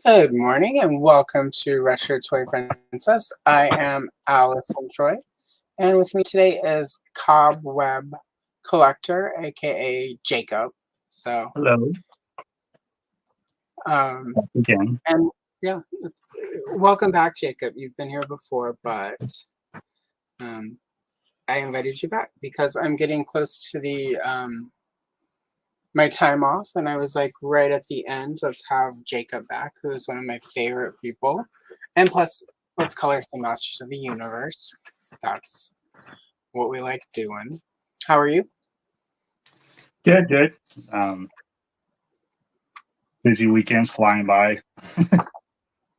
Good morning and welcome to Retro Toy Princess. I am Allison Troy, and with me today is Cobweb Collector, aka Jacob. So, Hello um, again. and yeah, welcome back, Jacob. You've been here before, but um, I invited you back because I'm getting close to the my time off, and I was like, right at the end, let's have Jacob back, who is one of my favorite people, and plus, let's color some Masters of the Universe. That's what we like doing. How are you? Good. Um, Busy weekends flying by.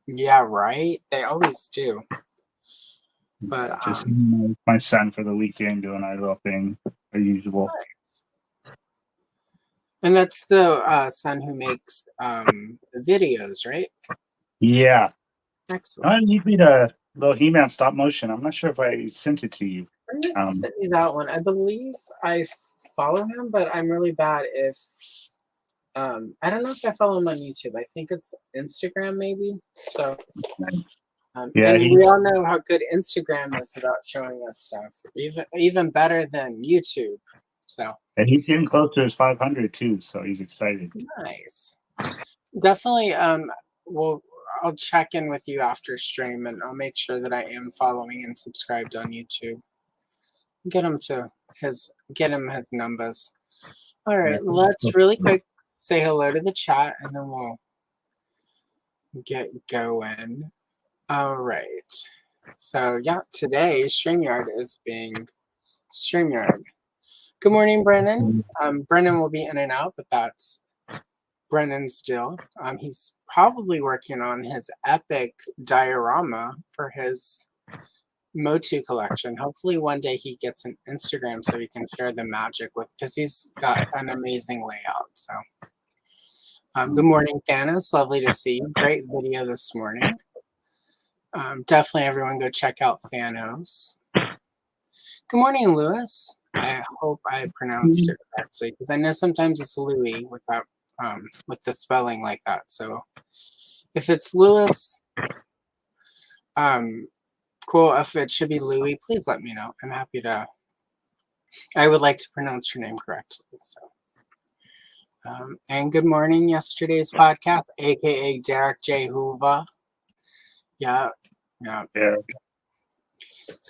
Yeah, right. They always do. But Just my son for the weekend doing our little thing, as usual. nice. And that's the son who makes the videos, right? Yeah. I Excellent. need me the little He-Man stop motion. I'm not sure if I sent it to you. I wonder if you Um, sent me that one. I believe I follow him, but I'm really bad if I don't know if I follow him on YouTube. I think it's Instagram, maybe. So, yeah, and we all know how good Instagram is about showing us stuff, even better than YouTube. So he's getting close to his 500 too, so he's excited. nice. Definitely. Well, I'll check in with you after stream, and I'll make sure that I am following and subscribed on YouTube. Get him his numbers. All Yeah. right, let's really quick say hello to the chat, and then we'll get going. All right. So yeah, today StreamYard is being StreamYard. Good morning, Brennan. Brennan will be in and out, but that's Brennan's deal. He's probably working on his epic diorama for his Motu collection. Hopefully one day he gets an Instagram so he can share the magic with, because he's got an amazing layout. So good morning, Thanos. Lovely to see you. Great video this morning. Definitely everyone go check out Thanos. Good morning, Lewis. I hope I pronounced it correctly, because I know sometimes it's Louis without with the spelling like that. So if it's Lewis, cool. If it should be Louis, please let me know. I'm happy to. I would like to pronounce your name correctly. So. And good morning, yesterday's podcast, aka Derek J. Hoover. Yeah. That's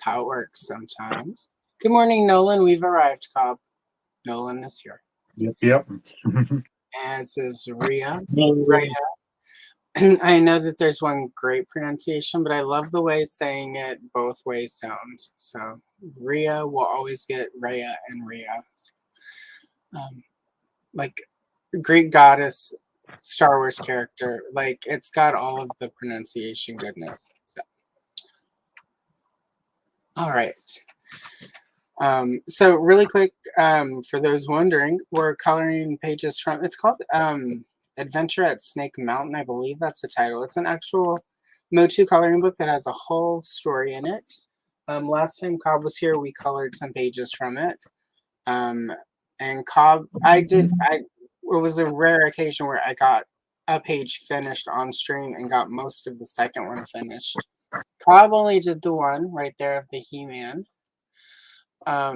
how it works sometimes. Good morning, Nolan. We've arrived, Cobb. Nolan is here. Yep. As is Rhea. I know that there's one great pronunciation, but I love the way saying it both ways sounds. So Rhea will always get Rhea and Rhea. Like Greek goddess, Star Wars character. Like it's got all of the pronunciation goodness. So. All right. So really quick, for those wondering, we're coloring pages from, it's called Adventure at Snake Mountain. I believe that's the title. It's an actual Motu coloring book that has a whole story in it. Last time Cobb was here, we colored some pages from it. And Cobb, it was a rare occasion where I got a page finished on stream and got most of the second one finished. Cobb only did the one right there of the He-Man. I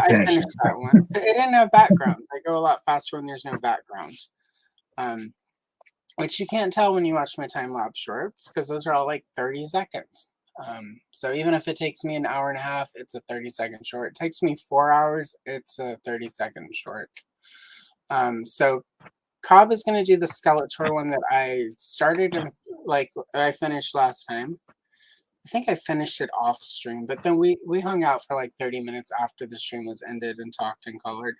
finished that one. It didn't have background. I go a lot faster when there's no background. Which you can't tell when you watch my time lapse shorts, because those are all like 30 seconds. So even if it takes me an hour and a half, it's a 30-second short. It takes me 4 hours, it's a 30-second short. So Cobb is going to do the Skeletor one that I started and I finished last time. I think I finished it off stream, but then we hung out for like 30 minutes after the stream was ended and talked and colored.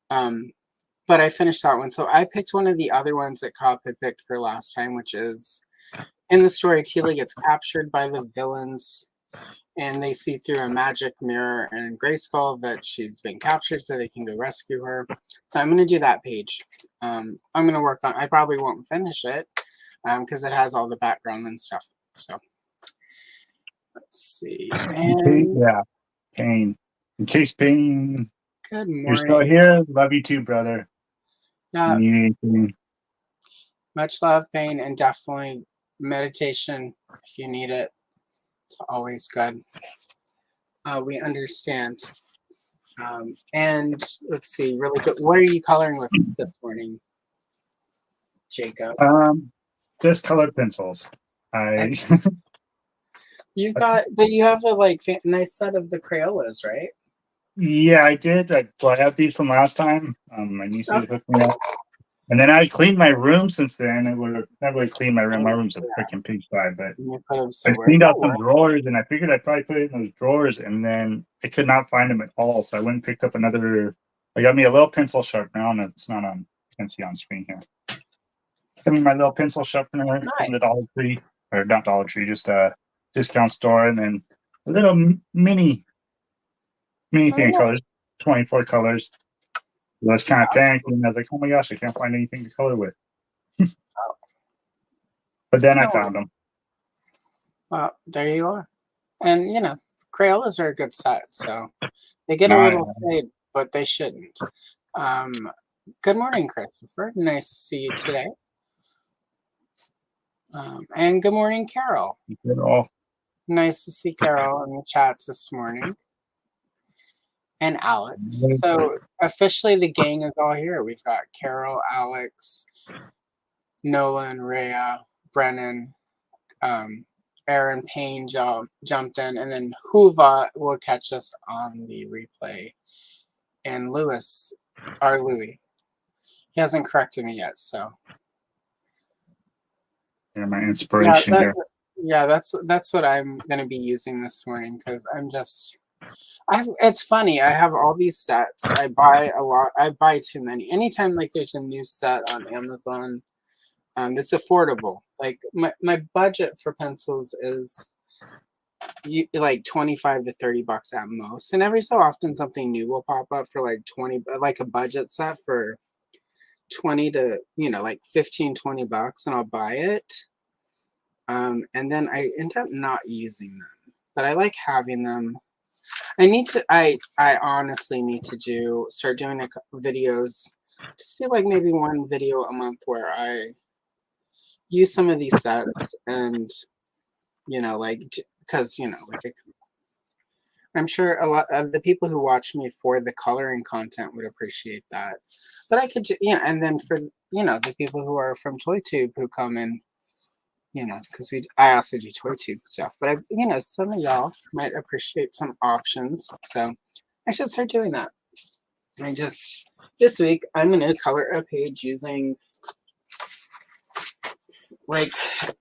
But I finished that one. So I picked one of the other ones that Cobb had picked for last time, which is in the story, Teela gets captured by the villains and they see through a magic mirror and Grayskull that she's been captured so they can go rescue her. So I'm going to do that page. I'm going to work on, I probably won't finish it because it has all the background and stuff. So let's see. And Pain. In case Pain. Good morning. You're still here. Love you too, brother. Yeah. Need anything? Much love, pain, and definitely meditation if you need it. It's always good. We understand. And let's see, really good. What are you coloring with this morning, Jacob? Just colored pencils. I You've got, but you have a nice set of the Crayolas, right? yeah, I did. I have these from last time. My niece Oh, hooked me up. And then I cleaned my room since then. I would have not really cleaned my room. My room's a yeah. freaking pigsty, but You put them I somewhere. cleaned No out some worries. drawers and I figured I'd probably put it in those drawers, and then I could not find them at all. So I went and picked up another. I got me a little pencil sharpener. On it's not on, can't see on screen here. Got me my little pencil sharpener from the Dollar Nice. Tree, or not Dollar Tree, just a discount store, and then a little mini Oh, thing yeah. colors, 24 colors. I was kind of Wow. thankful, and I was like, oh my gosh, I can't find anything to color with. But then I No found worries. them. Well, there you are. And Crayolas are a good set, so they get a No, little shade, but they shouldn't. Um, Good morning, Christopher. Nice to see you today. And good morning, Carol. they're all Nice to see Carol in the chats this morning. And Alex. So officially the gang is all here. We've got Carol, Alex, Nolan, Rhea, Brennan, Aaron Payne jumped in, and then Huva will catch us on the replay. And Louis, he hasn't corrected me yet, so they're my inspiration here. yeah, that's what I'm gonna be using this morning because it's funny. I have all these sets. I buy a lot. I buy too many. Anytime there's a new set on Amazon, it's affordable. Like my budget for pencils is like 25 to 30 bucks at most, and every so often something new will pop up for like 20, like a budget set for 20 to 15, 20 bucks, and I'll buy it. And then I end up not using them, but I like having them. I honestly need to start doing videos, just do like maybe one video a month where I use some of these sets, and because I'm sure a lot of the people who watch me for the coloring content would appreciate that. But I could, and then for the people who are from ToyTube who come in, because I also do ToyTube stuff. But some of y'all might appreciate some options, so I should start doing that. This week I'm gonna color a page using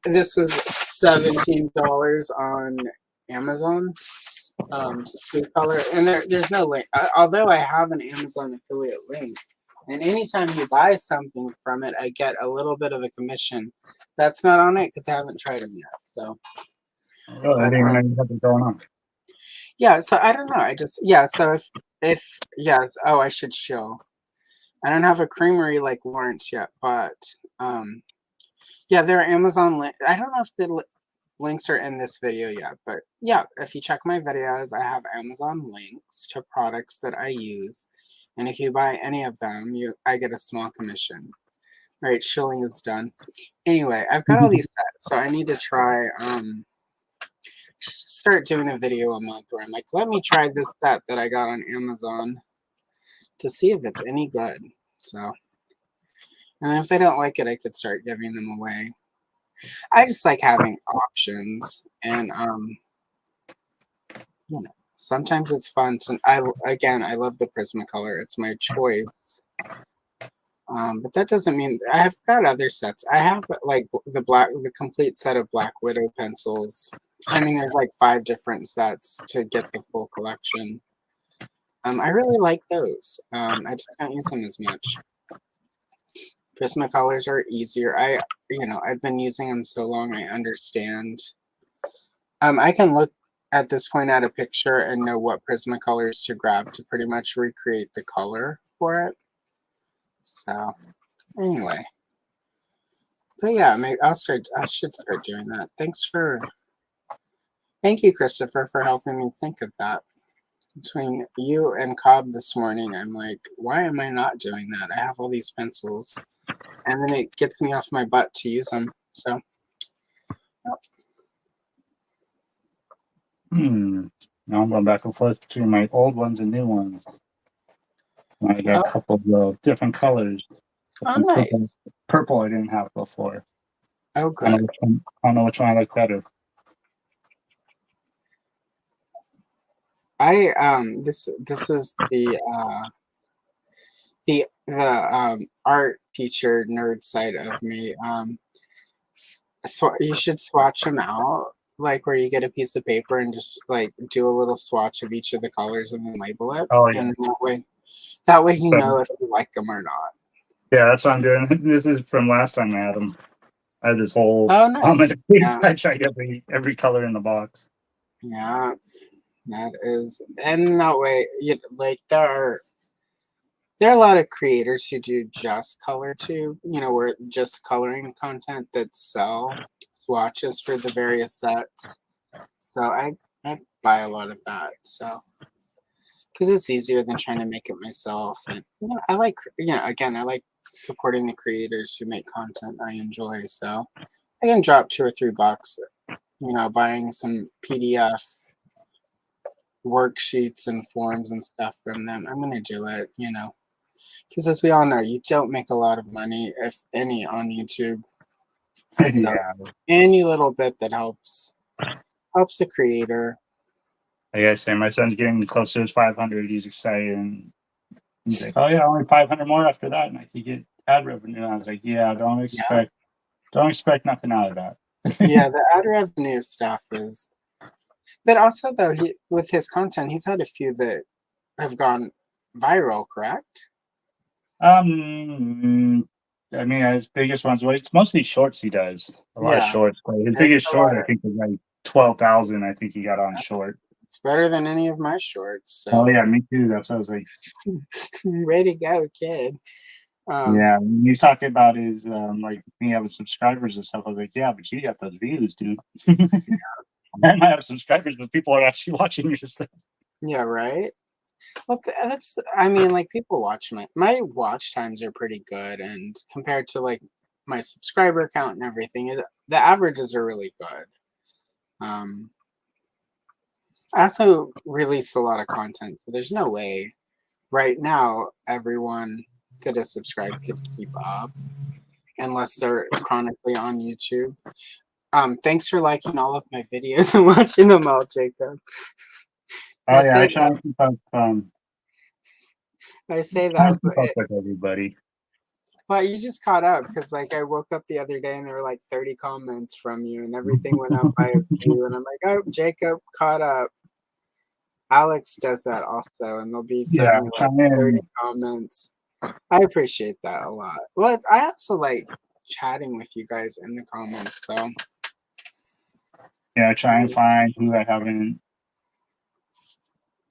this was $17 on Amazon. Color, and there's no link. Although I have an Amazon affiliate link, and anytime you buy something from it, I get a little bit of a commission. That's not on it because I haven't tried them yet. So, I didn't even know you had them going on. Yeah. So I don't know. So if yes, oh, I should show. I don't have a creamery like Lawrence yet, but yeah, there are Amazon links. I don't know if the links are in this video yet, but yeah, if you check my videos, I have Amazon links to products that I use, and if you buy any of them, I get a small commission. All right, shilling is done. Anyway, I've got all these sets, so I need to try start doing a video a month where I'm like, let me try this set that I got on Amazon to see if it's any good. So, and if I don't like it, I could start giving them away. I just like having options, and sometimes it's fun. I love the Prismacolor. It's my choice. But that doesn't mean I've got other sets. I have the complete set of Black Widow pencils. I mean, there's like 5 different sets to get the full collection. I really like those. I just don't use them as much. Prismacolors are easier. I've been using them so long, I understand. I can look at this point at a picture and know what Prismacolors to grab to pretty much recreate the color for it. So, anyway. But yeah, maybe I should start doing that. Thank you, Christopher, for helping me think of that. Between you and Cobb this morning, I'm like, why am I not doing that? I have all these pencils. and then it gets me off my butt to use them. So, yep. Now I'm going back and forth between my old ones and new ones. I got a couple of different colors. Oh, Some nice. purple I didn't have before. Oh, I good. don't know which one I like better. This is the art teacher nerd side of me. So you should swatch them out, like where you get a piece of paper and just like do a little swatch of each of the colors and then label it. Oh, yeah. And that way you So, know if you like them or not. yeah, that's what I'm doing. This is from last time I had them. I had this whole nice. Yeah. I tried every color in the box. Yeah, that is, and that way, like there are a lot of creators who do just color too, where just coloring content that sell swatches for the various sets. So I buy a lot of that. So because it's easier than trying to make it myself, and I like again I like supporting the creators who make content I enjoy. So I can drop $2 or $3, buying some PDF worksheets and forms and stuff from them. I'm gonna do it, because as we all know, you don't make a lot of money, if any, on YouTube. So Yeah. any little bit that helps the creator. Like I say, my son's getting close to his 500. He's excited, and he's like, "Oh yeah, only 500 more after that, and I could get ad revenue." I was like, "Yeah, don't expect nothing out of that." Yeah, the ad revenue stuff is. But also, though, with his content, he's had a few that have gone viral. Correct? I mean, his biggest ones. Well, it's mostly shorts. He does a lot of Yeah, shorts. But his it's biggest a short, lot I of. think, was like 12,000. I think he got on short. It's better than any of my shorts. Oh So yeah, me too. That's what I was like. way to go, kid. Yeah, when you talking about his like me having subscribers and stuff, I was like, yeah, but you got those views, dude. I might have subscribers, but people are actually watching your stuff. Yeah, right. Well, that's. I mean, like people watch my watch times are pretty good, and compared to like my subscriber count and everything, the averages are really good. I also release a lot of content, so there's no way right now everyone that is subscribed could keep up unless they're chronically on YouTube. Thanks for liking all of my videos and watching them all, Jacob. Oh yeah, I try to keep up. I say Trying that, to keep up with everybody. well, you just caught up because like I woke up the other day and there were like 30 comments from you and everything went up by a few and I'm like, oh, Jacob caught up. Alex does that also, and there'll be Yeah, suddenly like trying 30 comments. I appreciate that a lot. Well, I also like chatting with you guys in the comments, though. try and find who I haven't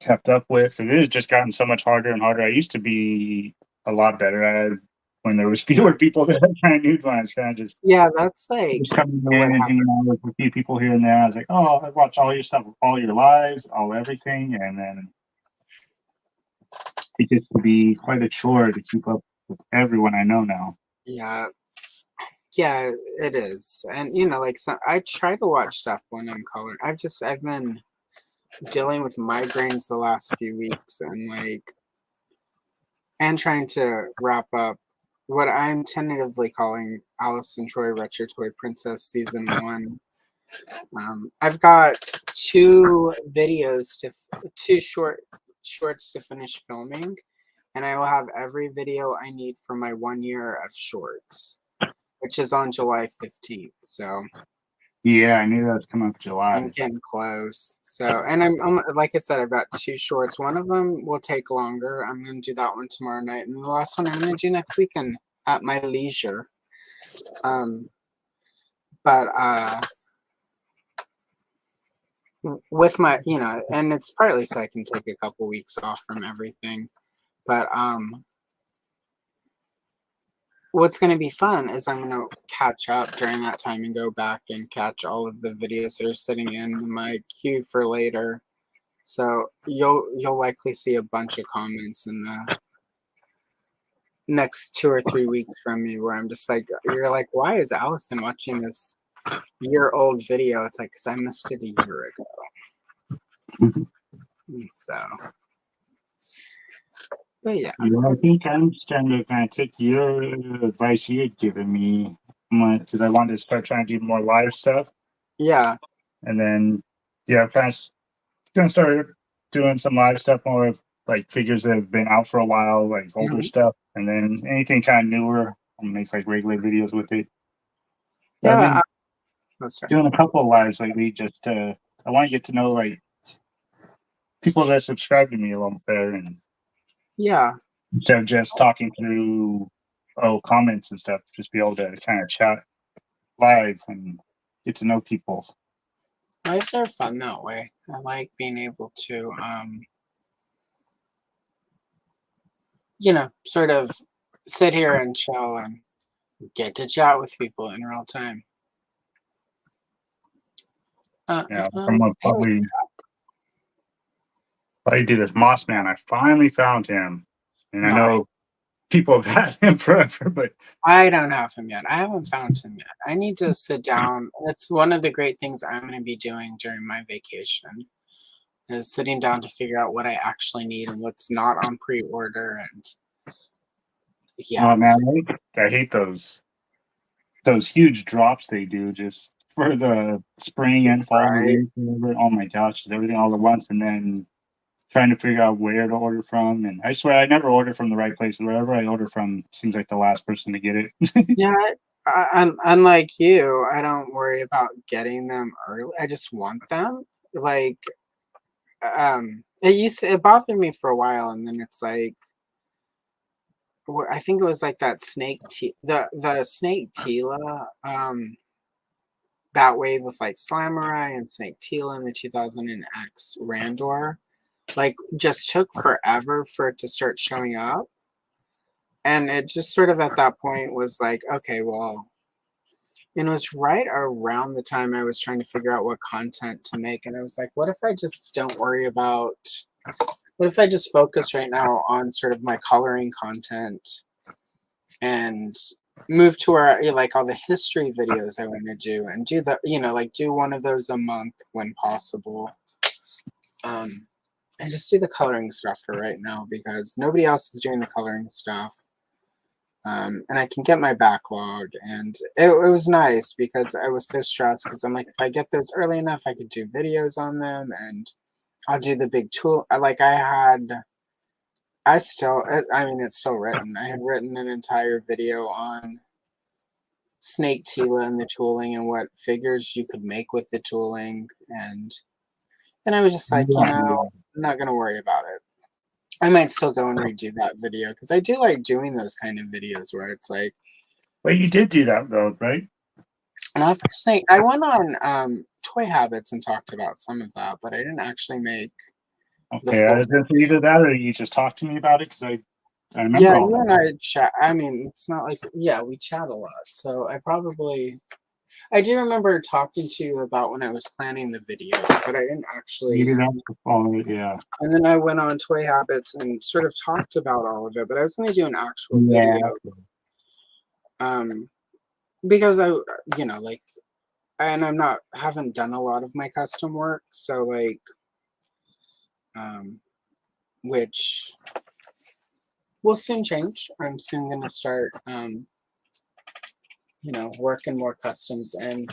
kept up with. It has just gotten so much harder and harder. I used to be a lot better at it when there was fewer people that I kind of knew. When I was kind of just that's like coming what in and happened. hanging out with a few people here and there. I was like, oh, I watch all your stuff, all your lives, all everything, and then it gets to be quite a chore to keep up with everyone I know now. Yeah, it is, and like I try to watch stuff when I'm coloring. I've been dealing with migraines the last few weeks, and trying to wrap up what I'm tentatively calling Alice and Troy Retro Toy Princess Season 1. I've got two shorts to finish filming, and I will have every video I need for my 1 year of shorts, which is on July 15th. So Yeah, I knew that was coming up July. I'm getting close. So, and I'm like I said, I've got two shorts. One of them will take longer. I'm going to do that one tomorrow night, and the last one I'm going to do next weekend at my leisure. But with my, and it's partly so I can take a couple weeks off from everything. But what's going to be fun is I'm going to catch up during that time and go back and catch all of the videos that are sitting in my queue for later. So you'll likely see a bunch of comments in next 2 or 3 weeks from me where I'm just like, you're like, why is Allison watching this year-old video? It's like, because I missed it a year ago. And so, but yeah. I think I'm starting to kind of take your advice you had given me, because I wanted to start trying to do more live stuff. Yeah. And then, I'm kind of going to start doing some live stuff more of like figures that have been out for a while, like older stuff. And then anything kind of newer, I'll make like regular videos with it. Yeah. I've been doing a couple of lives lately, just I want to get to know like people that subscribe to me a little better, and instead of just talking through comments and stuff, just be able to kind of chat live and get to know people. Lives are fun that way. I like being able to sort of sit here and chill and get to chat with people in real time. Probably do this Moss Man. I finally found him, and I know people have had him forever, but I don't have him yet. I haven't found him yet. I need to sit down. That's one of the great things I'm going to be doing during my vacation, is sitting down to figure out what I actually need and what's not on pre-order. And oh man, I hate those huge drops they do just for the spring and fall. Oh my gosh, everything all at once, and then trying to figure out where to order from. And I swear I never order from the right place. Wherever I order from seems like the last person to get it. Yeah, unlike you, I don't worry about getting them early. I just want them. Like, it bothered me for a while, and then it's like, I think it was like that the Snake Tila, that wave with like Slamurai and Snake Tila and the 2000X Randor, like just took forever for it to start showing up. And it just sort of at that point was like, okay, well, and it was right around the time I was trying to figure out what content to make. And I was like, what if I just don't worry about, what if I just focus right now on sort of my coloring content and move to where like all the history videos I want to do and do the, like do one of those a month when possible. And just do the coloring stuff for right now because nobody else is doing the coloring stuff. And I can get my backlog, and it was nice because I was so stressed because I'm like, if I get those early enough, I could do videos on them, and I'll do the big tool. It's still written. I had written an entire video on Snake Tila and the tooling and what figures you could make with the tooling, and I was just like, I'm not gonna worry about it. I might still go and redo that video because I do like doing those kind of videos where it's like. Well, you did do that though, right? Not for Snake. I went on Toy Habits and talked about some of that, but I didn't actually make. Okay, I was going to either that or you just talked to me about it because I remember. Yeah, you and I chat. I mean, it's not like we chat a lot, so I do remember talking to you about when I was planning the video, but I didn't actually. Yeah. And then I went on Toy Habits and sort of talked about all of it, but I was going to do an actual video. Because and haven't done a lot of my custom work, so like, which will soon change. I'm soon going to start, working more customs and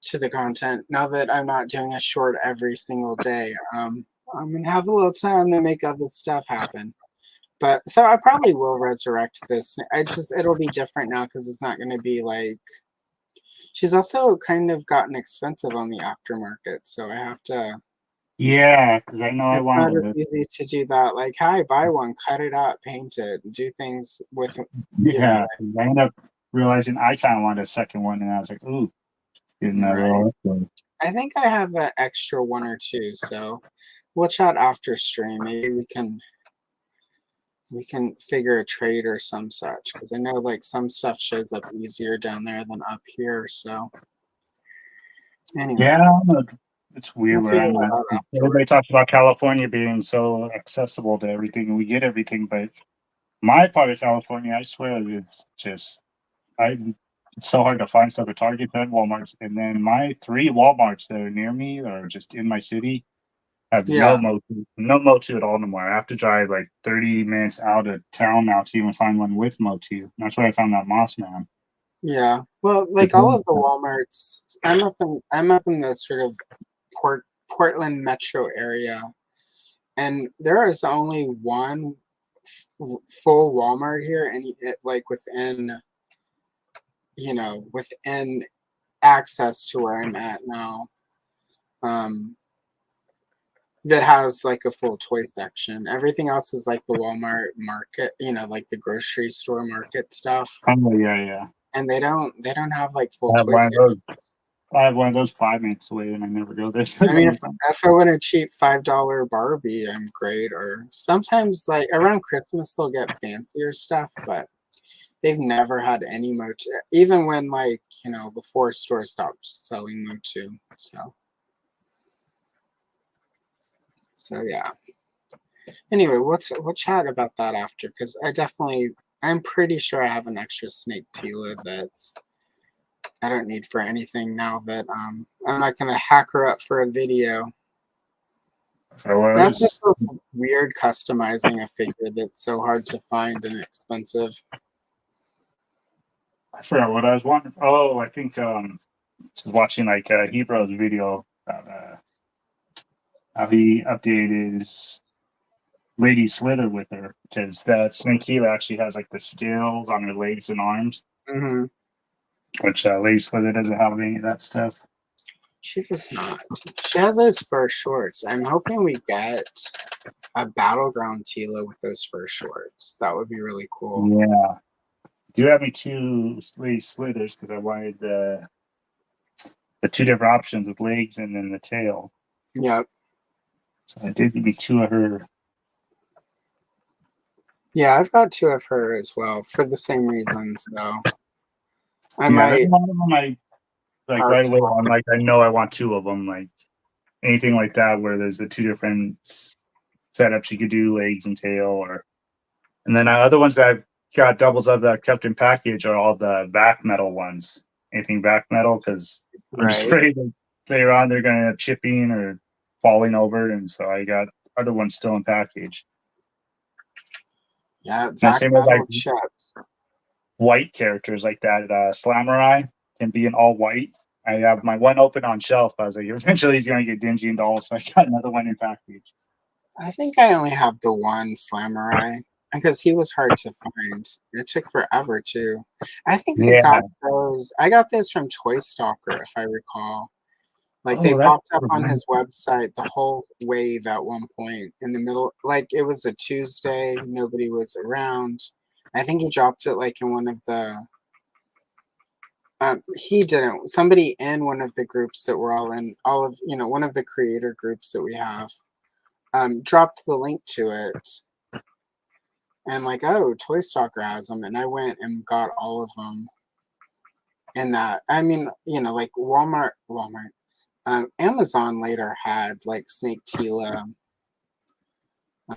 to the content. Now that I'm not doing a short every single day, I'm going to have a little time to make other stuff happen. But so I probably will resurrect this. It'll be different now because it's not going to be like. She's also kind of gotten expensive on the aftermarket, so I have to. Yeah, because I know I want. It's not as easy to do that. Like, hi, buy one, cut it up, paint it, do things with. I ended up realizing I kind of wanted a second one, and I was like, ooh, getting that right. I think I have an extra one or two, so we'll chat after stream. Maybe we can figure a trade or some such, because I know like some stuff shows up easier down there than up here. So anyway, yeah, it's weird where I'm at. Everybody talks about California being so accessible to everything, and we get everything, but My part of California, I swear, is just it's so hard to find stuff at Target and Walmart's. And then my 3 Walmarts that are near me or just in my city have Yeah, no Motu at all anymore. I have to drive like 30 minutes out of town now to even find one with Motu. That's where I found that Moss Man. yeah. Well, like all of the WalMarts, I'm up in the sort of Portland metro area, and there is only one full Walmart here, and like within access to where I'm at now. Um, that has like a full toy section. Everything else is like the Walmart market, like the grocery store market stuff. Oh yeah, yeah. And they don't have like full I have toy one of those. sections. I have one of those 5 minutes away, and I never go there. I mean, if I want a cheap $5 Barbie, I'm great. Or sometimes like around Christmas they'll get fancier stuff, but they've never had any Motu. Even when like before stores stopped selling Motu. So yeah. Anyway, we'll chat about that after because I'm pretty sure I have an extra snake Tila that I don't need for anything now that I'm not gonna hack her up for a video. That's like weird customizing a figure that's so hard to find and expensive. I forgot what I was wondering. Oh, I think just watching like Hebrow's video about how he updated his Lady Slither with her because that Snake Tila actually has like the scales on her legs and arms, Mm-hmm. which Lady Slither doesn't have any of that stuff. She does not. She has those fur shorts. I'm hoping we get a battleground Tila with those fur shorts. That would be really cool. Yeah. Do have me 2 Lady Slithers because I wanted the 2 different options with legs and then the tail. Yep. So I did give me 2 of her. Yeah, I've got 2 of her as well for the same reason. So I Yeah, might. one of them I like right away. I'm like, I know I want 2 of them. Like anything like that where there's the 2 different setups you could do, legs and tail, and then other ones that I've got doubles of that I've kept in package are all the back metal ones. Anything back metal because I'm just afraid that later on they're going to end up chipping or falling over, and so I got other ones still in package. Yeah, back metal chips. White characters like that Slamurai can be in all white. I have my one open on shelf. I was like, eventually he's going to get dingy and dull, so I got another one in package. I think I only have the one Slamurai because he was hard to find. It took forever too. I think I got those. I got those from Toy Stalker, if I recall. Like they popped up on his website the whole wave at one point in the middle. Like it was a Tuesday, nobody was around. I think he dropped it like in one of the. He didn't. Somebody in one of the groups that we're all in, one of the creator groups that we have, dropped the link to it. And like, oh, Toy Stalker has them, and I went and got all of them. And that, I mean, like Walmart. Amazon later had like Snake Tila,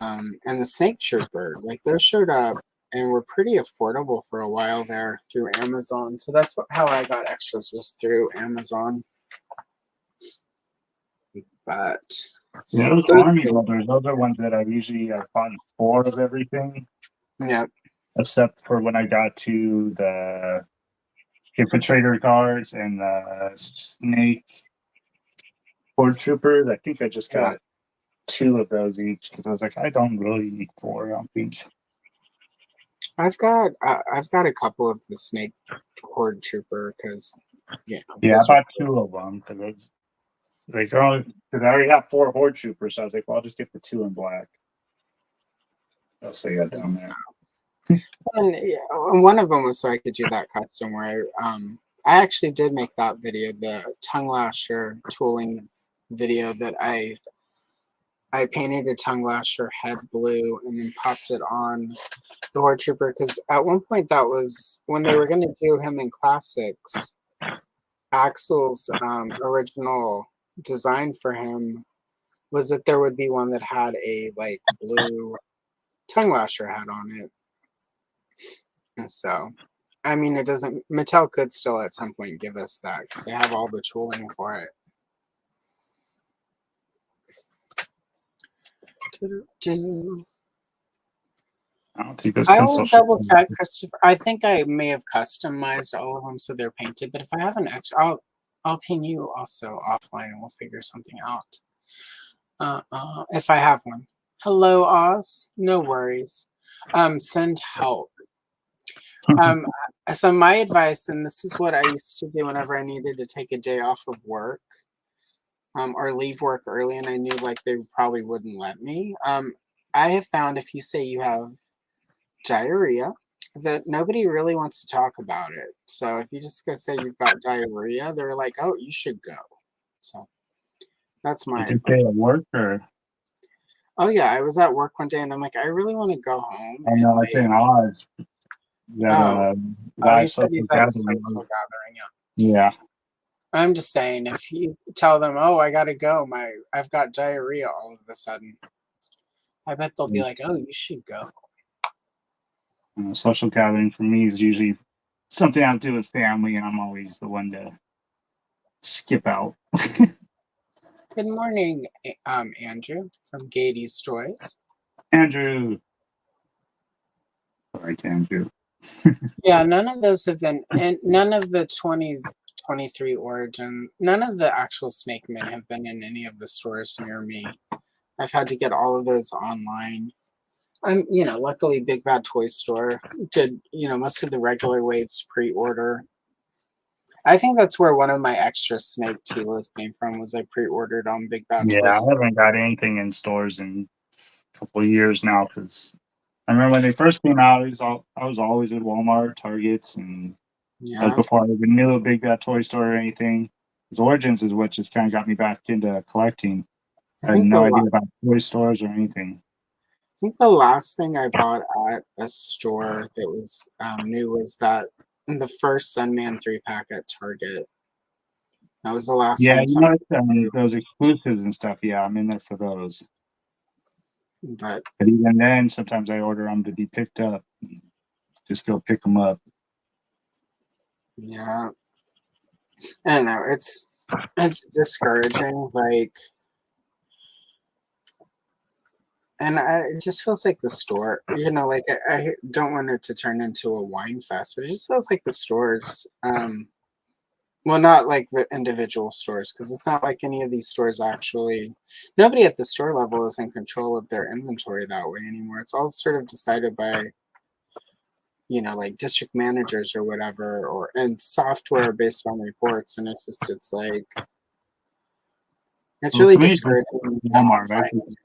and the Snake Trooper. Like those showed up and were pretty affordable for a while there through Amazon. So that's how I got extras, was through Amazon. But yeah, those army builders, those are ones that I usually find 4 of everything. Yep. Except for when I got to the infiltrator cards and the snake horde troopers. I think I just got 2 of those each because I was like, I don't really need 4. I don't think. I've got a couple of the snake horde trooper because I bought 2 of them because because I already have 4 horde troopers. So I was like, well, I'll just get the 2 in black. I'll say that down there. And one of them was so I could do that custom where I actually did make that video, the tongue lasher tooling video that I painted a tongue lasher head blue and then popped it on the horde trooper because at one point that was when they were going to do him in classics. Axel's original design for him was that there would be one that had a like blue tongue lasher head on it. And so, I mean, it doesn't, Mattel could still at some point give us that because they have all the tooling for it. I don't think this I pencil will should. double check, Christopher. I think I may have customized all of them so they're painted, but if I have an extra, I'll ping you also offline and we'll figure something out. If I have one. Hello, Oz. No worries. Send help. So my advice, and this is what I used to do whenever I needed to take a day off of work, or leave work early, and I knew like they probably wouldn't let me. I have found if you say you have diarrhea, that nobody really wants to talk about it. So if you just go say you've got diarrhea, they're like, "Oh, you should go." So that's my Did you say at advice. work or? Oh yeah, I was at work one day and I'm like, I really want to go home I and know, I like, think Oz that oh, he live said social he's at a social gathering. gathering. Yeah. Yeah. I'm just saying, if you tell them, "Oh, I gotta go, I've got diarrhea all of a sudden," I bet they'll be like, "Oh, you should go." Social gathering for me is usually something I do with family, and I'm always the one to skip out. Good morning, Andrew from Gady's Toys. Andrew. All right, Andrew. Yeah, none of those have been, and none of the 2023 Origin, none of the actual Snake Men have been in any of the stores near me. I've had to get all of those online. Luckily, Big Bad Toy Store did, most of the regular waves pre-order. I think that's where one of my extra Snake Tilas came from, was I pre-ordered on Big Bad Yeah, Toy I Store. haven't got anything in stores in a couple of years now because I remember when they first came out, I was always at Walmart, Targets, and that was Yeah, before I even knew a Big Bad Toy Store or anything. Because Origins is what just kind of got me back into collecting. I I had think the no la- idea about toy stores or anything. I think the last thing I bought at a store that was new was the first Sunman 3-pack at Target. That was the last Yeah, time you something know, new. those exclusives and stuff. Yeah, I'm in there for those. But But even then, sometimes I order them to be picked up. Just go pick them up. yeah, I don't know. It's discouraging. Like, and it just feels like the store. Like I don't want it to turn into a wine fest, but it just feels like the stores. Well, not like the individual stores, because it's not like any of these stores actually. Nobody at the store level is in control of their inventory that way anymore. It's all sort of decided by, like district managers or whatever, and software based on reports. And it's like, it's Well, really for me, it's just discouraging when you cannot Walmart. find them.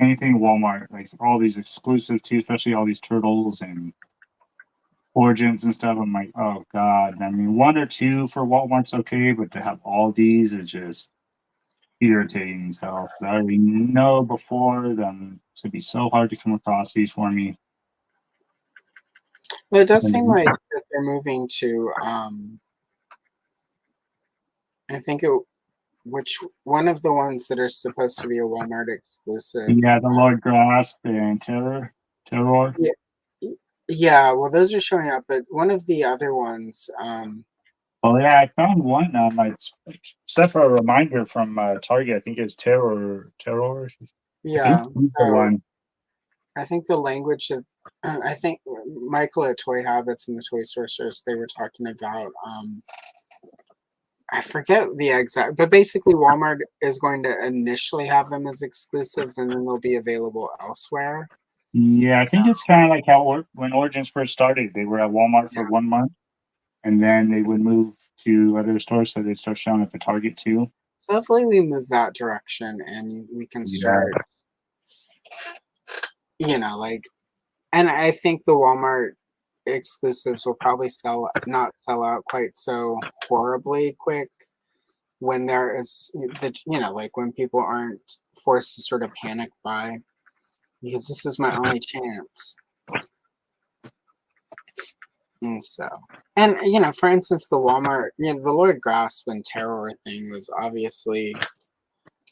Anything Walmart, like all these exclusives too, especially all these turtles and Origins and stuff. I'm like, oh god. I mean, one or two for Walmart's okay, but to have all these is just irritating. So I already know before them to be so hard to come across these for me. Well, it does seem And like that they're moving to, I think which one of the ones that are supposed to be a Walmart exclusive. yeah, the Lord Grasp and Terror. Yeah, yeah. Well, those are showing up, but one of the other ones, Oh yeah, I found one. I set for a reminder from Target. I think it's Terror. I think yeah. he's the So one. I think the language of, I think Michael at Toy Habits and the Toy Sorcerers, they were talking about, I forget the exact, but basically Walmart is going to initially have them as exclusives, and then they'll be available elsewhere. Yeah, I think it's kind of like how when Origins first started, they were at Walmart for Yeah. 1 month, and then they would move to other stores, so they start showing up at Target too. So hopefully we move that direction and we can Yeah, start, like, and I think the Walmart exclusives will probably not sell out quite so horribly quick when there is like when people aren't forced to sort of panic buy, because this is my only chance. And so, and for instance, the Walmart, the Lord Grasp and Terror thing was obviously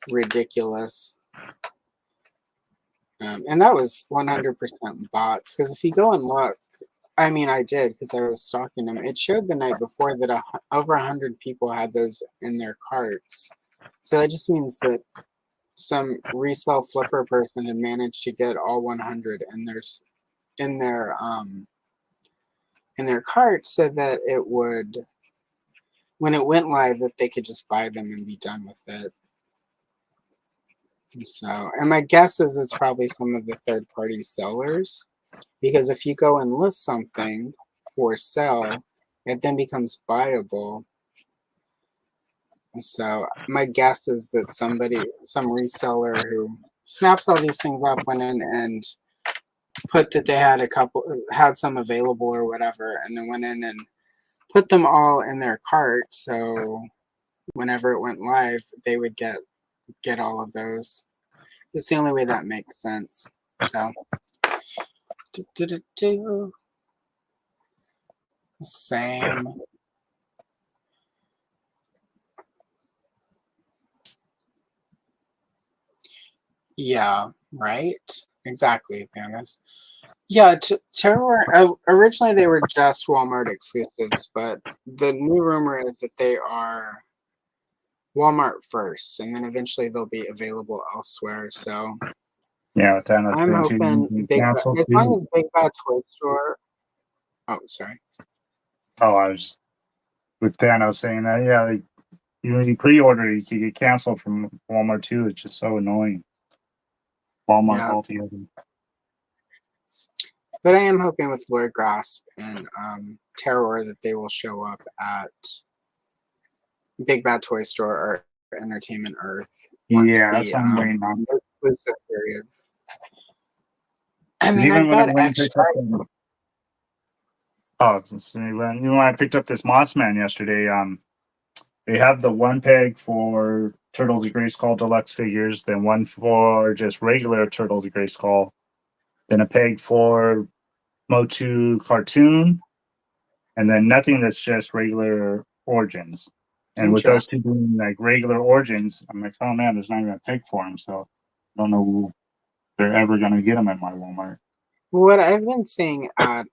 ridiculous. And that was 100% bots. Because if you go and look, I mean, I did because I was stalking them. It showed the night before that over 100 people had those in their carts. So that just means that some resale flipper person had managed to get all 100 in their cart so that it would, when it went live, that they could just buy them and be done with it. So, and my guess is it's probably some of the third-party sellers, because if you go and list something for sale, it then becomes buyable. So my guess is that some reseller who snaps all these things up went in and put that they had some available or whatever, and then went in and put them all in their cart. So whenever it went live, they would get all of those. It's the only way that makes sense. So same. Yeah, right. Exactly, Thanos. Yeah, Terror. Originally, they were just Walmart exclusives, but the new rumor is that they are Walmart first, and then eventually they'll be available elsewhere. So Yeah, Thanos I'm saying hoping to cancel as long too. as Big Bad Toy Store. Oh, sorry. Oh, I was with Thanos saying that. Yeah, like, you pre-order, you can get canceled from Walmart too. It's just so annoying. Walmart Yeah, altogether. but I am hoping with Lord Grasp and Terror that they will show up at Big Bad Toy Store or Entertainment Earth once Yeah, that's the what I'm waiting on. exclusive period. And 'Cause then I've even when I got went and picked extra. up when I picked up this Mossman yesterday, they have the one peg for Turtles of Grayskull Deluxe figures, then one for just regular Turtles of Grayskull, then a peg for Motu cartoon, and then nothing that's just regular Origins. And with those two being like regular Origins, I'm like, oh man, there's not even a peg for them, so I don't know if they're ever gonna get them at my Walmart. What I've been seeing at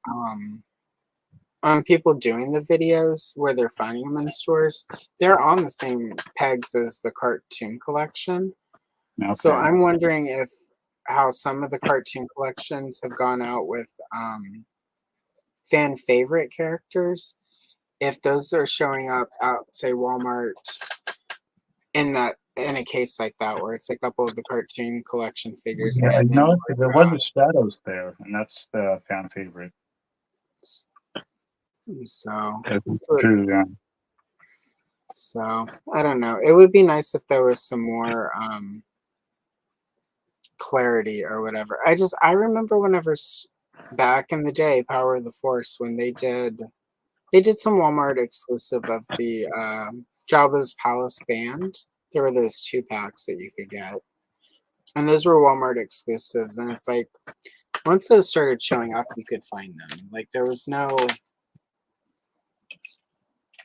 on people doing the videos where they're finding them in stores, they're on the same pegs as the cartoon collection. So Okay. I'm wondering if how some of the cartoon collections have gone out with fan favorite characters, if those are showing up at say Walmart in a case like that where it's a couple of the cartoon collection figures Yeah, I and then noticed that there was a Shadows there, and that's the fan favorite. so That's true, yeah. so I don't know. It would be nice if there was some more clarity or whatever. I remember whenever back in the day, Power of the Force, when they did some Walmart exclusive of the Jabba's Palace band. There were those 2-packs that you could get, and those were Walmart exclusives. And it's like once those started showing up, you could find them. Like there was no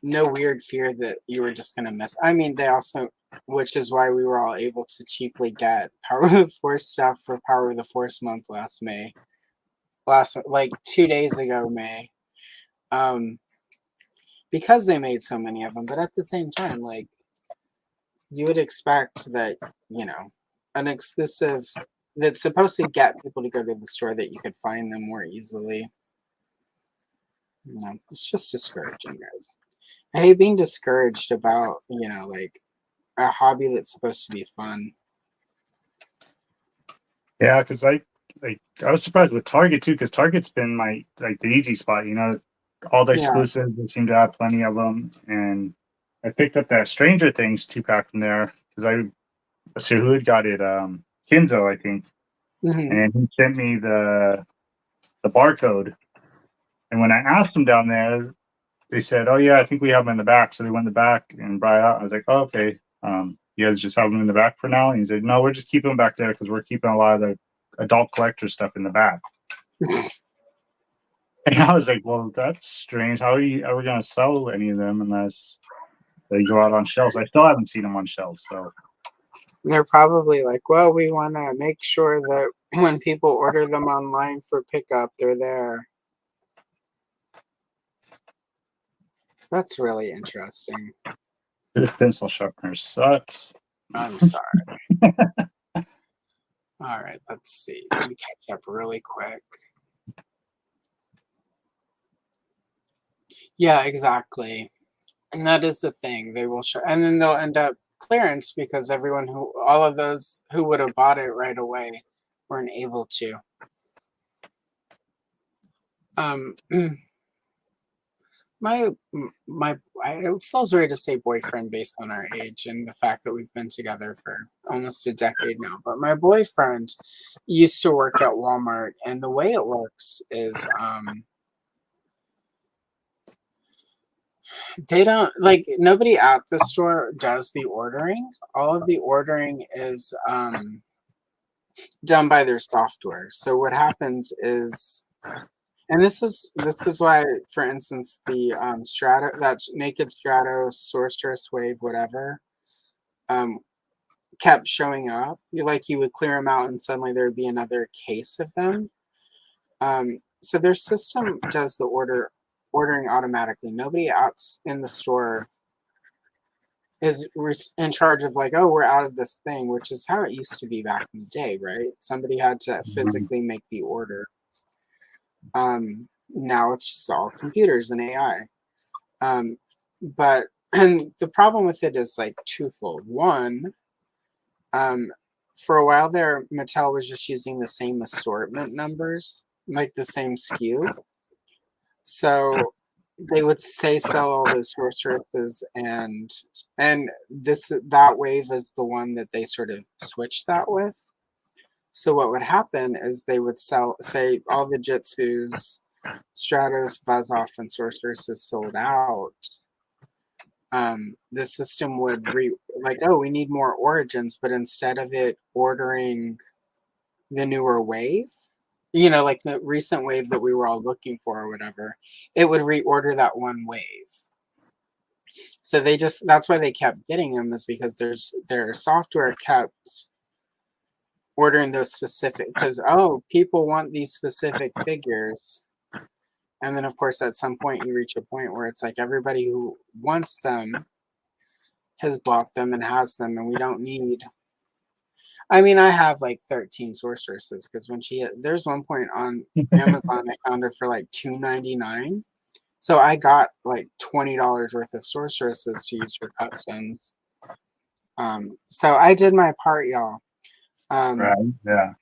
weird fear that you were just gonna miss. I mean, they also, which is why we were all able to cheaply get Power of the Force stuff for Power of the Force month last like 2 days ago, May. Because they made so many of them, but at the same time, like you would expect that, an exclusive that's supposed to get people to go to the store that you could find them more easily. It's just discouraging, guys. I hate being discouraged about, like a hobby that's supposed to be fun. Yeah, because I was surprised with Target too, because Target's been my the easy spot. All the Yeah. exclusives, they seem to have plenty of them, and I picked up that Stranger Things 2-pack from there because who had got it, Kinzo, I think, Mm-hmm. and he sent me the barcode, and when I asked them down there, they said, "Oh yeah, I think we have them in the back." So they went in the back and brought it out. I was like, "Oh, okay, you guys just have them in the back for now?" And he said, "No, we're just keeping them back there because we're keeping a lot of the adult collector stuff in the back." And I was like, "Well, that's strange. How are you ever going to sell any of them unless they go out on shelves?" I still haven't seen them on shelves. So They're probably like, well, we want to make sure that when people order them online for pickup, they're there. That's really interesting. This pencil sharpener sucks. I'm sorry. All right, let's see. Let me catch up really quick. Yeah, exactly. And that is the thing. They will show, and then they'll end up clearance because all of those who would have bought it right away weren't able to. It feels weird to say boyfriend based on our age and the fact that we've been together for almost a decade now. But my boyfriend used to work at Walmart, and the way it works is, they don't nobody at the store does the ordering. All of the ordering is done by their software. So what happens is, and this is why, for instance, the Strato, that's Naked Strato, Sorceress Wave, whatever, kept showing up. You would clear them out, and suddenly there would be another case of them. So their system does the ordering automatically. Nobody out in the store is in charge of oh, we're out of this thing, which is how it used to be back in the day, right? Somebody had to physically make the order. Now it's just all computers and AI. But and the problem with it is twofold. One, for a while there, Mattel was just using the same assortment numbers, the same SKU. So they would sell all those sorceresses, and that wave is the one that they sort of switched that with. So what would happen is they would say all the Jitsus, Stratos, Buzz-Off, and Sorceresses sold out. The system would oh, we need more Origins, but instead of it ordering the newer wave, the recent wave that we were all looking for or whatever, it would reorder that one wave. So that's why they kept getting them, is because their software kept ordering those specific, because people want these specific figures. And then of course at some point you reach a point where it's everybody who wants them has bought them and has them, and we don't need. I mean, I have 13 sorceresses, because there's one point on Amazon I found her for $2.99. So I got $20 worth of sorceresses to use for customs. So I did my part, y'all. Right. Yeah.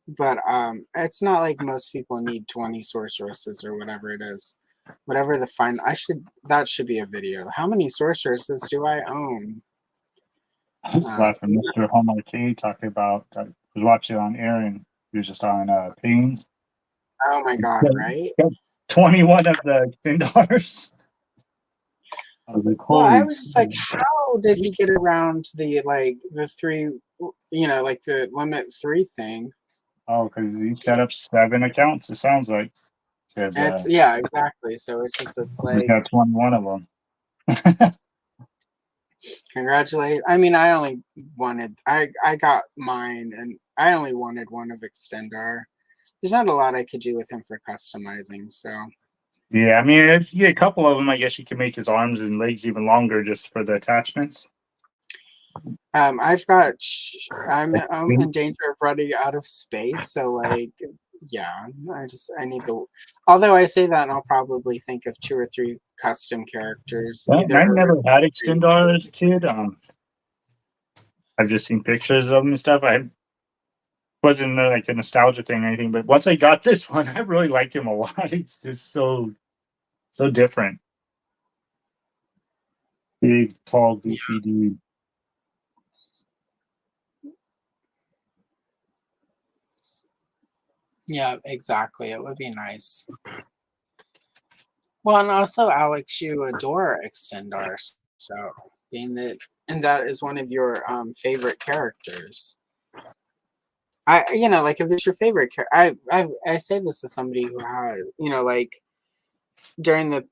But it's not like most people need 20 sorceresses or whatever it is. Whatever the fine, that should be a video. How many sorceresses do I own? I was laughing. Mr. Home Arcade talking about, I was watching on air, and he was just on Pains. Oh my god, right? 21 of the $10. I was just how did he get around the the three, the limit 3 thing? Oh, because he set up 7 accounts, it sounds like. Yeah, exactly. So it's that's one of them. Congratulations. I mean, I got mine, and I only wanted one of Extendar. There's not a lot I could do with him for customizing, so. Yeah, I mean, if you get a couple of them, I guess you can make his arms and legs even longer just for the attachments. I'm in danger of running out of space, so yeah, I need to. Although I say that, and I'll probably think of 2 or 3 custom characters. I never had Extendar as a kid. I've just seen pictures of them and stuff. I wasn't a nostalgia thing or anything, but once I got this one, I really like him a lot. It's just so different. Big, tall, goofy dude. Yeah, exactly. It would be nice. Well, and also, Alex, you adore Extendar, so being that is one of your favorite characters. If it's your favorite character, I say this to somebody who had,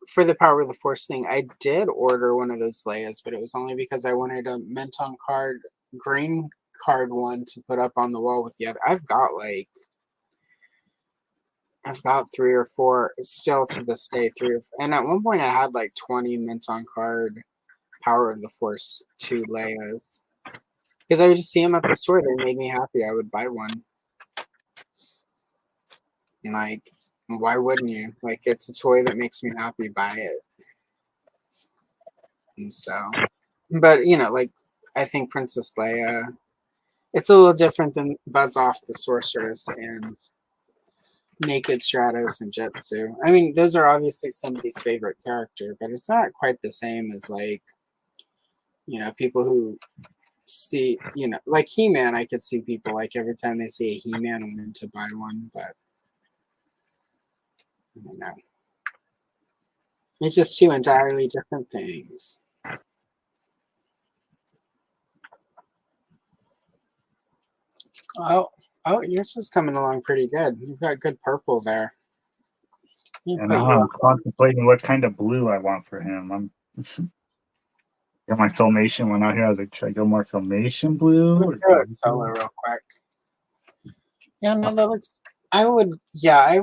for the Power of the Force thing, I did order one of those Leias, but it was only because I wanted a mint on card green card one to put up on the wall with the other. I've got 3 or 4 still to this day. And at one point I had like 20 mint on card Power of the Force 2 Leias. Because I would just see them at the store. They made me happy. I would buy one. And like, why wouldn't you? Like, it's a toy that makes me happy. Buy it. And so, but you know, like, I think Princess Leia, it's a little different than Buzz Off the Sorceress and Naked Stratos and Jetsu. I mean, those are obviously somebody's favorite character, but it's not quite the same as like, you know, people who see, you know, like He-Man. I could see people like every time they see a He-Man wanting to buy one, but I don't know. It's just two entirely different things. Oh, yours is coming along pretty good. You've got good purple there. And now I'm contemplating what kind of blue I want for him. I'm got my Filmation one out here. I was like, should I go more Filmation blue? Throw it solo real quick. Yeah, no, that looks. I would. Yeah,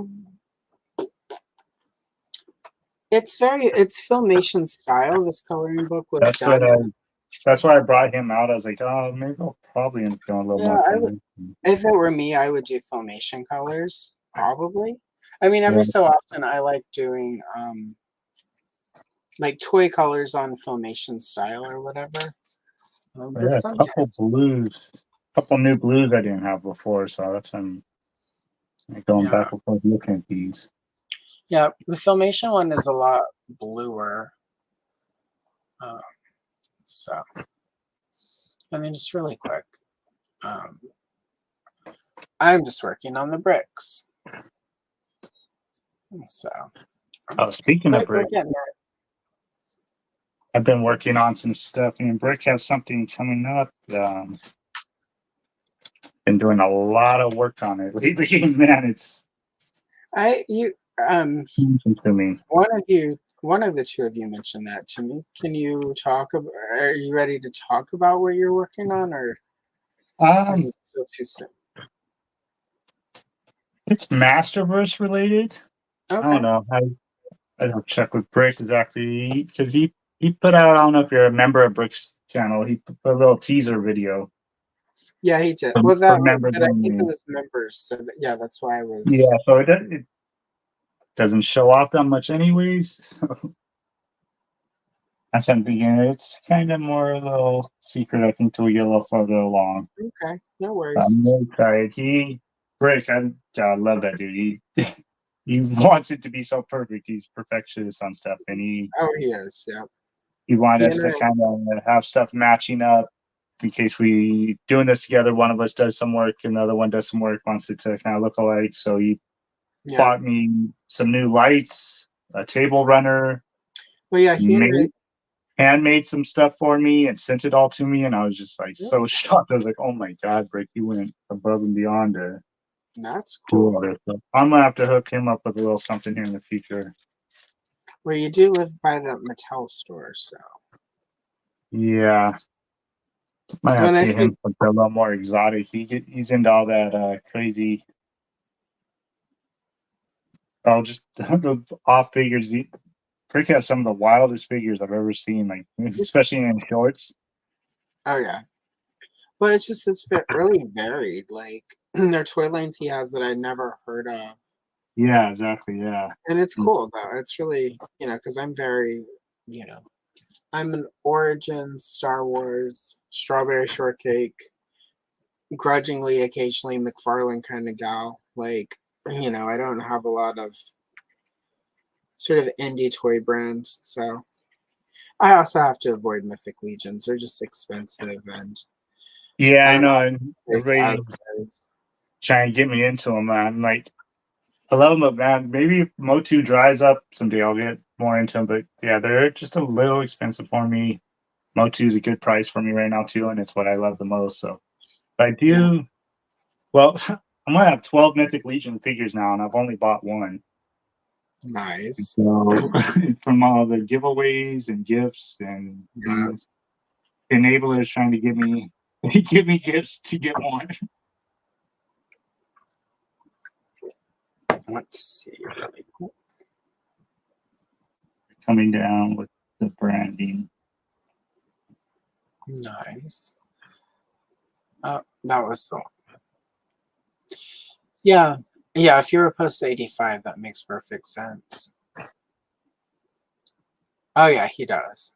It's Filmation style. This coloring book was That's done. That's why I brought him out. I was like, oh, maybe I'll probably end up going a little more Filmation. If it were me, I would do Filmation colors, probably. I mean, every so often I like doing like toy colors on Filmation style or whatever. Yeah, a couple new blues I didn't have before, so that's I'm going back and forth looking at these. Yeah, the Filmation one is a lot bluer. So, I mean, just really quick. I'm just working on the bricks. So. Speaking of bricks, I've been working on some stuff. And Brick has something coming up. Been doing a lot of work on it lately. Man, it's to me. One of the two of you mentioned that to me. Can you talk about? Are you ready to talk about what you're working on, or is it still too soon? It's Masterverse related. Okay. I don't know. I don't check with Brick exactly because he put out. I don't know if you're a member of Brick's channel. He put a little teaser video. Yeah, he did. Well, I think it was members. So that's why I was. Yeah, so it doesn't show off that much, anyways. So that's what I'm thinking. It's kind of more a little secret, I think, till we get a little further along. Okay, no worries. I'm really excited. Brick, I love that dude. He wants it to be so perfect. He's perfectionist on stuff, and he is, yeah. He wanted us to kind of have stuff matching up in case we doing this together. One of us does some work, and the other one does some work. Wants it to kind of look alike. So he bought me some new lights, a table runner. Well, yeah, he handmade some stuff for me and sent it all to me, and I was just like so shocked. I was like, "Oh my god, Brick! You went above and beyond to." That's cool. So I'm gonna have to hook him up with a little something here in the future. Well, you do live by the Mattel store, so yeah. Might have to get him something a little more exotic. He's into all that crazy. Oh, just the off figures. Brick has some of the wildest figures I've ever seen, like especially in shorts. Oh yeah. Well, it's really varied. Like there are toy lines he has that I never heard of. Yeah, exactly. Yeah. And it's cool though. It's really, because I'm very, I'm an Origins, Star Wars, Strawberry Shortcake, grudgingly, occasionally McFarlane kind of gal. Like, I don't have a lot of sort of indie toy brands. So I also have to avoid Mythic Legions. They're just expensive and I know. And everybody trying to get me into them, man. Like, I love them, but man, maybe if Motu dries up someday, I'll get more into them. But yeah, they're just a little expensive for me. Motu is a good price for me right now too, and it's what I love the most. So, but I do. Well, I'm gonna have 12 Mythic Legion figures now, and I've only bought one. Nice. So, from all the giveaways and gifts and these enablers trying to get me He give me gifts to get one. Let's see. Really quick. Coming down with the branding. Nice. Oh, that was the. Yeah. Yeah, if you were post 85, that makes perfect sense. Oh yeah, he does.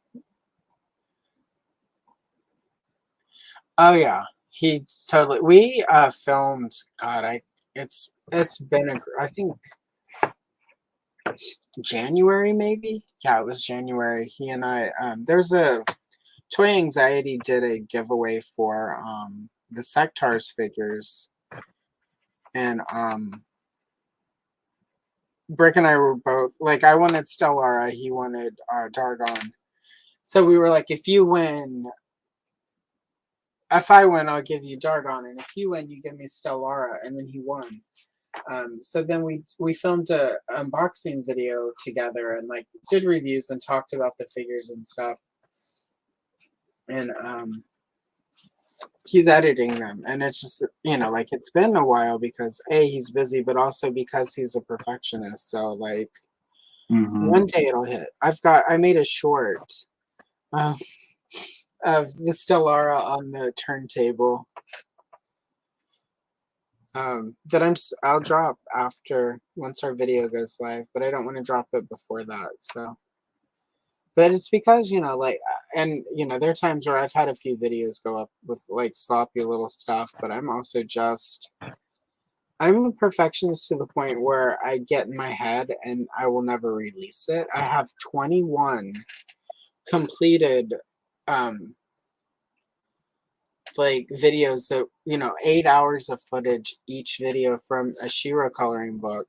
Oh yeah, he totally. We filmed. God, it's been I think January maybe. Yeah, it was January. He and I. There's a Toy Anxiety did a giveaway for the Sectars figures, and Brick and I were both like, I wanted Stellara, he wanted Dargon. So we were like, if I win, I'll give you Dargon, and if you win, you give me Stellara, and then he won. So then we filmed a unboxing video together and like did reviews and talked about the figures and stuff. And he's editing them, and it's just, like, it's been a while because he's busy, but also because he's a perfectionist. So like one day it'll hit. I made a short of the Stellara on the turntable that I'll drop after once our video goes live, but I don't want to drop it before that. So, but it's because like, and there are times where I've had a few videos go up with like sloppy little stuff, but I'm a perfectionist to the point where I get in my head and I will never release it. I have 21 completed like videos that 8 hours of footage each video from a She-Ra coloring book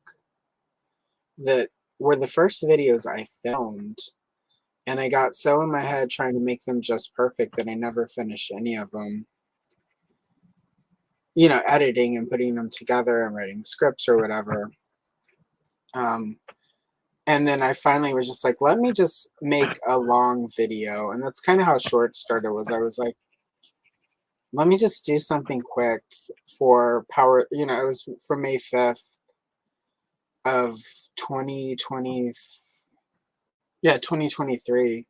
that were the first videos I filmed, and I got so in my head trying to make them just perfect that I never finished any of them, editing and putting them together and writing scripts or whatever. And then I finally was just like, let me just make a long video. And that's kind of how Short started. I was like, let me just do something quick for Power. It was for May 5th of 2020. Yeah, 2023.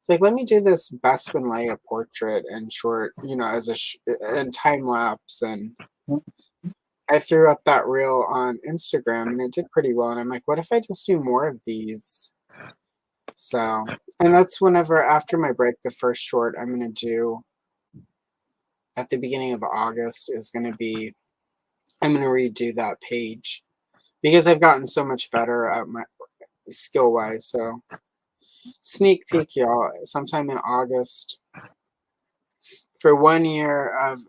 It's like, let me do this Bespin Leia portrait in short, as in time lapse. And I threw up that reel on Instagram and it did pretty well. And I'm like, what if I just do more of these? So, and that's whenever after my break, the first short I'm going to do at the beginning of August is going to be, I'm going to redo that page because I've gotten so much better at my skill wise. So sneak peek, y'all, sometime in August for 1 year of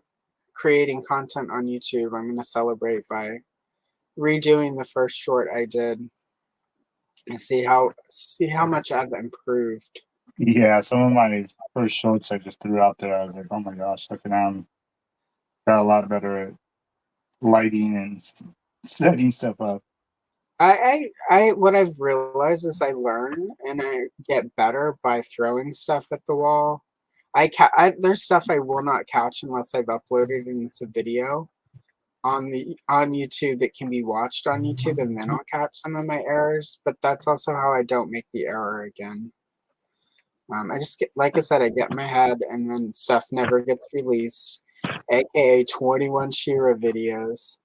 creating content on YouTube, I'm going to celebrate by redoing the first short I did and see how much I've improved. Yeah, some of my first shorts I just threw out there. I was like, oh my gosh, look at them. Got a lot better at lighting and setting stuff up. I what I've realized is I learn and I get better by throwing stuff at the wall. There's stuff I will not catch unless I've uploaded and it's a video on YouTube that can be watched on YouTube, and then I'll catch some of my errors. But that's also how I don't make the error again. I just get, like I said, I get in my head and then stuff never gets released, aka 21 She-Ra videos.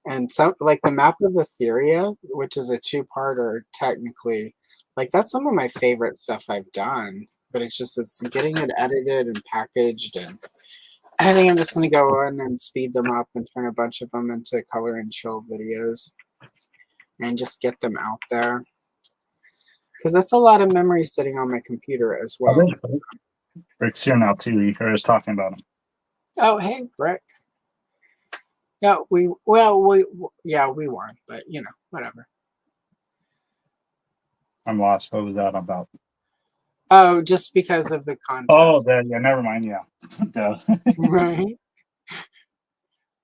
And some like the Map of Etheria, which is a 2-parter technically, like that's some of my favorite stuff I've done. But it's getting it edited and packaged, and I think I'm just gonna go in and speed them up and turn a bunch of them into color and chill videos, and just get them out there. Because that's a lot of memory sitting on my computer as well. Rick's here now too. You heard us talking about him. Oh, hey, Rick. Yeah, we won, but whatever. I'm lost. What was that about? Oh, just because of the contest. Oh, yeah, never mind. Yeah. Right?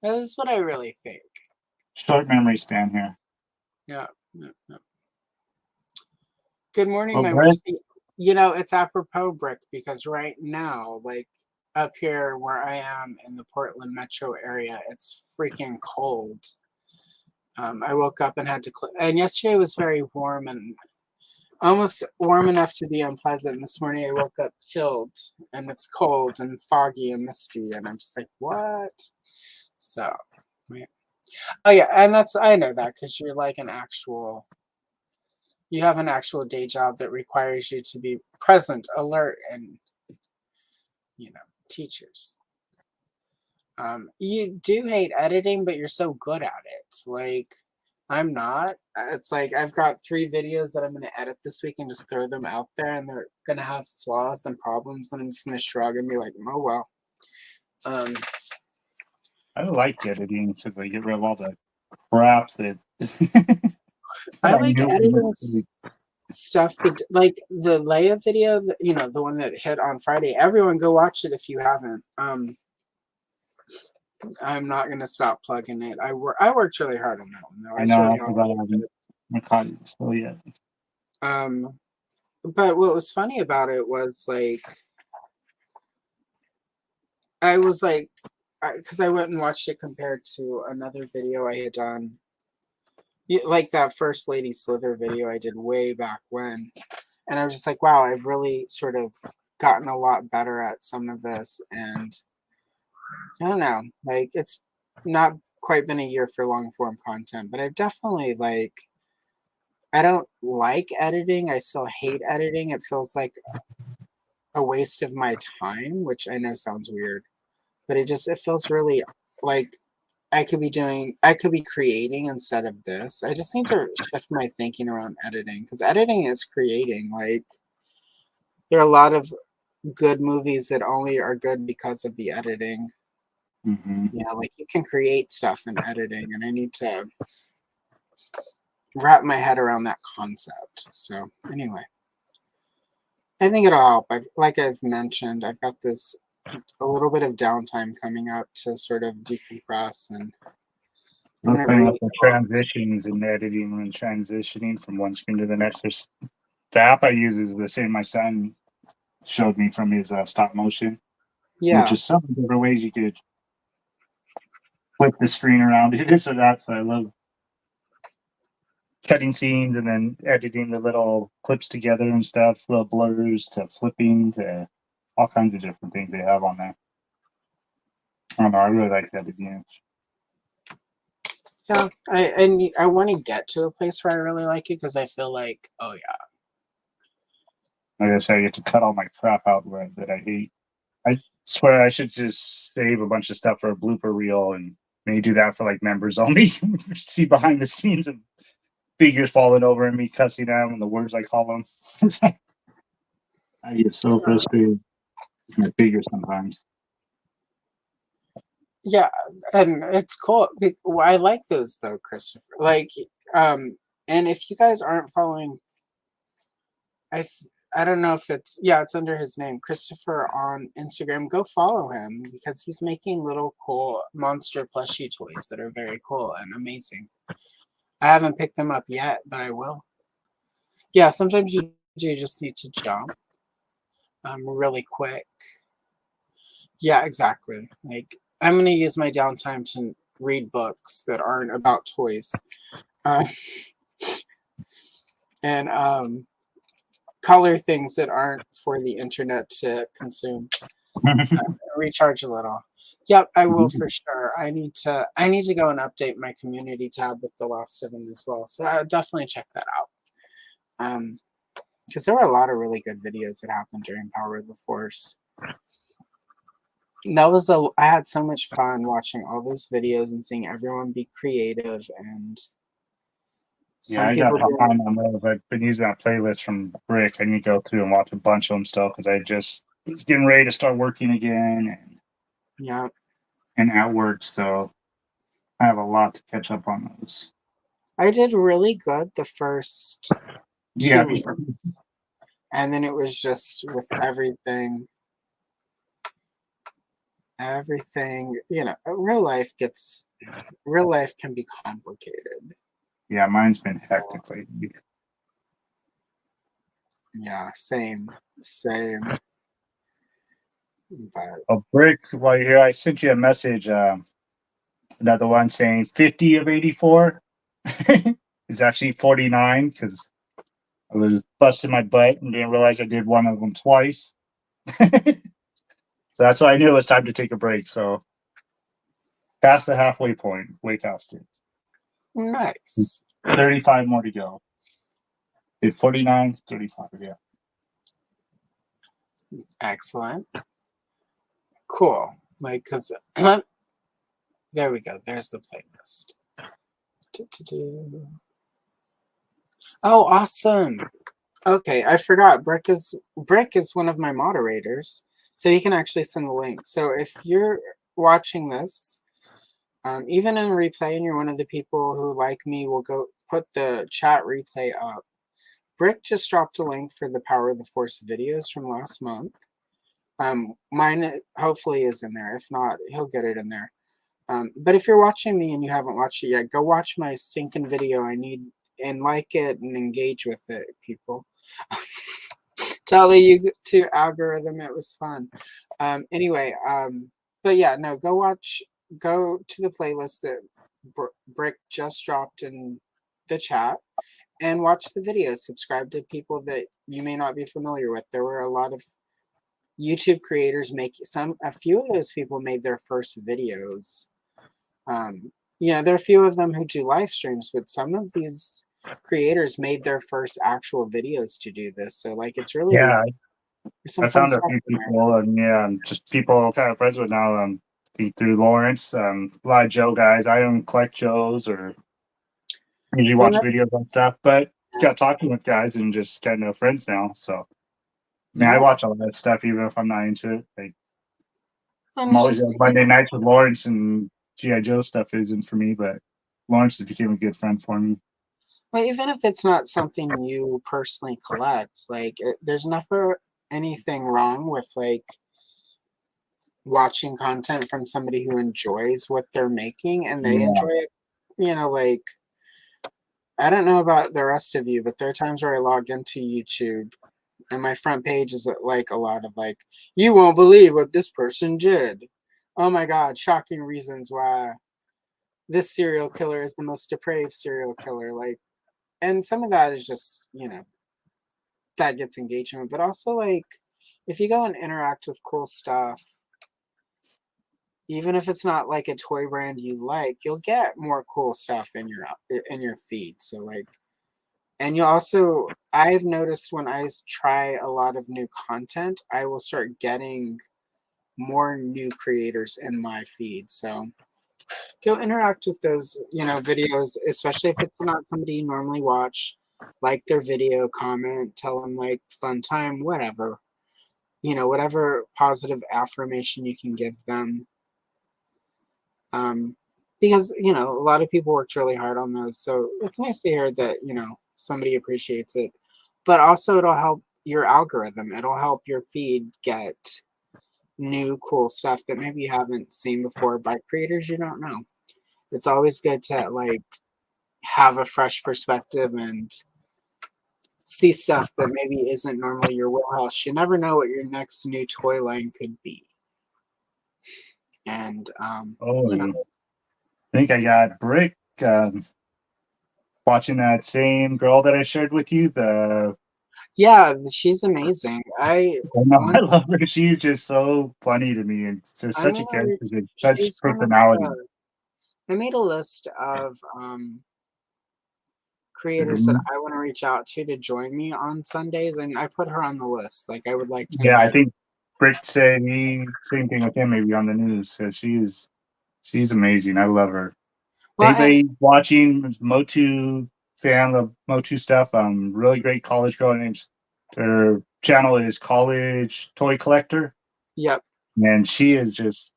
That's what I really think. Short memory span here. Yeah. Good morning, Oh, my Brett? witch. It's apropos, Brick, because right now, like, up here where I am in the Portland metro area, it's freaking cold. I woke up and had to, and yesterday was very warm and almost warm enough to be unpleasant. This morning I woke up chilled and it's cold and foggy and misty, and I'm just like, what? So, yeah. Oh yeah, and I know that because you're like you have an actual day job that requires you to be present, alert, and teachers. You do hate editing, but you're so good at it. Like, I'm not. It's like I've got 3 videos that I'm going to edit this week and just throw them out there, and they're going to have flaws and problems, and I'm just going to shrug and be like, oh well. I like editing because I get rid of all the crap that I like editing stuff that, like the Leia video, the one that hit on Friday. Everyone go watch it if you haven't. I'm not gonna stop plugging it. I worked really hard on that one though. I know. I caught it still yet. But what was funny about it was like, I was like, because I went and watched it compared to another video I had done, like that First Lady Slither video I did way back when, and I was just like, wow, I've really sort of gotten a lot better at some of this, and I don't know, like it's not quite been a year for long form content, but I've definitely I don't like editing. I still hate editing. It feels like a waste of my time, which I know sounds weird, but it feels really like I could be creating instead of this. I just need to shift my thinking around editing, because editing is creating. Like, there are a lot of good movies that only are good because of the editing. Mm-hmm. Yeah, like you can create stuff in editing, and I need to wrap my head around that concept. So anyway, I think it'll help. Like I've mentioned, I've got a little bit of downtime coming up to sort of decompress, and the transitions in editing and transitioning from one screen to the next. The app I use is the same my son showed me from his stop motion. Yeah. Which is some different ways you could flip the screen around, this or that. So I love cutting scenes and then editing the little clips together and stuff, little blurs to flipping to all kinds of different things they have on there. I don't know. I really like editing. Yeah, I want to get to a place where I really like it, because I feel like, oh yeah. Like I said, I get to cut all my crap out that I hate. I swear I should just save a bunch of stuff for a blooper reel and maybe do that for like members only. See behind the scenes of figures falling over and me cussing them and the words I call them. I get so frustrated with my figures sometimes. Yeah, and it's cool. I like those though, Christopher. Like, and if you guys aren't following, I don't know if it's under his name, Christopher, on Instagram. Go follow him, because he's making little cool monster plushie toys that are very cool and amazing. I haven't picked them up yet, but I will. Yeah, sometimes you just need to jump really quick. Yeah, exactly. Like, I'm going to use my downtime to read books that aren't about toys. And color things that aren't for the internet to consume. Recharge a little. Yep, I will for sure. I need to go and update my community tab with the last of them as well. So I'll definitely check that out. Because there were a lot of really good videos that happened during Power of the Force. I had so much fun watching all those videos and seeing everyone be creative, and I got behind on those. I've been using that playlist from Brick. I need to go through and watch a bunch of them still, because I just was getting ready to start working again. And at work, so I have a lot to catch up on those. I did really good the first 2 weeks. And then it was just with everything, real life can be complicated. Yeah, mine's been hectic lately. Yeah, same. But A brick while you're here. I sent you a message. Another one saying 50 of 84. It's actually 49 because I was busting my butt and didn't realize I did one of them twice. That's why I knew it was time to take a break. So past the halfway point, way past it. nice. 35 more to go. Did 49, 35, yeah. Excellent. Cool. Like, because there we go. There's the playlist. Do-do-do. Oh, awesome. Okay, I forgot. Brick is one of my moderators, so he can actually send the link. So if you're watching this, even in replay, and you're one of the people who, like me, will go put the chat replay up. Brick just dropped a link for the Power of the Force videos from last month. Mine hopefully is in there. If not, he'll get it in there. But if you're watching me and you haven't watched it yet, go watch my stinking video. I need and like it and engage with it, people. Tell the YouTube algorithm it was fun. Anyway, but yeah, no, go to the playlist that Brick just dropped in the chat and watch the videos. Subscribe to people that you may not be familiar with. There were a lot of YouTube creators a few of those people made their first videos. There are a few of them who do live streams, but some of these creators made their first actual videos to do this. So like it's really Yeah, there's some I fun found a stuff few in there. people, and yeah, just people I'm kind of friends with now. Through Lawrence, a lot of Joe guys. I don't collect Joes or usually Well, watch videos on stuff, but got talking with guys and just getting to know friends now. So, I mean, I yeah, watch all that stuff even if I'm not into it. Like, and I'm it's always just on Monday nights with Lawrence, and GI Joe stuff isn't for me, but Lawrence has became a good friend for me. well, even if it's not something you personally collect, like there's never anything wrong with like watching content from somebody who enjoys what they're making and they Yeah, enjoy it. Like I don't know about the rest of you, but there are times where I log into YouTube and my front page is like a lot of like, you won't believe what this person did. Oh my God, shocking reasons why this serial killer is the most depraved serial killer. Like, and some of that is just, that gets engagement, but also like, if you go and interact with cool stuff, even if it's not like a toy brand you like, you'll get more cool stuff in your feed. So like, and you also, I've noticed when I try a lot of new content, I will start getting more new creators in my feed. So go interact with those, videos, especially if it's not somebody you normally watch. Like their video, comment, tell them like fun time, whatever. Whatever positive affirmation you can give them. Because, a lot of people worked really hard on those. So it's nice to hear that, somebody appreciates it. But also it'll help your algorithm. It'll help your feed get new cool stuff that maybe you haven't seen before by creators you don't know. It's always good to like have a fresh perspective and see stuff that maybe isn't normally your wheelhouse. You never know what your next new toy line could be. And oh, I think I got Brick watching that same girl that I shared with you. yeah, she's amazing. I No, I once love her. She's just so funny to me, and just I'm such a gonna character, and such she's one of personality. the I made a list of creators that Mhm. I want to reach out to join me on Sundays, and I put her on the list. Like I would like to Yeah, I invite. think Brick said same thing with him maybe on the news. So she's amazing. I love her. Well, and Anybody watching Motu fan of Motu stuff? Really great college girl. Her channel is College Toy Collector, yep. and she is just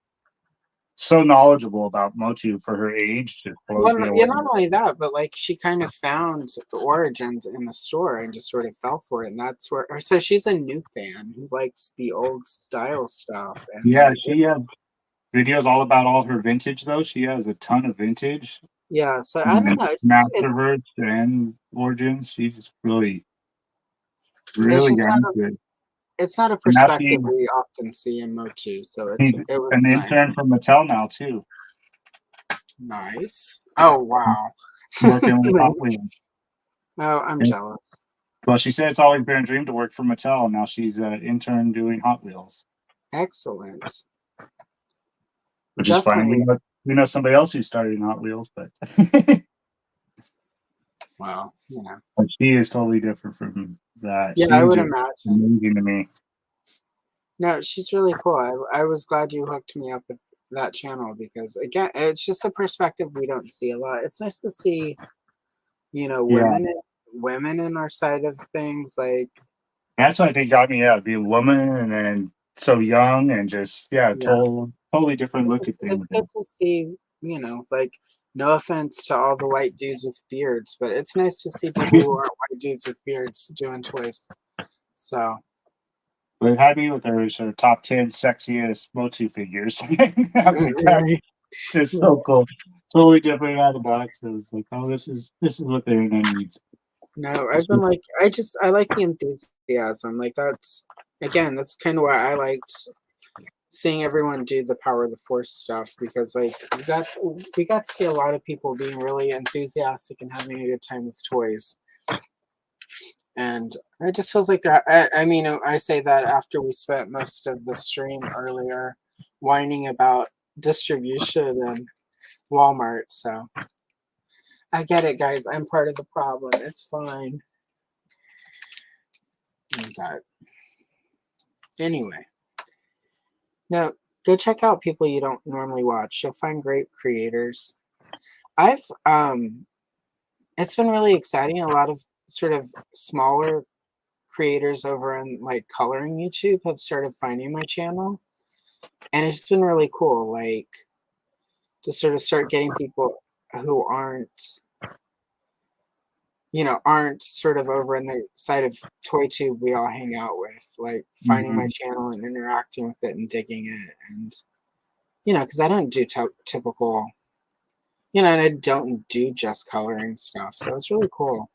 so knowledgeable about Motu for her age. Just blows Well, me yeah, away. not only that, but like she kind of found the origins in the store and just sort of fell for it, and that's where. So she's a new fan who likes the old style stuff, and Yeah, like, she has videos all about all her vintage though. She has a ton of vintage yeah. So I don't and know. Masterverse and Origins. She's really, It's really just got into it. it's not a And now perspective we often see in Motu, so he's it was an nice. intern from Mattel now too, Nice. Oh wow. working with Hot Wheels. Oh, I'm And, jealous. well, she said it's always been a dream to work for Mattel. Now she's an intern doing Hot Wheels, Excellent. which is funny. Definitely. We know somebody else who started in Hot Wheels, but Well, you know. but she is totally different from that. Yeah, I She's would just imagine. amazing to me. No, she's really cool. I was glad you hooked me up with that channel because again, it's just a perspective we don't see a lot. It's nice to see, you know, Yeah, women in our side of things. Like, that's what I think got me. Yeah, being a woman and then so young and just yeah, totally different look at it's things. good to see, you know, like no offense to all the white dudes with beards, but it's nice to see people who aren't white dudes with beards doing toys. So But it had me with her sort of top 10 sexiest Motu figures. I was like, that's just so cool. Totally different out of the box. I was like, oh, this is what the internet needs. No, I've been like, I like the enthusiasm. Like that's kind of why I liked seeing everyone do the power of the force stuff because like we got to see a lot of people being really enthusiastic and having a good time with toys. And it just feels like that. I mean, I say that after we spent most of the stream earlier whining about distribution and Walmart. So I get it, guys. I'm part of the problem. It's fine. Okay. Anyway, now go check out people you don't normally watch. You'll find great creators. I've it's been really exciting. A lot of sort of smaller creators over on like coloring YouTube have started finding my channel, and it's been really cool. Like to sort of start getting people who aren't, you know, aren't sort of over on the side of ToyTube we all hang out with, like finding my channel and interacting with it and digging it, and you know, because I don't do typical, you know, and I don't do just coloring stuff, so it's really cool.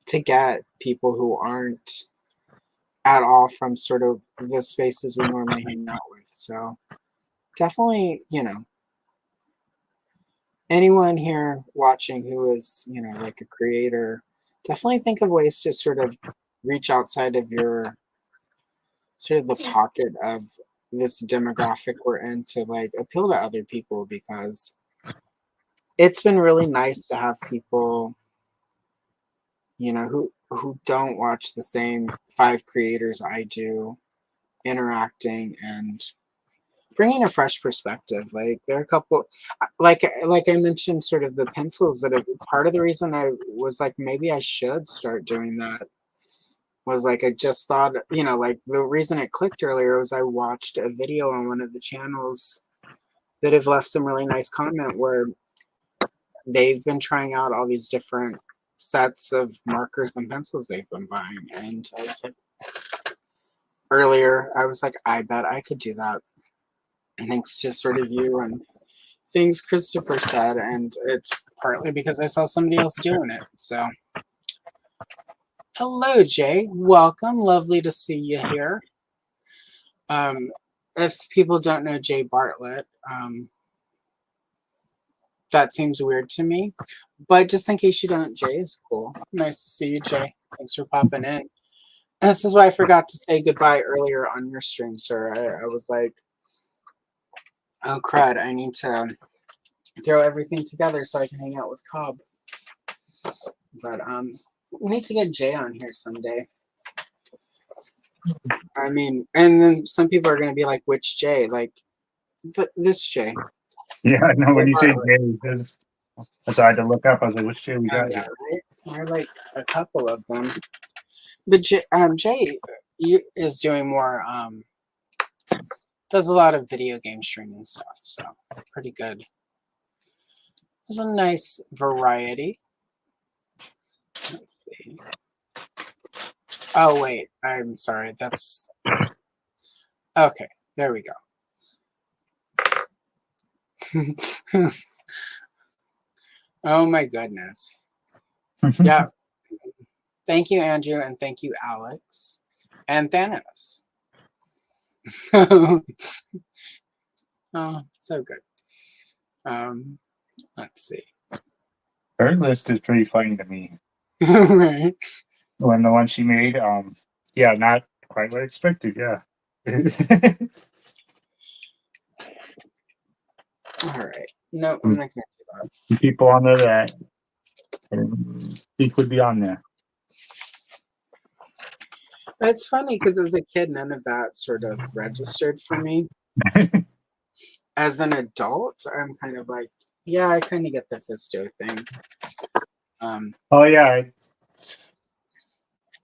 To get people who aren't at all from sort of the spaces we normally hang out with. So definitely, you know, anyone here watching who is, you know, like a creator, definitely think of ways to sort of reach outside of your sort of the pocket of this demographic we're in to like appeal to other people because it's been really nice to have people, you know, who don't watch the same 5 creators I do interacting and bringing a fresh perspective. Like there are a couple, like I mentioned, sort of the pencils that are part of the reason I was like maybe I should start doing that was like I just thought, you know, like the reason it clicked earlier was I watched a video on one of the channels that have left some really nice comment where they've been trying out all these different sets of markers and pencils they've been buying, and I was like earlier I was like I bet I could do that thanks to sort of you and things Christopher said, and it's partly because I saw somebody else doing it. So hello Jay, welcome, lovely to see you here. If people don't know Jay Bartlett, that seems weird to me, but just in case you don't, Jay is cool. Nice to see you, Jay. Thanks for popping in. This is why I forgot to say goodbye earlier on your stream, sir. I was like, oh crud, I need to throw everything together so I can hang out with Cobb. But we need to get Jay on here someday. I mean, and then some people are going to be like, which Jay? Like, this Jay. Yeah, I know when you say Jay, that's I had to look up. I was like, which Jay we got here? Right? There are like a couple of them. But Jay is doing more, does a lot of video game streaming stuff, so it's pretty good. There's a nice variety. Let's see. Oh, wait, I'm sorry. That's okay. There we go. Oh, my goodness. Yeah. Thank you, Andrew, and thank you, Alex. and Thanos. So, oh, so good. Let's see. Her list is pretty funny to me. Right. When the one she made, yeah, not quite what I expected. Yeah. All right. No, I'm not gonna do that. People on there that I didn't think would be on there. It's funny because as a kid, none of that sort of registered for me. As an adult, I'm kind of like, yeah, I kind of get the Fisto thing. Oh yeah,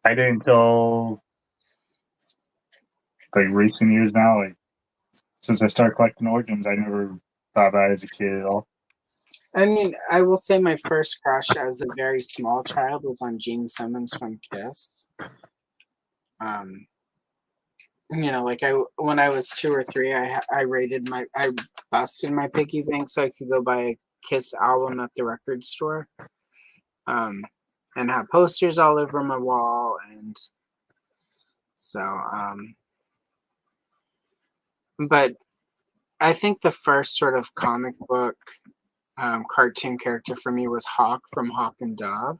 I didn't until like recent years now. Like since I started collecting origins, I never thought about it as a kid at all. I mean, I will say my first crush as a very small child was on Gene Simmons from Kiss. You know, like when I was 2 or 3, I busted my piggy bank so I could go buy a Kiss album at the record store, and have posters all over my wall, and so but I think the first sort of comic book cartoon character for me was Hawk from Hawk and Dove.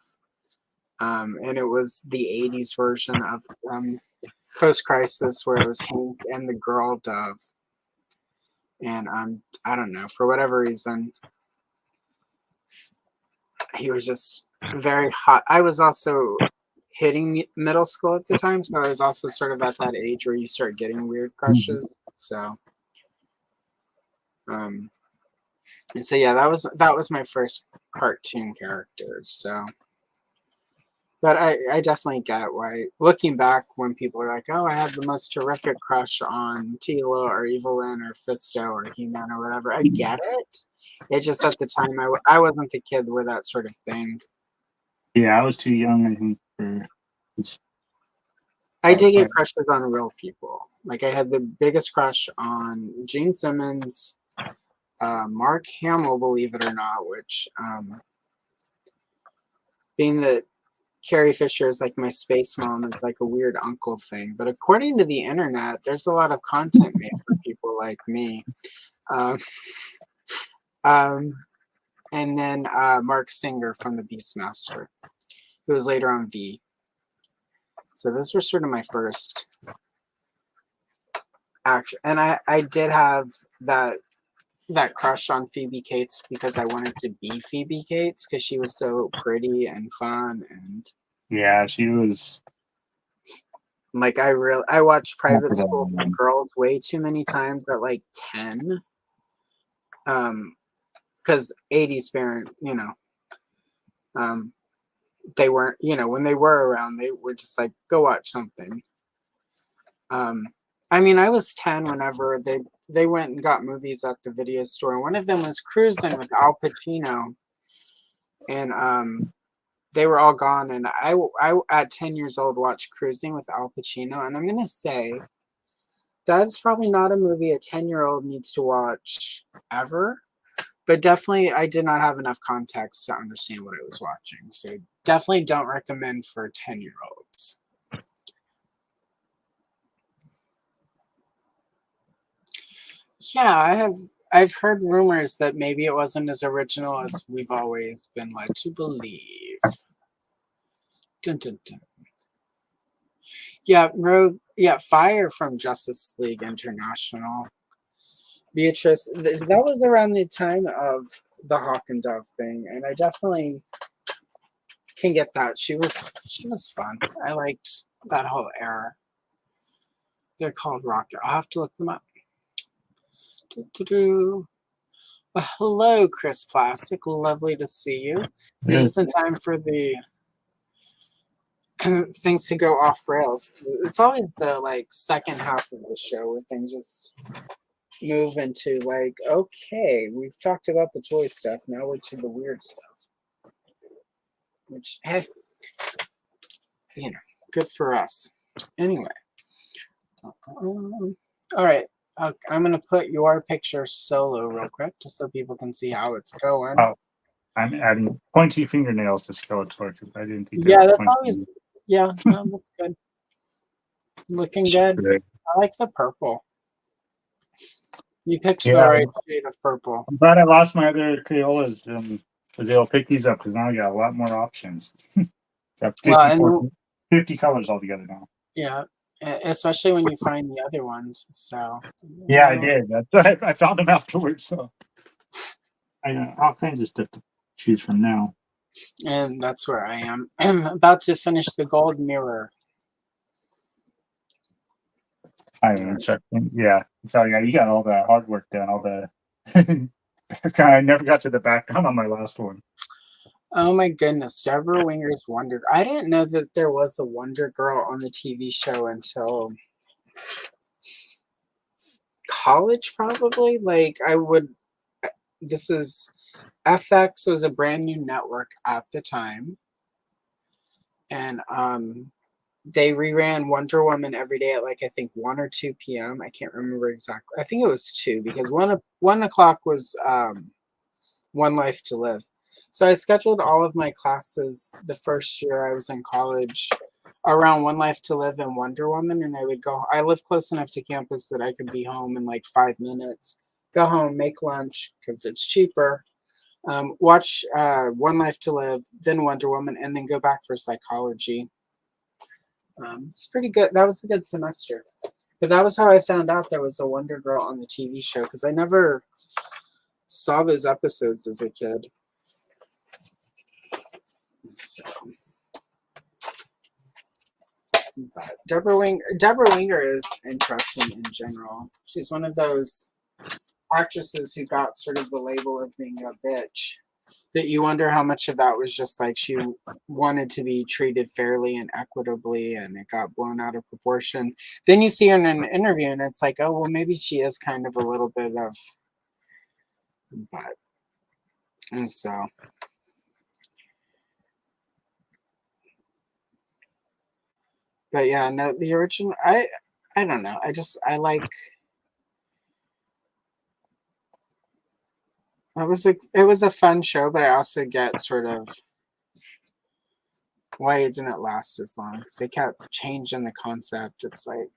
And it was the 80s version of Post Crisis, where it was Hank and the girl Dove. And I don't know, for whatever reason, he was just very hot. I was also hitting middle school at the time, so I was also sort of at that age where you start getting weird crushes. So, and so yeah, that was my first cartoon character. So. But I definitely get why, looking back, when people are like, oh, I had the most terrific crush on Tila or Evelyn or Fisto or He-Man or whatever. I get it. It's just at the time, I wasn't the kid where that sort of thing. Yeah, I was too young, I think, for. I did get crushes on real people. Like, I had the biggest crush on Gene Simmons, Mark Hamill, believe it or not, which, being that Carrie Fisher is like my space mom, is like a weird uncle thing. But according to the internet, there's a lot of content made for people like me. And then Mark Singer from the Beastmaster, who was later on V. So those were sort of my first action. And I did have that crush on Phoebe Cates because I wanted to be Phoebe Cates because she was so pretty and fun, and Yeah, she was. like I watched Private School for Girls way too many times at like 10. Because 80s parent, they weren't, when they were around, they were just like, go watch something. I mean, I was 10 whenever they went and got movies at the video store. And one of them was Cruising with Al Pacino. And they were all gone. And I at 10 years old, watched Cruising with Al Pacino. And I'm going to say that's probably not a movie a 10-year-old needs to watch ever. But definitely, I did not have enough context to understand what I was watching. So definitely don't recommend for 10-year-olds. Yeah, I've heard rumors that maybe it wasn't as original as we've always been led to believe. Dun, dun, dun. Yeah, Fire from Justice League International. Beatrice, that was around the time of the Hawk and Dove thing, and I definitely can get that. She was fun. I liked that whole era. They're called Rocket. I'll have to look them up. Well, hello, Chris Plastic. Lovely to see you. You're just in time for the things to go off rails. It's always the second half of the show where things just move into okay, we've talked about the toy stuff, now we're to the weird stuff, which, hey, good for us. Anyway, all right, I'm gonna put your picture solo real quick just so people can see how it's going. Oh, I'm adding pointy fingernails to Skeletor. I didn't think. Yeah, that's always. Yeah, no, that's good. Looking good. Good. I like the purple. You picked the Yeah, right shade of purple. I'm glad I lost my other Crayolas because they'll pick these up because now I got a lot more options. Got Well, 50 colors altogether now. yeah, especially when you find the other ones. So Yeah, I did. I found them afterwards, so I got all kinds of stuff to choose from now. and that's where I am. I'm about to finish the gold mirror. I haven't checked. Yeah, so yeah, you got all the hard work done. All the I never got to the background on my last one. Oh my goodness, Deborah Winger's Wonder. I didn't know that there was a Wonder Girl on the TV show until college, probably. Like I would. This is FX was a brand new network at the time, and they reran Wonder Woman every day at like I think 1 or 2 p.m. I can't remember exactly. I think it was 2 because 1 o'clock was One Life to Live. So I scheduled all of my classes the first year I was in college around One Life to Live and Wonder Woman, and I would go. I live close enough to campus that I could be home in like 5 minutes. Go home, make lunch because it's cheaper. Watch One Life to Live, then Wonder Woman, and then go back for psychology. It's pretty good. That was a good semester. But that was how I found out there was a Wonder Girl on the TV show because I never saw those episodes as a kid. So, but Deborah Winger is interesting in general. She's one of those actresses who got sort of the label of being a bitch. That you wonder how much of that was just like she wanted to be treated fairly and equitably and it got blown out of proportion. Then you see her in an interview and it's like, oh, well, maybe she is kind of a little bit of, but, and so. But yeah, no, the original, I don't know. I like, it was a fun show, but I also get sort of why it didn't last as long because they kept changing the concept. It's like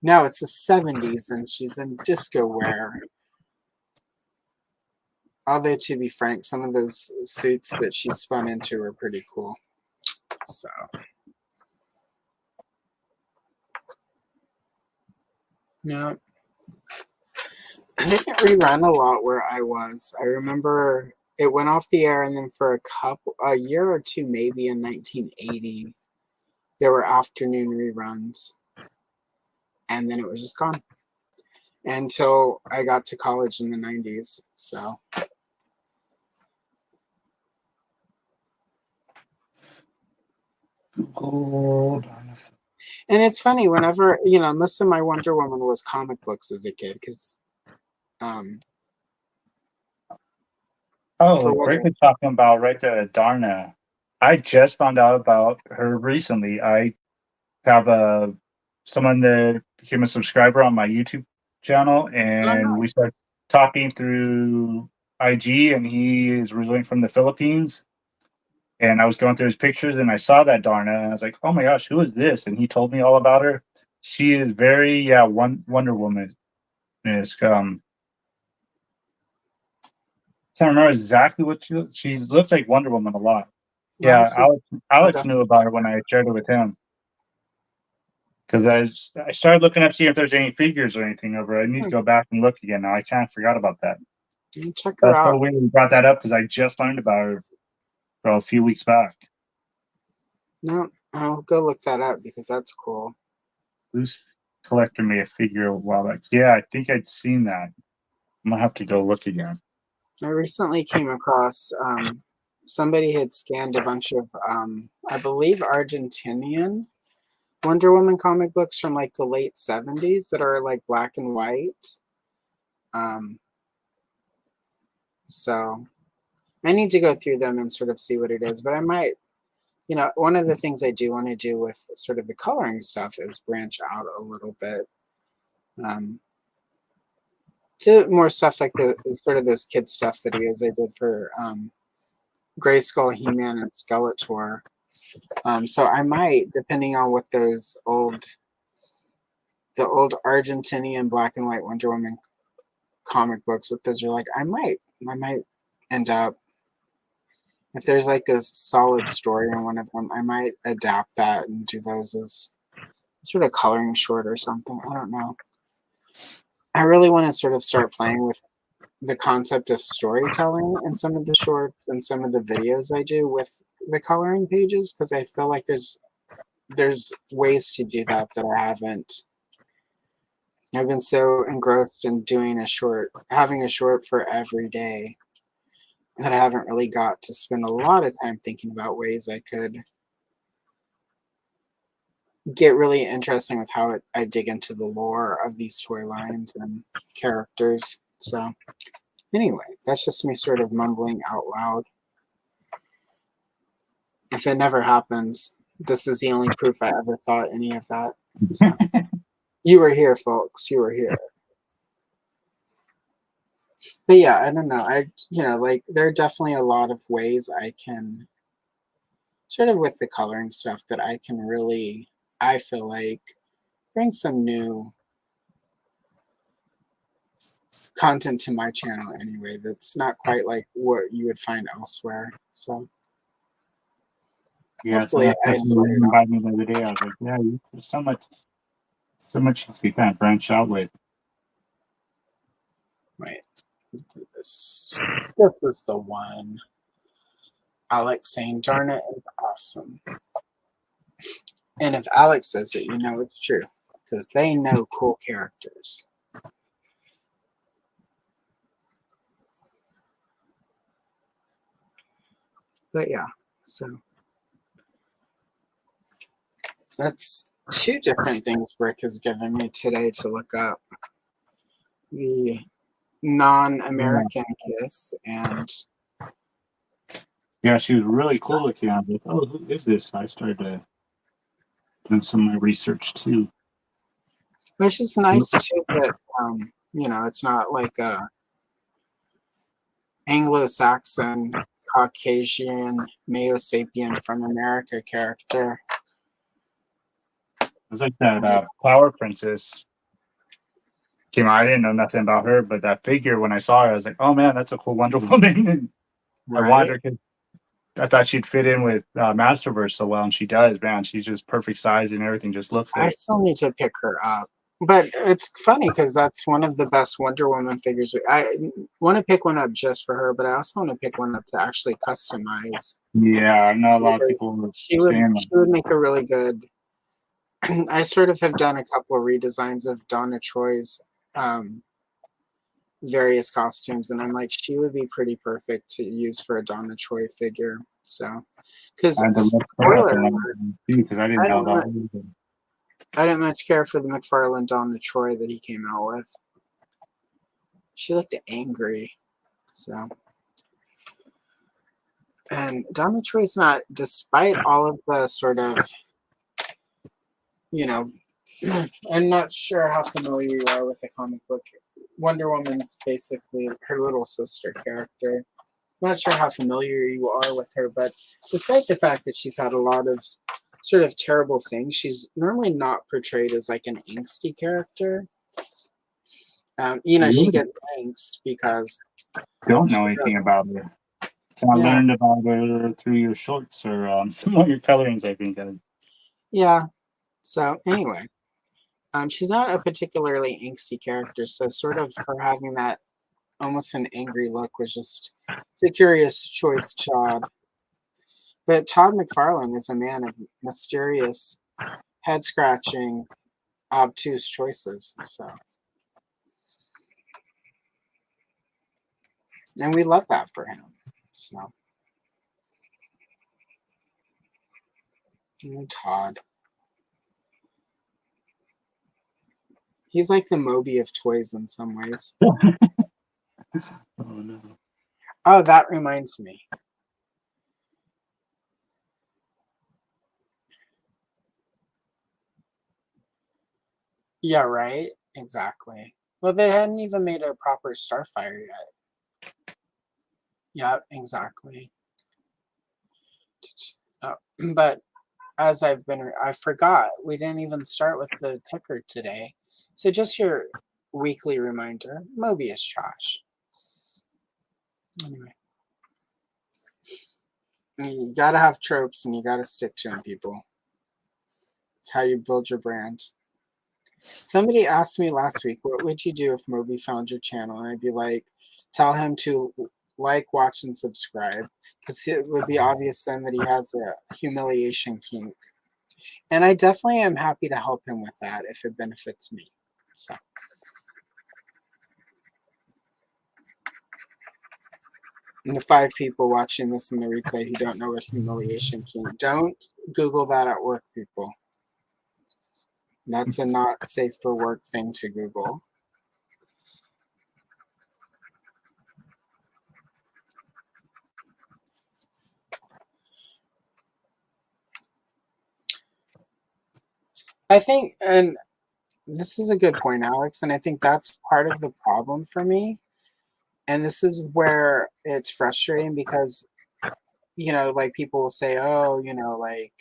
no, it's the 70s and she's in disco wear. Although to be frank, some of those suits that she spun into were pretty cool. So no. I didn't rerun a lot where I was. I remember it went off the air and then for a year or two maybe in 1980 there were afternoon reruns and then it was just gone until I got to college in the 90s. So Hold on. and it's funny whenever most of my Wonder Woman was comic books as a kid because Oh, Greg was talking about right there, Darna. I just found out about her recently. I have someone that became a subscriber on my YouTube channel, and we started talking through IG, and he is originally from the Philippines. And I was going through his pictures, and I saw that Darna, and I was like, "Oh my gosh, who is this?" And he told me all about her. She is very, Wonder Woman. Is can't remember exactly what she looks like Wonder Woman a lot. Yeah, Alex knew about her when I shared it with him. Because I started looking up, see if there's any figures or anything of her. I need to go back and look again. Now I kind of forgot about that. Check her out. So weird we brought that up because I just learned about her a few weeks back. No, I'll go look that up because that's cool. Loose Collector made a figure a while back. Yeah, I think I'd seen that. I'm gonna have to go look again. I recently came across somebody had scanned a bunch of I believe Argentinian Wonder Woman comic books from like the late 70s that are like black and white. So I need to go through them and sort of see what it is, but I might, one of the things I do want to do with sort of the coloring stuff is branch out a little bit to more stuff like the sort of those kid stuff videos I did for Grayskull, He-Man, and Skeletor. So I might, depending on what the old Argentinian black and white Wonder Woman comic books, what those are like, I might end up, if there's like a solid story in one of them, I might adapt that and do those as sort of coloring short or something. I don't know. I really want to sort of start playing with the concept of storytelling in some of the shorts and some of the videos I do with the coloring pages, because I feel like there's ways to do that I haven't. I've been so engrossed in having a short for every day, that I haven't really got to spend a lot of time thinking about ways I could get really interesting with how I dig into the lore of these toy lines and characters. So anyway, that's just me sort of mumbling out loud. If it never happens, this is the only proof I ever thought any of that. So, you were here, folks. You were here. But yeah, I don't know. Like there are definitely a lot of ways I can sort of with the coloring stuff that I can really, I feel like, bring some new content to my channel anyway. That's not quite like what you would find elsewhere. So Yeah, so hopefully that's I definitely sort it what out. by me the other day. I was like, yeah, there's so much you can branch out with. Wait, this was the one. Alex saying, "Darn it, is awesome." And if Alex says it, you know it's true, because they know cool characters. But yeah, so that's two different things Rick has given me today to look up. The non-American kiss and Yeah, she was really cool looking. I was like, oh, who is this? I started doing some of my research too. which is nice too that it's not like a Anglo-Saxon Caucasian Meo sapien from America character. It was like that Flower Princess came out. I didn't know nothing about her, but that figure, when I saw her, I was like, oh man, that's a cool Wonder Woman. And I wanted her because I thought she'd fit in with Masterverse so well, and she does, man. She's just perfect size and everything just looks I it. still need to pick her up. But it's funny because that's one of the best Wonder Woman figures. I want to pick one up just for her, but I also want to pick one up to actually customize. Yeah, I know a lot of people were She would saying make a really good. I sort of have done a couple of redesigns of Donna Troy's various costumes, and I'm like, she would be pretty perfect to use for a Donna Troy figure. So, because I had to look her up and because I didn't know about her. I didn't much care for the McFarlane Donna Troy that he came out with. She looked angry. So, and Donna Troy's not, despite all of the sort of, I'm not sure how familiar you are with the comic book. Wonder Woman's basically her little sister character. I'm not sure how familiar you are with her, but despite the fact that she's had a lot of sort of terrible things, she's normally not portrayed as like an angsty character. She gets angst because don't know anything about her. So I learned about her through your shorts or your colorings, I think. Yeah. So anyway, she's not a particularly angsty character, so sort of her having that almost an angry look was just a curious choice, Todd. But Todd McFarlane is a man of mysterious, head-scratching, obtuse choices. So, and we love that for him. So, and Todd. He's like the Moby of toys in some ways. Oh no. Oh, that reminds me. Yeah, right? Exactly. Well, they hadn't even made a proper Starfire yet. Yeah, exactly. But as I forgot, we didn't even start with the ticker today. So just your weekly reminder, Mobius trash. Anyway. You gotta have tropes and you gotta stick to them, people. It's how you build your brand. Somebody asked me last week, what would you do if Moby found your channel? And I'd be like, tell him to like, watch, and subscribe. Because it would be obvious then that he has a humiliation kink. And I definitely am happy to help him with that if it benefits me. So. And the 5 people watching this in the replay who don't know what humiliation kink, don't Google that at work, people. That's a not safe for work thing to Google. I think, and this is a good point, Alex, and I think that's part of the problem for me. And this is where it's frustrating because, like people will say, oh, like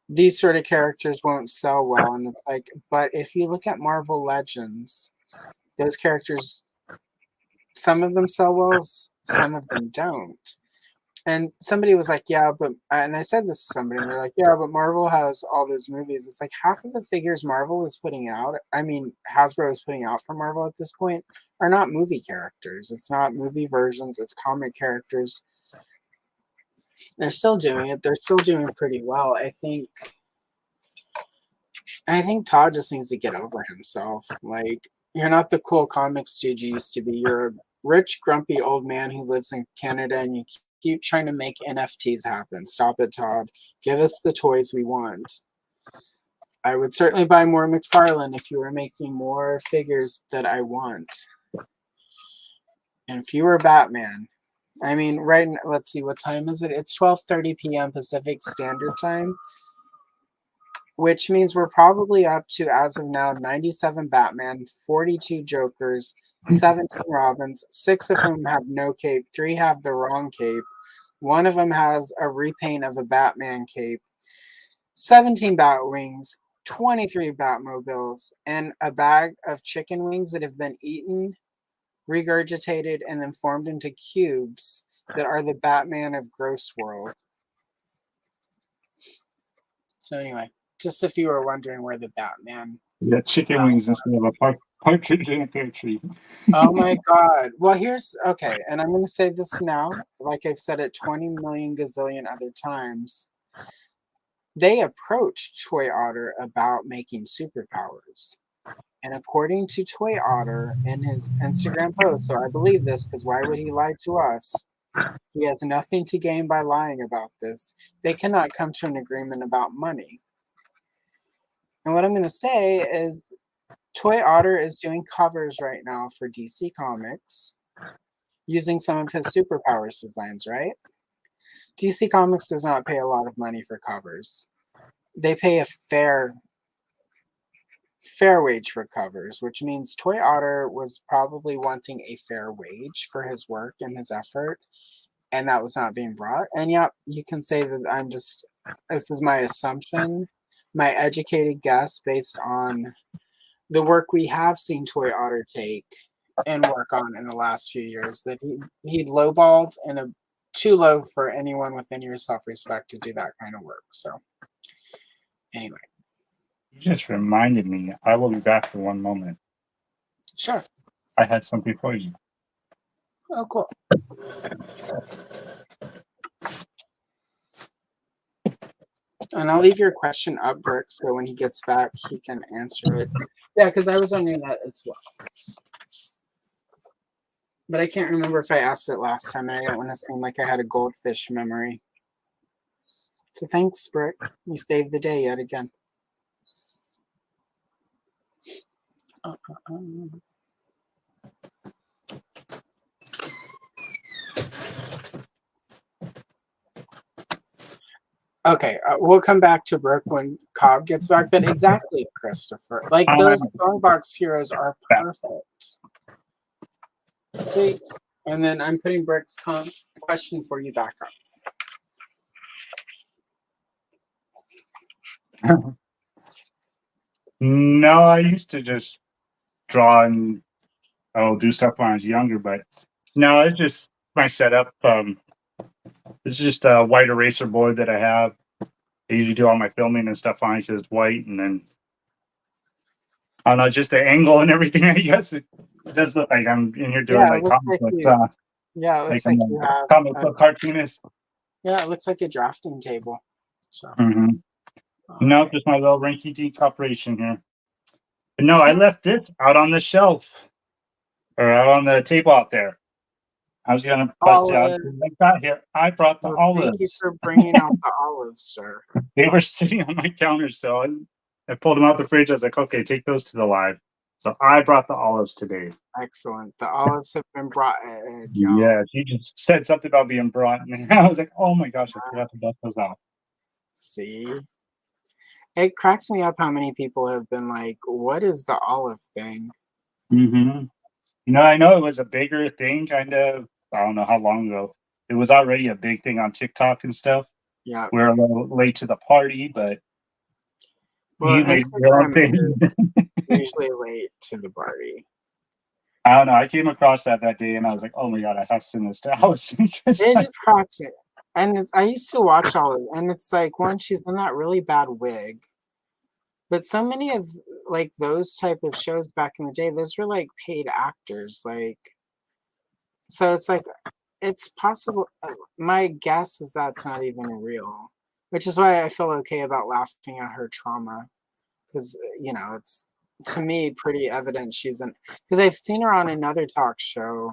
these sort of characters won't sell well. And it's like, but if you look at Marvel Legends, those characters, some of them sell well, some of them don't. And somebody was like, yeah, but, and I said this to somebody, and they're like, yeah, but Marvel has all those movies. It's like half of the figures Marvel is putting out, Hasbro is putting out for Marvel at this point, are not movie characters. It's not movie versions, it's comic characters. They're still doing it. They're still doing pretty well. I think Todd just needs to get over himself. Like, you're not the cool comics dude you used to be. You're a rich, grumpy old man who lives in Canada, and you keep trying to make NFTs happen. Stop it, Todd. Give us the toys we want. I would certainly buy more McFarlane if you were making more figures that I want. And fewer Batman. I mean, right now, let's see, what time is it? It's 12:30 p.m. Pacific Standard Time, which means we're probably up to, as of now, 97 Batman, 42 Jokers, 17 Robins, 6 of whom have no cape, 3 have the wrong cape, 1 of them has a repaint of a Batman cape, 17 Batwings, 23 Batmobiles, and a bag of chicken wings that have been eaten, regurgitated, and then formed into cubes that are the Batman of Gross World. So anyway, just if you were wondering where the Batman... Yeah, chicken wings instead of a partridge in a pear tree. Oh my God. Well, okay, and I'm going to say this now, like I've said it 20 million gazillion other times. They approached Toy Otter about making superpowers. And according to Toy Otter in his Instagram post, so I believe this because why would he lie to us? He has nothing to gain by lying about this. They cannot come to an agreement about money. And what I'm going to say is Toy Otter is doing covers right now for DC Comics using some of his superpowers designs, right? DC Comics does not pay a lot of money for covers. They pay a fair wage for covers, which means Toy Otter was probably wanting a fair wage for his work and his effort, and that was not being brought. And yeah, you can say that this is my assumption, my educated guess based on the work we have seen Toy Otter take and work on in the last few years, that he lowballed and too low for anyone with any self-respect to do that kind of work. So anyway. You just reminded me. I will be back for one moment. Sure. I had something for you. Oh, cool. And I'll leave your question up, Brick, so when he gets back, he can answer it. Yeah, because I was wondering that as well. But I can't remember if I asked it last time, and I don't want to seem like I had a goldfish memory. So thanks, Brick. You saved the day yet again. Okay, we'll come back to Brooke when Cobb gets back, but exactly, Christopher. Like, those Strongbox heroes are perfect. Sweet. And then I'm putting Brooke's question for you back up. No, I used to just draw and do stuff when I was younger, but no, it's just my setup. It's just a white eraser board that I have. I usually do all my filming and stuff on it 'cause it's white, and then I don't know, just the angle and everything. I guess it does look like I'm in here doing Yeah, it like looks comic like book, you. Yeah, it like looks I'm like you a have. comic book cartoonist. Yeah, it looks like a drafting table. So. hmm No, Okay. just my little rinky dink operation here. But no, I left this out on the shelf or out on the table out there. I was gonna bust it out Olive. as I got here. I brought the Well, thank you olives. for bringing out the olives, sir. They were sitting on my counter, so I pulled them out the fridge. I was like, okay, take those to the live. So I brought the olives today. Excellent. The olives have been brought in, y'all. Yeah, she just said something about being brought, and I was like, oh my gosh, I forgot to dust those out. See? It cracks me up how many people have been like, what is the olive thing? hmm I know it was a bigger thing, kind of. I don't know how long ago. It was already a big thing on TikTok and stuff. Yeah. We're a little late to the party, but Well, you made your own Instagram thing. is usually late to the party. I don't know. I came across that day, and I was like, "Oh my god, I have to send this to Allison." 'Cause It just cracks me. And I used to watch all of it, and it's like, one, she's in that really bad wig. But so many of like those type of shows back in the day, those were like paid actors. Like, so it's like, it's possible. My guess is that's not even real, which is why I feel okay about laughing at her trauma. Because, it's to me pretty evident she's in, because I've seen her on another talk show.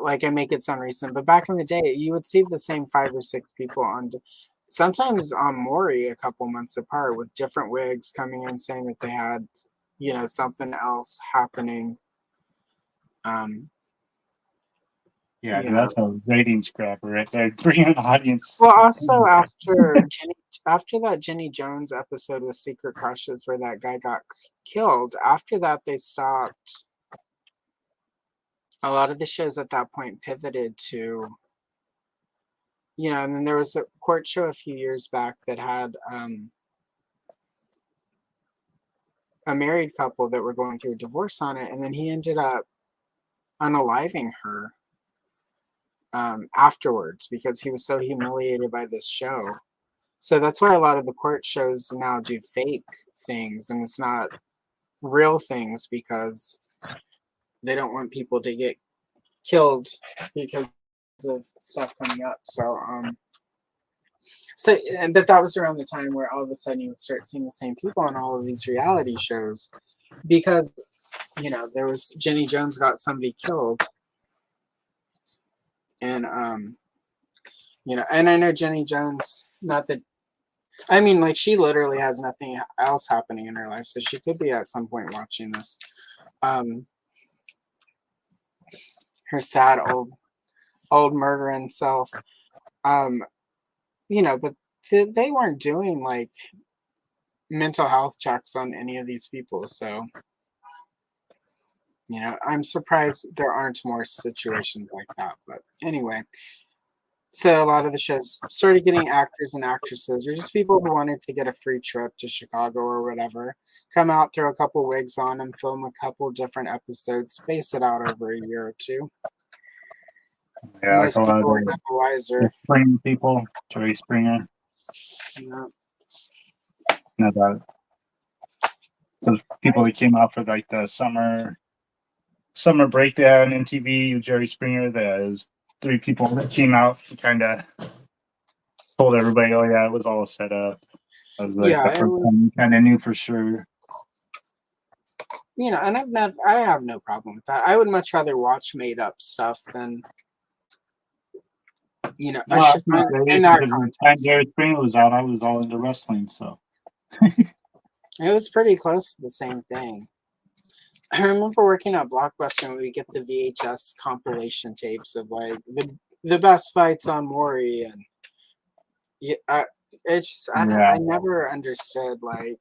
Like, I make it sound recent, but back in the day, you would see the same 5 or 6 people on, sometimes on Maury a couple months apart with different wigs coming in saying that they had, something else happening. Um, yeah, you know, that's a ratings grabber right there. Bring an audience. well, also after that Jenny Jones episode with Secret Crushes where that guy got killed, after that they stopped. A lot of the shows at that point pivoted to, and then there was a court show a few years back that had a married couple that were going through a divorce on it, and then he ended up unaliving her afterwards because he was so humiliated by this show. So that's why a lot of the court shows now do fake things and it's not real things because they don't want people to get killed because of stuff coming up. So and that was around the time where all of a sudden you would start seeing the same people on all of these reality shows because there was Jenny Jones got somebody killed, and and I know Jenny Jones, not that, I mean, like, she literally has nothing else happening in her life, so she could be at some point watching this. Her sad old murdering self. But they weren't doing like mental health checks on any of these people, so I'm surprised there aren't more situations like that. But anyway, so a lot of the shows started getting actors and actresses, or just people who wanted to get a free trip to Chicago or whatever, come out, throw a couple wigs on, and film a couple different episodes, space it out over a year or two. Yeah, like a Most lot of people were the never wiser. Spring people, Jerry Springer. You know, those people that came out for like the summer break they had on MTV with Jerry Springer. There's 3 people that came out and kind of told everybody, "Oh yeah, it was all set up." That was like Yeah, the it first time you was. kind of knew for sure. And I have no problem with that. I would much rather watch made up stuff than No, I was gonna in say that because the time context. Jerry Springer was out, I was all into wrestling. So It was pretty close to the same thing. I remember working at Blockbuster and we get the VHS compilation tapes of like the best fights on Maury, and it's just, yeah, I never understood, like,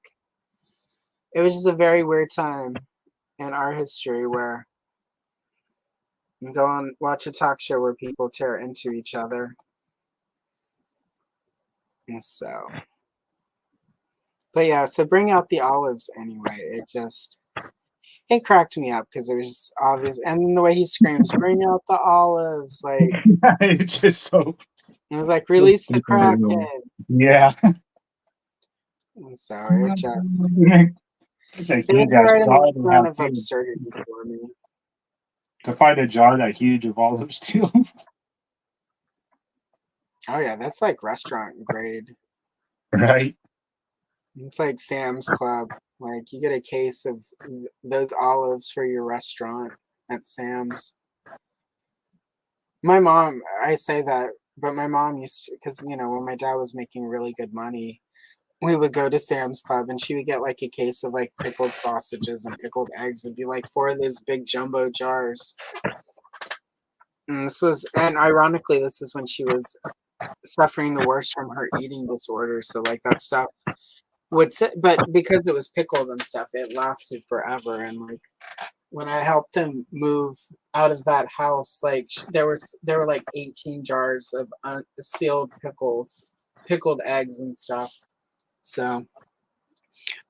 it was just a very weird time in our history where you go and watch a talk show where people tear into each other. And so But yeah, so bring out the olives anyway. It cracked me up because it was just obvious. And the way he screams, bring out the olives. Like, It's just so, it was like, so release the stupid. Kraken. Yeah. And so it just, It's a it was huge ass right in the jar they front have of too. absurdity for me. To find a jar that huge of olives too. Oh, yeah, that's like restaurant grade. Right? It's like Sam's Club. Like, you get a case of those olives for your restaurant at Sam's. My mom, I say that, but my mom used to, because, when my dad was making really good money, we would go to Sam's Club and she would get like a case of like pickled sausages and pickled eggs. It'd be like 4 of those big jumbo jars. And ironically, this is when she was suffering the worst from her eating disorder. So, like, that stuff would sit, but because it was pickled and stuff, it lasted forever. And like, when I helped him move out of that house, like there were like 18 jars of sealed pickled eggs and stuff. So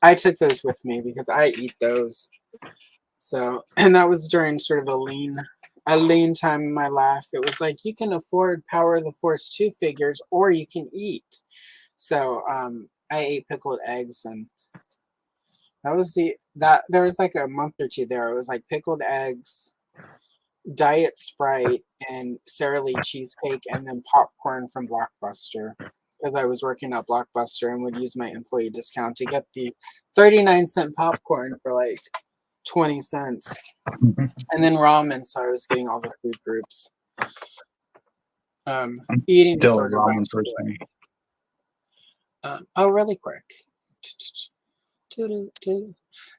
I took those with me because I eat those. So, and that was during sort of a lean time in my life. It was like you can afford Power of the Force 2 figures or you can eat. So, I ate pickled eggs, and that was that there was like a month or two there. It was like pickled eggs, Diet Sprite, and Sara Lee cheesecake, and then popcorn from Blockbuster. Because I was working at Blockbuster and would use my employee discount to get the 39-cent popcorn for like 20 cents. And then ramen, so I was getting all the food groups. I'm Eating still a disorder by ramen choice. person. Really quick.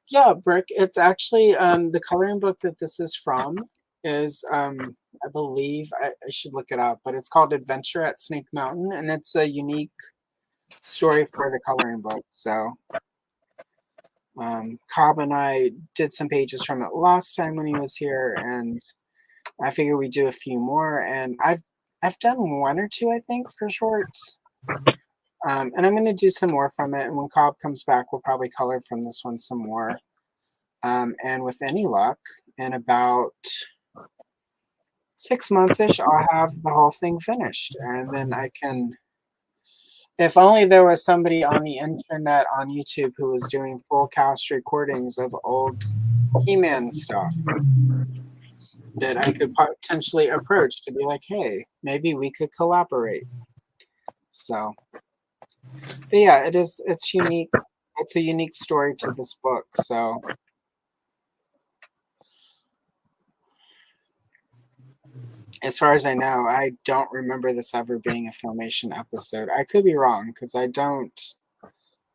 Yeah, Brick. It's actually the coloring book that this is from is I believe I should look it up, but it's called Adventure at Snake Mountain, and it's a unique story for the coloring book. So Cobb and I did some pages from it last time when he was here, and I figure we do a few more. And I've done one or two, I think, for shorts. And I'm going to do some more from it. And when Cobb comes back, we'll probably color from this one some more. And with any luck, in about 6 months-ish, I'll have the whole thing finished. And then I can, if only there was somebody on the internet on YouTube who was doing full cast recordings of old He-Man stuff that I could potentially approach to be like, hey, maybe we could collaborate. So, but yeah, it's unique. It's a unique story to this book. So, as far as I know, I don't remember this ever being a Filmation episode. I could be wrong because I don't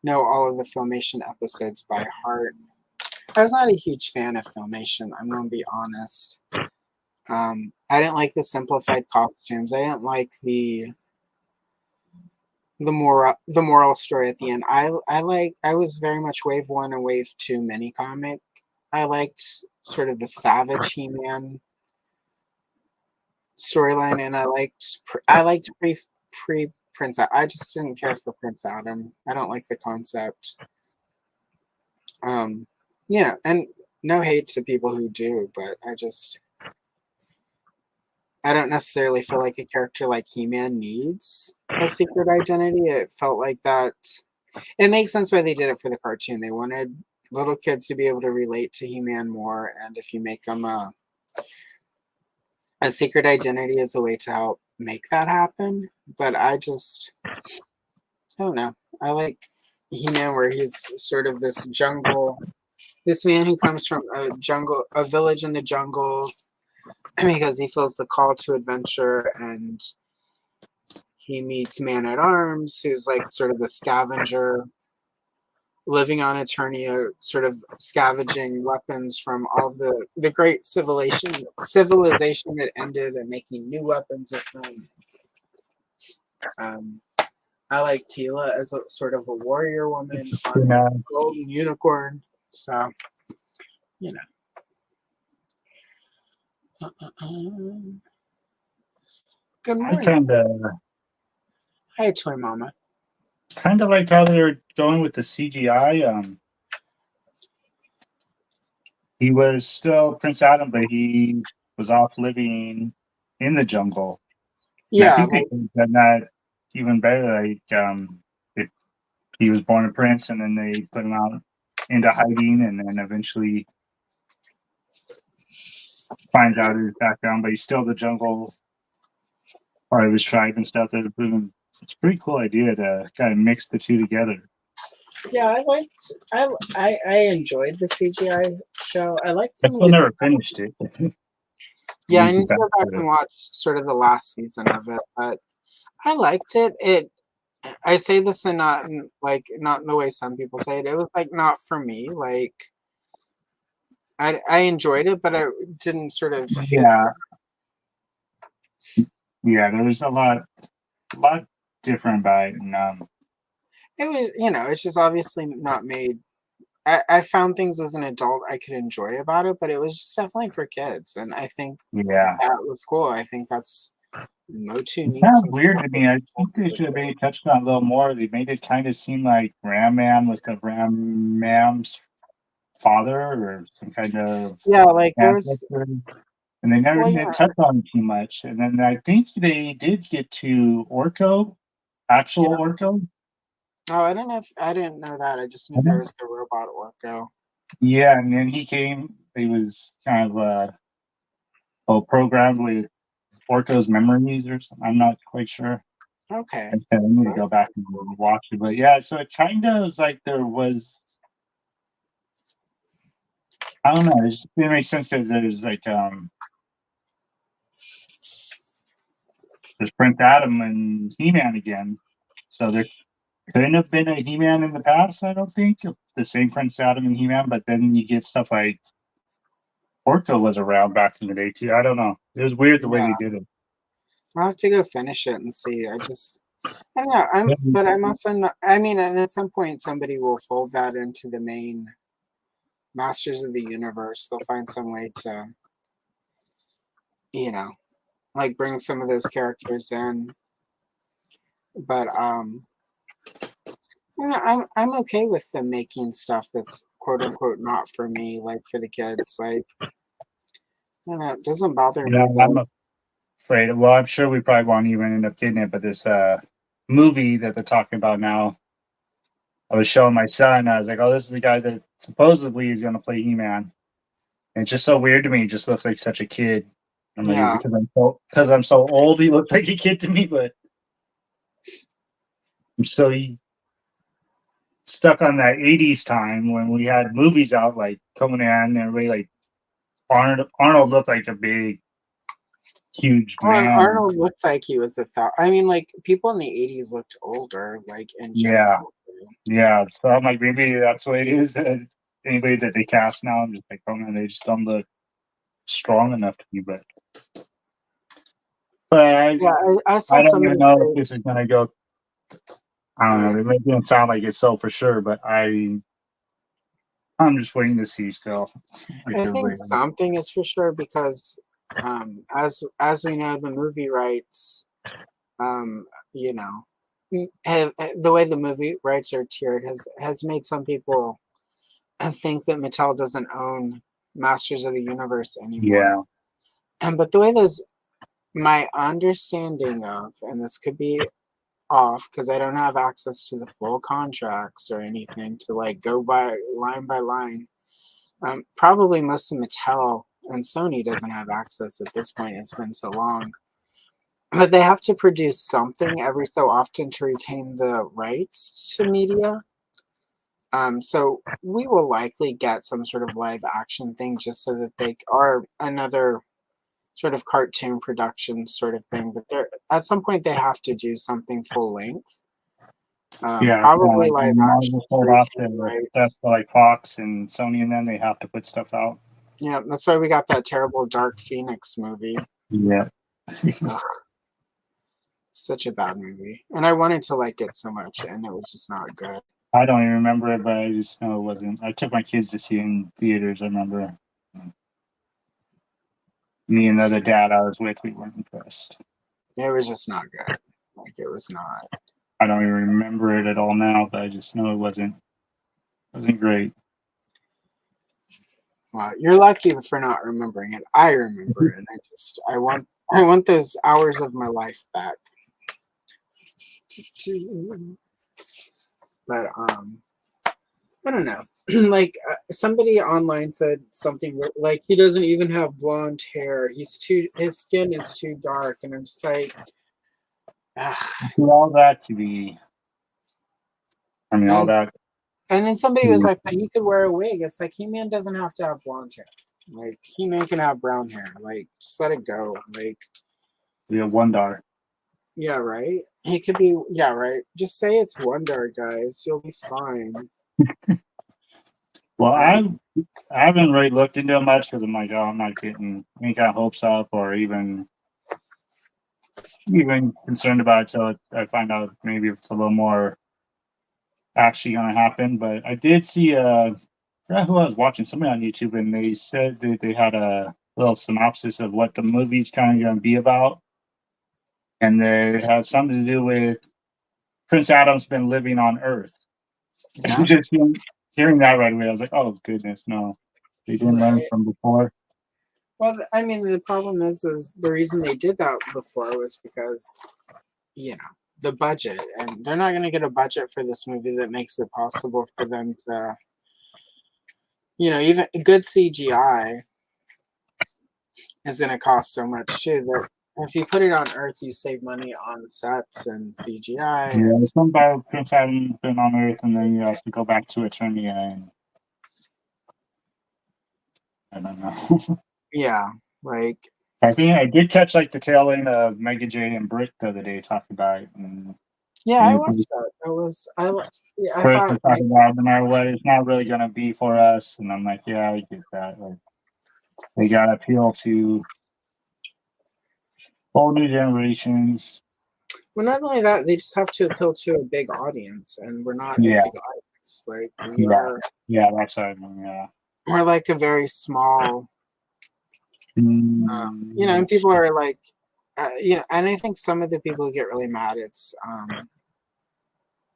know all of the Filmation episodes by heart. I was not a huge fan of Filmation, I'm going to be honest. I didn't like the simplified costumes. I didn't like the moral story at the end. I was very much Wave 1 and Wave 2 mini comic. I liked sort of the Savage He-Man storyline, and I liked pre Prince. I just didn't care for Prince Adam. I don't like the concept. And no hate to people who do, but I don't necessarily feel like a character like He-Man needs a secret identity. It felt like that. It makes sense why they did it for the cartoon. They wanted little kids to be able to relate to He-Man more, and if you make them a secret identity is a way to help make that happen. But I don't know. I like He-Man where he's sort of this man who comes from a village in the jungle because he feels the call to adventure, and he meets Man at Arms, who's like sort of the scavenger living on Eternia, sort of scavenging weapons from all the great civilization that ended and making new weapons with them. I like Tila as a sort of a warrior woman on a golden unicorn. So, you know. Good I morning. kind of Hi, Toy Mama. kind of like how they're going with the CGI. He was still Prince Adam, but he was off living in the jungle. And I Yeah, think they like could have done that even better. Like, if he was born a prince and then they put him out into hiding and then eventually finds out his background, but he's still the jungle part of his tribe and stuff. It's a pretty cool idea to kind of mix the two together. yeah, I enjoyed the CGI show. I liked I some of still the never finished it. yeah, I Need to need get to back go back to and it. watch sort of the last season of it, but I liked it. I say this and not not in the way some people say it. It was like not for me. Like I enjoyed it, but I didn't sort of hit. Yeah, yeah. There was a lot different about it, and It was it's just obviously not made. I found things as an adult I could enjoy about it, but it was just definitely for kids, and I think yeah, that was cool. I think that's Motu it's needs kind of some weird stuff to for me. I people think they for should have maybe kids. touched on it a little more. They made it kind of seem like Ram Man was kind of Ram Mam's father or some kind of Yeah, like there was. ancestor, and they never Well, did yeah, touch on it too much. And then I think they did get to Orko, actual yeah. Orko. Oh, I didn't know that. I just knew there was the robot Orko. Yeah, and then he came. He was kind of programmed with Orko's memories or something. I'm not quite sure. Okay, I need to go that's back pretty and cool. watch it. But yeah, so it kind of was like there was. I don't know. It just didn't make sense because there's like there's Prince Adam and He-Man again. So there couldn't have been a He-Man in the past. I don't think the same Prince Adam and He-Man. But then you get stuff like Orko was around back in the day too. I don't know. It was weird the way Yeah, they did it. I'll have to go finish it and see. I don't know. But I'm also not. I mean, and at some point, somebody will fold that into the main Masters of the Universe. They'll find some way to, you know, like bring some of those characters in. But I'm okay with them making stuff that's quote unquote not for me, like for the kids. Like, I don't know, it doesn't bother Yeah, me I'm though. afraid. Well, I'm sure we probably won't even end up getting it. But this movie that they're talking about now, I was showing my son. I was like, "Oh, this is the guy that supposedly is going to play He-Man." And it's just so weird to me. He just looks like such a kid. I'm like, is Yeah. it because I'm so old? He looks like a kid to me, but I'm so stuck on that '80s time when we had movies out like Conan and everybody like Arnold. Arnold looked like a big, huge man. Arnold looks like he was a thought. I mean, like people in the '80s looked older, like in Yeah, general. yeah. So I'm like, maybe that's what it is. That anybody that they cast now, I'm just like, oh man, they just don't look strong enough to me. But Yeah, I saw I don't even somebody know if say, this is gonna go. I oh don't know. yeah, They make it sound like it's so for sure, but I'm just waiting to see still. Like I think everybody else. something is for sure because, as we know, the movie rights, you know, the way the movie rights are tiered has made some people think that Mattel doesn't own Masters of the Universe anymore. Yeah, And but the way those, my understanding of, and this could be off because I don't have access to the full contracts or anything to like go by line. Probably most of Mattel and Sony doesn't have access at this point. It's been so long. But they have to produce something every so often to retain the rights to media. So we will likely get some sort of live action thing just so that they are another sort of cartoon production sort of thing. But they're at some point they have to do something full length. yeah. Kind of Probably like live when action Marvel to sold off retain the to stuff rights. like Fox and Sony, and then they have to put stuff out. Yeah, that's why we got that terrible Dark Phoenix movie. Yeah, Ugh, such a bad movie. And I wanted to like it so much, and it was just not good. I don't even remember it, but I just know it wasn't. I took my kids to see it in theaters. I remember me and the other dad I was with, we weren't impressed. It was just not good. Like it was not. I don't even remember it at all now, but I just know it wasn't great. Well, you're lucky for not remembering it. I remember it. I want those hours of my life back. But I don't know. Like somebody online said something like he doesn't even have blonde hair. His skin is too dark, and I'm just like, ugh. For all that to be, I mean, all And that. and then somebody was like, but he could wear a wig. It's like He-Man doesn't have to have blonde hair. Like He-Man can have brown hair. Like just let it go. Like We have $1. yeah, right. He could be yeah, right. Just say it's Wonder, guys. You'll be fine. Well, Um, I haven't really looked into it much because I'm like, oh, I'm not getting any kind of hopes up or even concerned about it. So I find out maybe it's a little more actually going to happen. But I did see I forgot who I was watching, somebody on YouTube, and they said that they had a little synopsis of what the movie's kind of going to be about, and they have something to do with Prince Adam's been living on Earth. yeah, Just hearing that right away, I was like, oh goodness, no, they didn't learn right. from before. Well, I mean, the problem is the reason they did that before was because, the budget, and they're not going to get a budget for this movie that makes it possible for them to, even good CGI is going to cost so much too that if you put it on Earth, you save money on sets and CGI, Yeah, and something about Prince Adam been on Earth, and then you have to go back to Eternia, and I don't know. yeah, like I think I did catch like the tail end of Mega J and Brick the other day talking about it, and yeah, I you watched that. Yeah, I Brick thought was talking about no matter what, it's not really gonna be for us, and I'm like, yeah, I get that. Like, they gotta appeal to whole new generations. well, not only that, they just have to appeal to a big audience, and we're not a Yeah, big audience. Like we yeah, are, yeah. That's what I mean. Yeah. we're like a very small, and Mm, people are like, and I think some of the people who get really mad, it's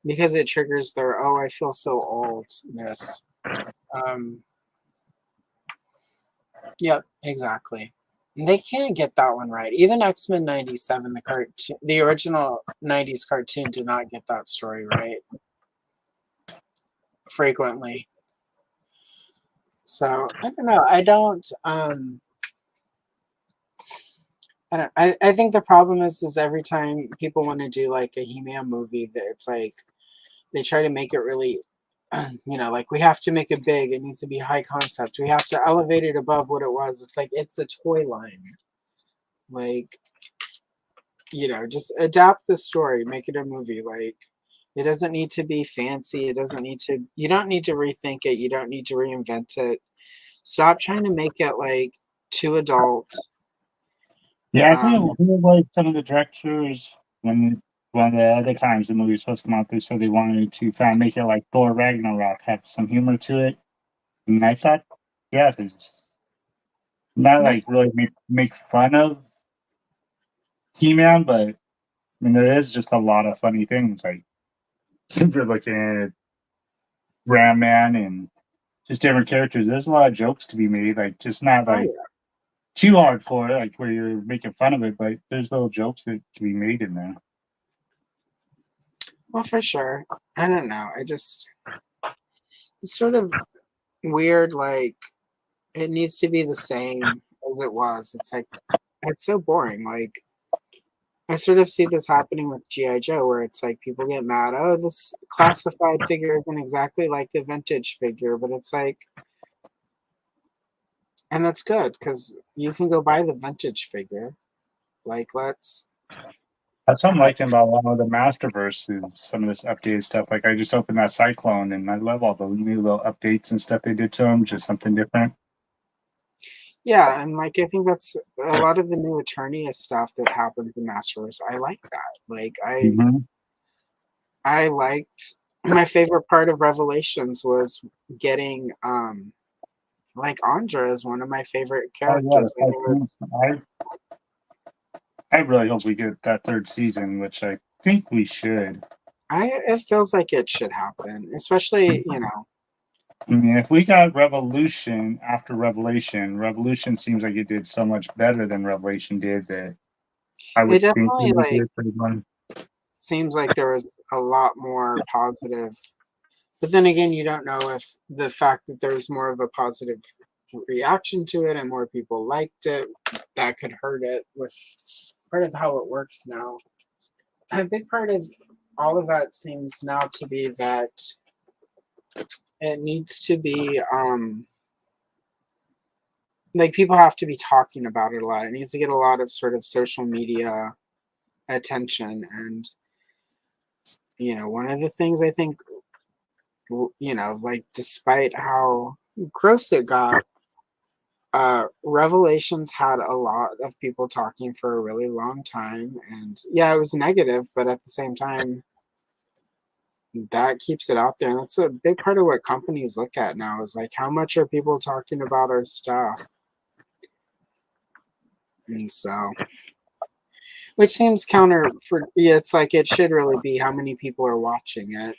because it triggers their "oh, I feel so oldness." Um, yep, exactly. They can't get that one right. Even X-Men '97, the original '90s cartoon, did not get that story right frequently. So I don't know. I think the problem is every time people want to do like a He-Man movie, that it's like they try to make it really, like we have to make it big. It needs to be high concept. We have to elevate it above what it was. It's like it's a toy line. Like, just adapt the story, make it a movie. Like, it doesn't need to be fancy. You don't need to rethink it. You don't need to reinvent it. Stop trying to make it like too adult. yeah, I think Um, like some of the directors when one of the other times the movie was supposed to come out, they said they wanted to kind of make it like Thor Ragnarok, have some humor to it. And I thought, yeah, it's not like that's really make fun of He-Man, but I mean there is just a lot of funny things. Like if you're looking at Ram Man and just different characters, there's a lot of jokes to be made. Like just not oh like yeah. too hardcore, like where you're making fun of it, but there's little jokes that can be made in there. Well, for sure. I don't know. It's sort of weird. Like it needs to be the same as it was. It's like it's so boring. Like I sort of see this happening with GI Joe, where it's like people get mad. Oh, this classified figure isn't exactly like the vintage figure, but it's like, and that's good because you can go buy the vintage figure. Like let's. That's what I'm liking about a lot of the Masterverse is some of this updated stuff. Like I just opened that Cyclone and I love all the new little updates and stuff they did to them, just something different. Yeah, and like I think that's a lot of the new Eternia stuff that happens in Masterverse. I like that. Like Mm-hmm. I liked my favorite part of Revelations was getting like Andra is one of my favorite Oh yeah, characters. the Cyclone. I really hope we get that third season, which I think we should. It feels like it should happen, especially, you know. I mean, if we got Revolution after Revelation, Revolution seems like it did so much better than Revelation did that I It would think we definitely would do like a pretty one. seems like there was a lot more positive, but then again, you don't know if the fact that there was more of a positive reaction to it and more people liked it, that could hurt it with part of how it works now. A big part of all of that seems now to be that it needs to be like people have to be talking about it a lot. It needs to get a lot of sort of social media attention. And, you know, one of the things I think, you know, like despite how gross it got, Revelations had a lot of people talking for a really long time. And yeah, it was negative, but at the same time, that keeps it out there. And that's a big part of what companies look at now is like, how much are people talking about our stuff? And so, which seems counter for, yeah, it's like it should really be how many people are watching it.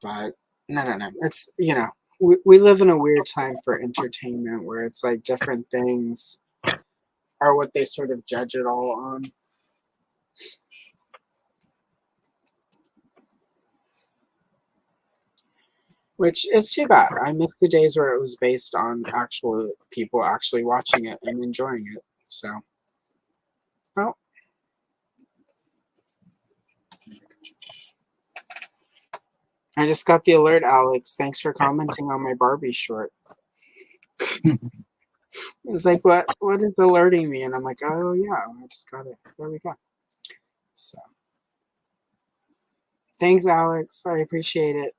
But I don't know. It's, you know, we live in a weird time for entertainment where it's like different things are what they sort of judge it all on. Which is too bad. I miss the days where it was based on actual people actually watching it and enjoying it. So, well, I just got the alert, Alex. Thanks for commenting on my Barbie short. It's like, what is alerting me? And I'm like, oh yeah, I just got it. There we go. So, thanks, Alex. I appreciate it.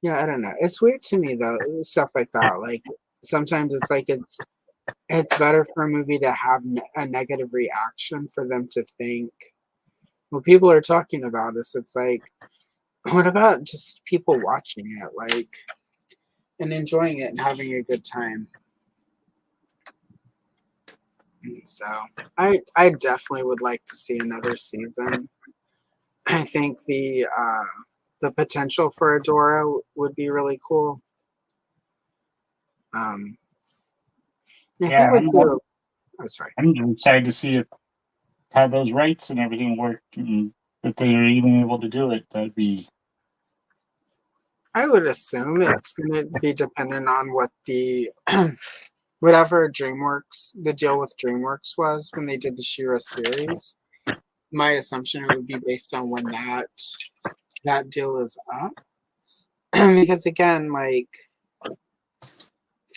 Yeah, I don't know. It's weird to me though, stuff like that. Like sometimes it's like it's better for a movie to have a negative reaction for them to think. When people are talking about this, it's like, what about just people watching it, like, and enjoying it and having a good time? And so, I definitely would like to see another season. I think the potential for Adora would be really cool. Um, I think Yeah, like the oh sorry. I'm excited to see if how those rights and everything work, and that they are even able to do it. That'd be I would assume it's going to be dependent on what the whatever DreamWorks the deal with DreamWorks was when they did the She-Ra series. My assumption it would be based on when that deal is up, because again, like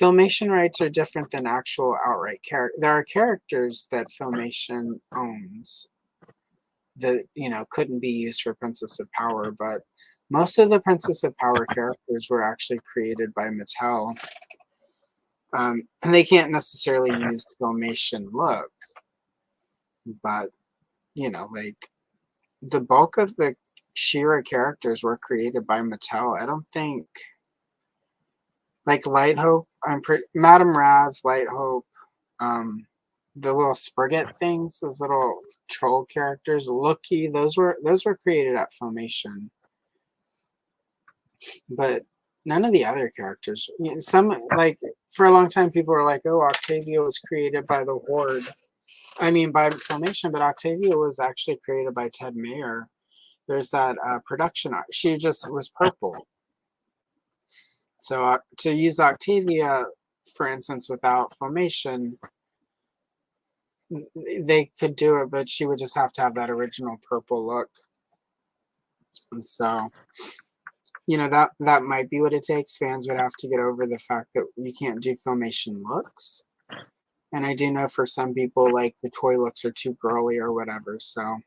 Filmation rights are different than actual outright character. There are characters that Filmation owns that couldn't be used for Princess of Power, but most of the Princess of Power characters were actually created by Mattel, and they can't necessarily use Filmation look, but like the bulk of the She-Ra characters were created by Mattel. I don't think like Light Hope. Madame Raz, Light Hope, the little Sprigget things, those little troll characters, Looky, those were created at Filmation. But none of the other characters. Some like for a long time people were like, "Oh, Octavia was created by the Horde." I mean, by Filmation, but Octavia was actually created by Ted Mayer. There's that production art. She just was purple. So to use Octavia, for instance, without Filmation, they could do it, but she would just have to have that original purple look. And so, that might be what it takes. Fans would have to get over the fact that you can't do Filmation looks. And I do know for some people, like the toy looks are too girly or whatever. So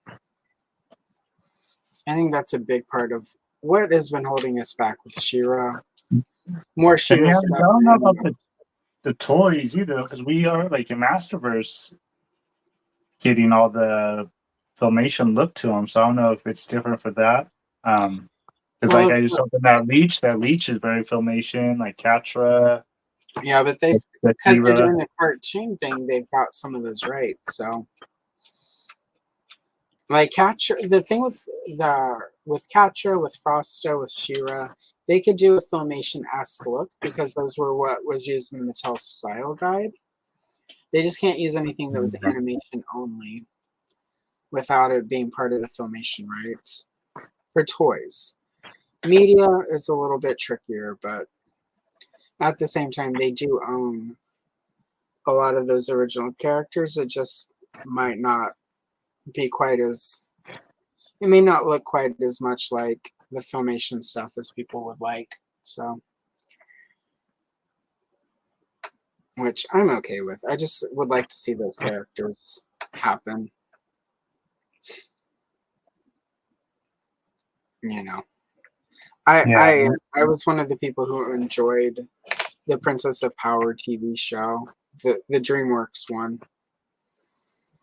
I think that's a big part of what has been holding us back with She-Ra. More She-Ra stuff. I don't know about the toys either, because we are like in Masterverse getting all the Filmation look to them. So I don't know if it's different for that. Because like I just opened that Leech. That Leech is very Filmation, like Catra. Yeah, but because they're doing the cartoon thing, they've got some of those rights. So Like Catcher, the thing with Catcher, with Frosta, with Shira, they could do a Filmation-esque look because those were what was used in the Mattel Style Guide. They just can't use anything that was animation only without it being part of the Filmation rights for toys. Media is a little bit trickier, but at the same time, they do own a lot of those original characters. It just might not be quite as, it may not look quite as much like the Filmation stuff as people would like. So, which I'm okay with. I just would like to see those characters happen. You know, I was one of the people who enjoyed the Princess of Power TV show, the DreamWorks one.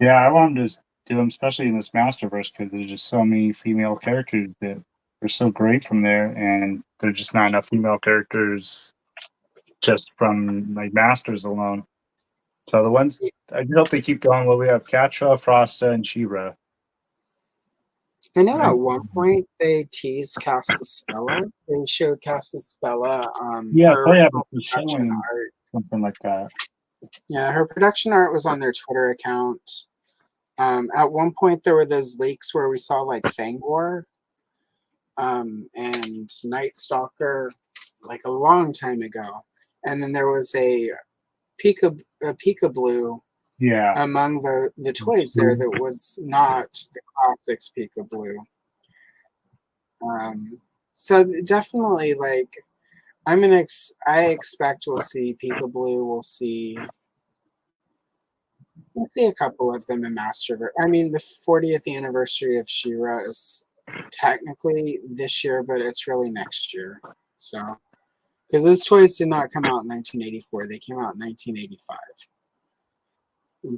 Yeah, I wanted to do them, especially in this Masterverse, because there's just so many female characters that are so great from there, and there's just not enough female characters just from like Masters alone. So the ones I do hope they keep going. Well, we have Catra, Frosta, and She-Ra. I know at one point they teased Castaspella. They showed Castaspella her production art. Something like that. Yeah, her production art was on their Twitter account. At one point there were those leaks where we saw like Fangor and Night Stalker like a long time ago. And then there was a Peekaboo among the toys there that was not the classics Peekaboo. So definitely, like, I expect we'll see Peekaboo. We'll see a couple of them in Masterverse. I mean, the 40th anniversary of She-Ra is technically this year, but it's really next year. So, because those toys did not come out in 1984, they came out in 1985.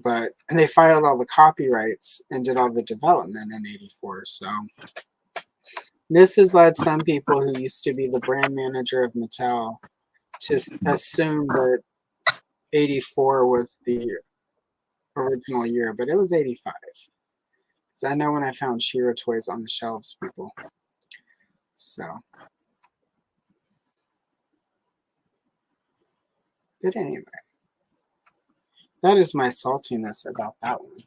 But they filed all the copyrights and did all the development in '84. So this has led some people who used to be the brand manager of Mattel to assume that '84 was the original year, but it was '85. Because I know when I found She-Ra toys on the shelves, people. So, but anyway, that is my saltiness about that one.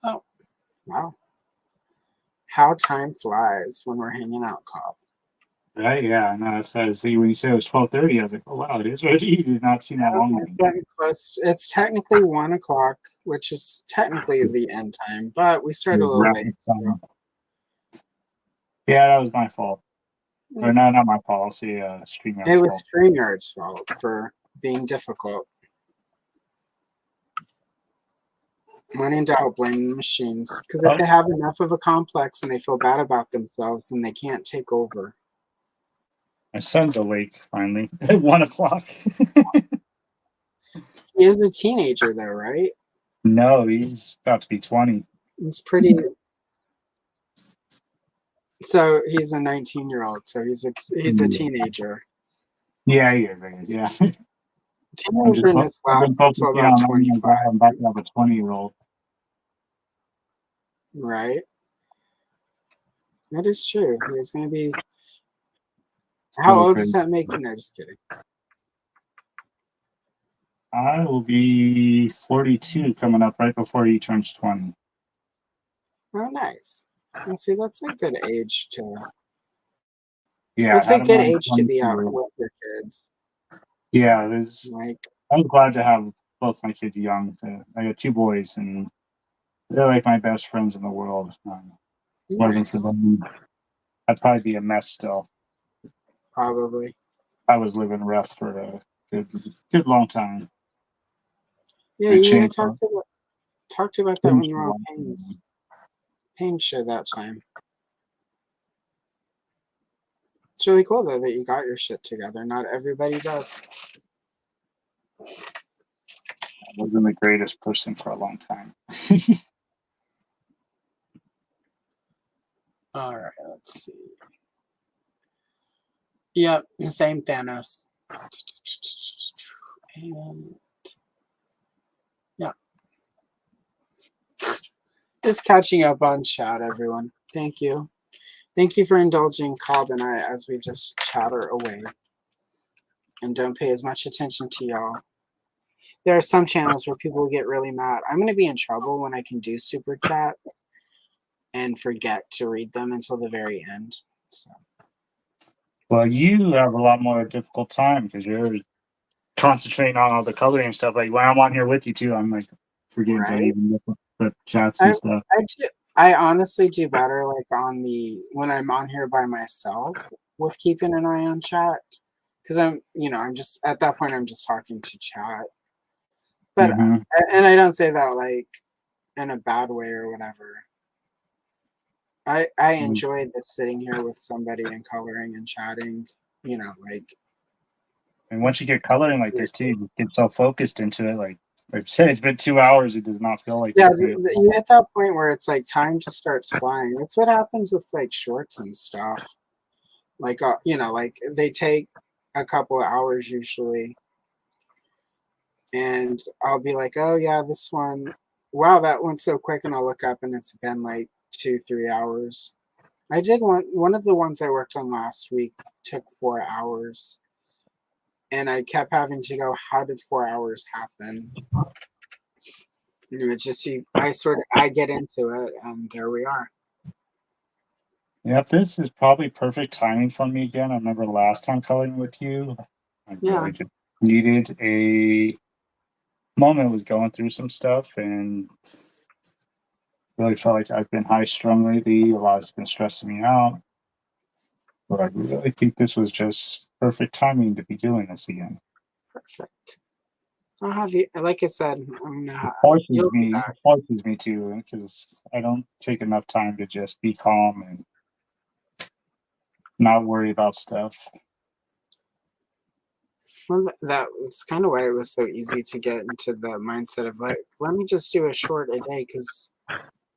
Oh, wow. How time flies when we're hanging out, Karl. Right? Yeah. No, so see when you said it was 12:30, I was like, oh wow, it is already. You did not see that long. It's getting close. It's technically 1 o'clock, which is technically the end time, but we started a little late. So. Yeah, that was my fault. Or no, not my fault. I'll see StreamYard's fault. It was StreamYard's fault for being difficult. When in doubt, blame the machines. Because if they have enough of a complex and they feel bad about themselves, then they can't take over. My son's awake finally at 1 o'clock. He is a teenager, though, right? No, he's about to be 20. It's pretty. So he's a 19-year-old. So he's a teenager. Yeah, he is. Yeah. Teenager in his last until about 25. I'm about to have a 20-year-old. Right. That is true. He's going to be. How old does that make you? No, just kidding. I will be 42 coming up right before he turns 20. Oh, nice. And see, that's a good age to. Yeah, it's a good age to be out with your kids. Yeah, like I'm glad to have both my kids young. I got 2 boys, and they're like my best friends in the world. Wasn't for them, I'd probably be a mess still. Probably. I was living rough for a good long time. Yeah, you talked about that when you were on Pain show that time. It's really cool though that you got your shit together. Not everybody does. I wasn't the greatest person for a long time. All right, let's see. Yep, the same Thanos. And yeah, just catching up on chat, everyone. Thank you. Thank you for indulging Cobb and I as we just chatter away and don't pay as much attention to y'all. There are some channels where people get really mad. I'm going to be in trouble when I can do super chat and forget to read them until the very end. So. Well, you have a lot more difficult time because you're concentrating on all the coloring and stuff. Like when I'm on here with you too, I'm like forgetting to even look at chats and stuff. I honestly do better like on when I'm on here by myself with keeping an eye on chat, because I'm just at that point I'm just talking to chat. But and I don't say that like in a bad way or whatever. I enjoy this sitting here with somebody and coloring and chatting, like. And once you get coloring like this too, you get so focused into it. Like I said, it's been 2 hours. It does not feel like you hit that point where it's like time just starts flying. That's what happens with like shorts and stuff. Like like they take a couple of hours usually, and I'll be like, oh yeah, this one, wow, that went so quick, and I'll look up and it's been like 2-3 hours. I did one of the ones I worked on last week took 4 hours, and I kept having to go, how did 4 hours happen? It's just I get into it, and there we are. Yeah, this is probably perfect timing for me again. I remember last time coloring with you, I really just needed a moment. Was going through some stuff and really felt like I've been high strung lately. A lot's been stressing me out. But I really think this was just perfect timing to be doing this again. Perfect. I'll have you, like I said, it forces me to, because I don't take enough time to just be calm and not worry about stuff. Well, that's kind of why it was so easy to get into the mindset of like, let me just do a short a day, because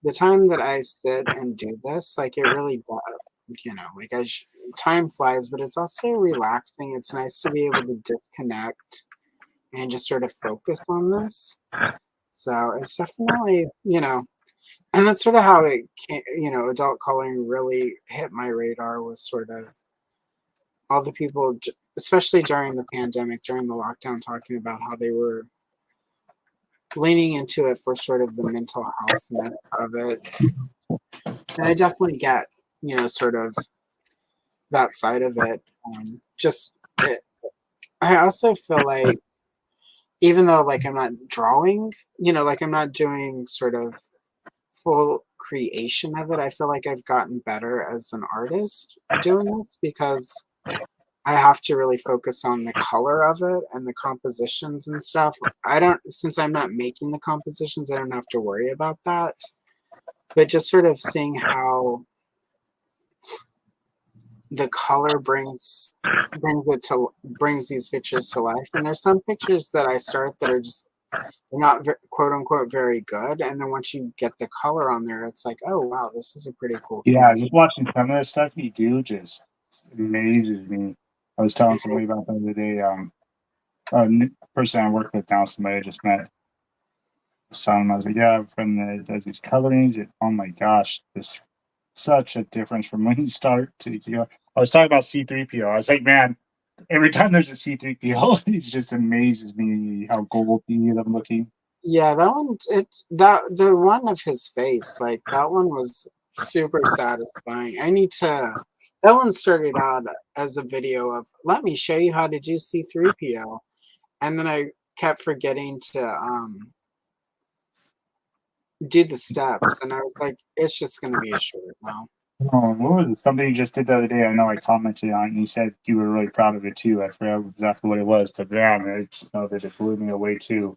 the time that I sit and do this, like it really does, like time flies, but it's also relaxing. It's nice to be able to disconnect and just sort of focus on this. So it's definitely, and that's sort of how it came, adult coloring really hit my radar, was sort of all the people, especially during the pandemic, during the lockdown, talking about how they were leaning into it for sort of the mental health of it. And I definitely get, sort of that side of it. I also feel like, even though like I'm not drawing, like I'm not doing sort of full creation of it, I feel like I've gotten better as an artist doing this, because I have to really focus on the color of it and the compositions and stuff. Since I'm not making the compositions, I don't have to worry about that. But just sort of seeing how the color brings these pictures to life. And there's some pictures that I start that are just not quote unquote very good, and then once you get the color on there, it's like, oh wow, this is a pretty cool piece. Just watching some of the stuff you do just amazes me. I was telling somebody about the other day, a new person I work with now, somebody I just met. I was like, yeah, I have a friend that does these colorings. Oh my gosh, this such a difference from when you start to, I was talking about C3PO. I was like, man, every time there's a C3PO, it just amazes me how goldy I'm looking. Yeah, that one, the one of his face, like that one was super satisfying. That one started out as a video of, let me show you how to do C3PO. And then I kept forgetting to do the steps. And I was like, it's just going to be a short now. Oh, what was it? Something you just did the other day? I know I commented on it, and you said you were really proud of it too. I forgot exactly what it was, but damn, I just know that it blew me away too.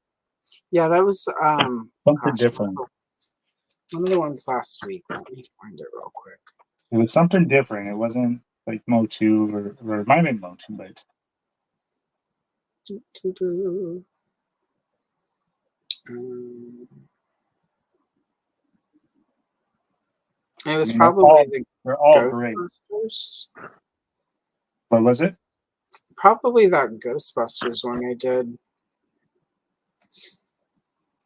Yeah, that was something different. One of the ones last week. Let me find it real quick. It was something different. It wasn't like Motu or it might have been Motu, but it was probably they're all great. What was it? Probably that Ghostbusters one I did.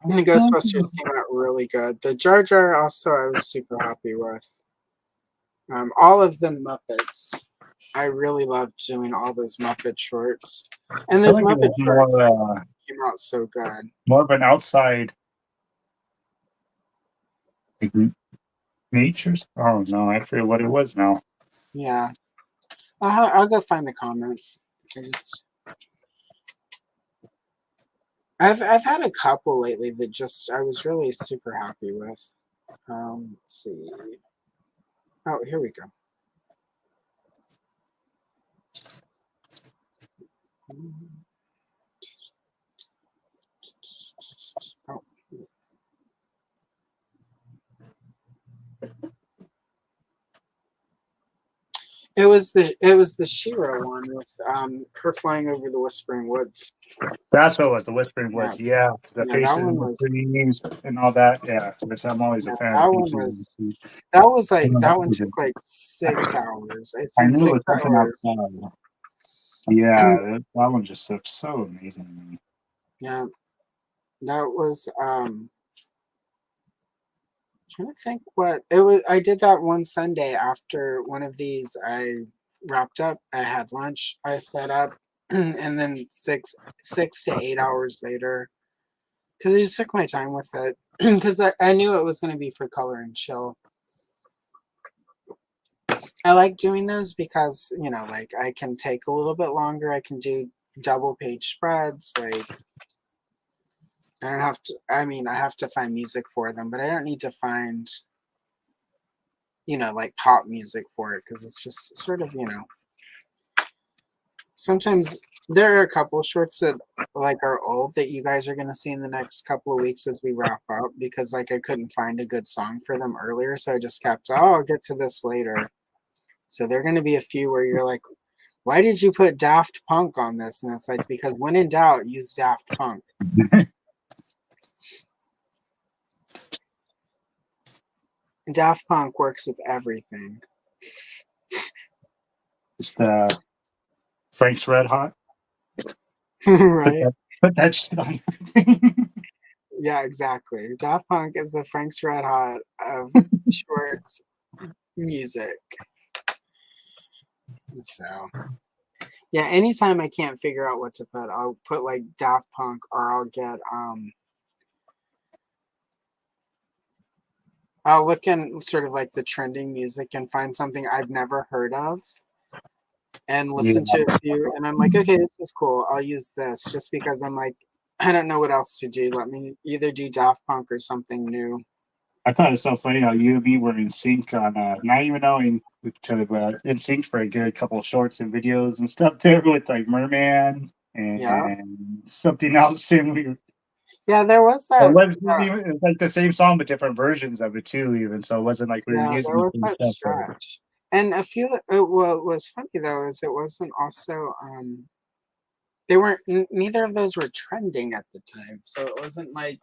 And the Ghostbusters came out really good. The Jar Jar also I was super happy with. All of the Muppets. I really loved doing all those Muppet shorts. And I those feel like it Muppet was shorts more came out so good. more of an outside like, nature. Oh no, I forget what it was now. Yeah. I'll go find the comment. I just I've had a couple lately that just I was really super happy with. Let's see. Oh, here we go. Oh. It was the She-Ra one with her flying over the Whispering Woods. That's what it was. The Whispering Yeah, Woods. Yeah, 'cause the yeah, that faces one and the was trees and all that. Yeah, because I'm always a yeah, fan that of one pieces. was that was I like don't know that what one we took did. like 6 hours. I I spent knew it six was something hours. outside. Yeah, that one just looks so amazing to me. Yeah, that was trying to think what it was. I did that one Sunday after one of these. I wrapped up. I had lunch. I set up, and then 6 to 8 hours later, because I just took my time with it, because I knew it was going to be for color and chill. I like doing those because like I can take a little bit longer. I can do double page spreads. Like I don't have to. I mean, I have to find music for them, but I don't need to find like pop music for it because it's just sort of sometimes there are a couple shorts that like are old that you guys are going to see in the next couple of weeks as we wrap up because like I couldn't find a good song for them earlier, so I just kept I'll get to this later. So there are going to be a few where you're like, why did you put Daft Punk on this? And it's like, because when in doubt, use Daft Punk. Daft Punk works with everything. It's the Frank's Red Hot. Right? Put that shit on everything. Yeah, exactly. Daft Punk is the Frank's Red Hot of shorts music. So, yeah, anytime I can't figure out what to put, I'll put like Daft Punk or I'll look in sort of like the trending music and find something I've never heard of and listen Yeah, to a few and I'm like, okay, this is cool. I'll use this just because I'm like, I don't know what else to do. Let me either do Daft Punk or something new. I thought it was so funny how you and me were in sync on not even knowing each other, but in sync for a good couple of shorts and videos and stuff there with like Merman Yeah. and something else. And we Yeah, there was it that. wasn't even, it was like the same song but different versions of it too, even so it wasn't like we were Yeah, there using the was same that stuff. But stretch. And a few what was funny though is it wasn't also they weren't neither of those were trending at the time. So it wasn't like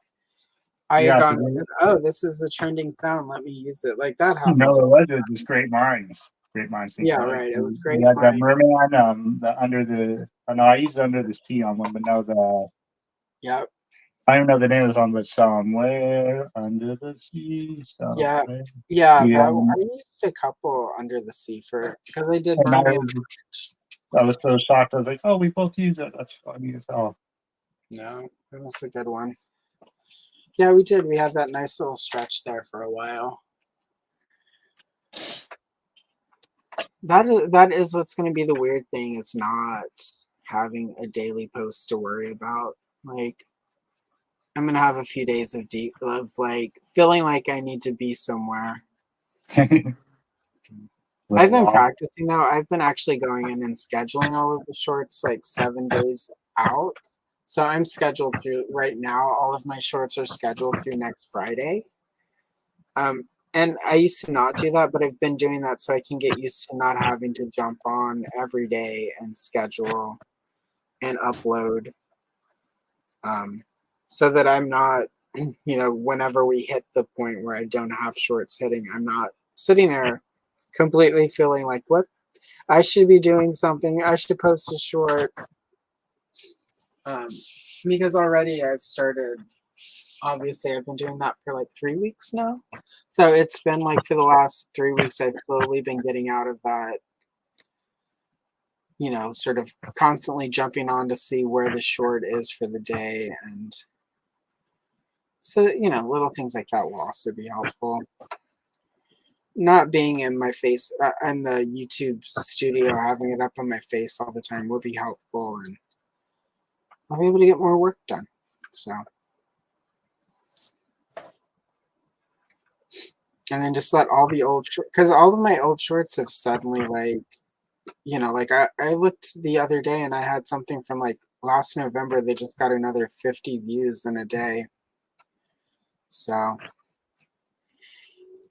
I had yeah, gone, oh, this is a trending sound, let me use it. Like that no, happens. it was just great minds think Yeah, alike. right. It was We great had the minds. Merman, the under the oh no, I used under the sea on one, but no, the Yep. I don't know the name of the song, but somewhere under the sea, Yeah. somewhere. Yeah, Yeah, I used a couple under the sea for because I did and Merman. I was so shocked. I was like, "Oh, we both use it. That's funny as hell." No, that was a good one. Yeah, we did. We had that nice little stretch there for a while. That is what's going to be the weird thing is not having a daily post to worry about. Like I'm going to have a few days of deep of like feeling like I need to be somewhere. I've been Wow. practicing though. I've been actually going in and scheduling all of the shorts like 7 days out. So I'm scheduled through right now. All of my shorts are scheduled through next Friday. And I used to not do that, but I've been doing that so I can get used to not having to jump on every day and schedule and upload. So that I'm not, whenever we hit the point where I don't have shorts hitting, I'm not sitting there completely feeling like, what? I should be doing something. I should post a short. Um, because already I've started obviously I've been doing that for like 3 weeks now. So it's been like for the last 3 weeks, I've slowly been getting out of that, sort of constantly jumping on to see where the short is for the day. And so, little things like that will also be helpful. Not being in my face in the YouTube studio, having it up on my face all the time will be helpful, and I'll be able to get more work done. So, and then just let all the old because all of my old shorts have suddenly like I looked the other day and I had something from like last November that just got another 50 views in a day. So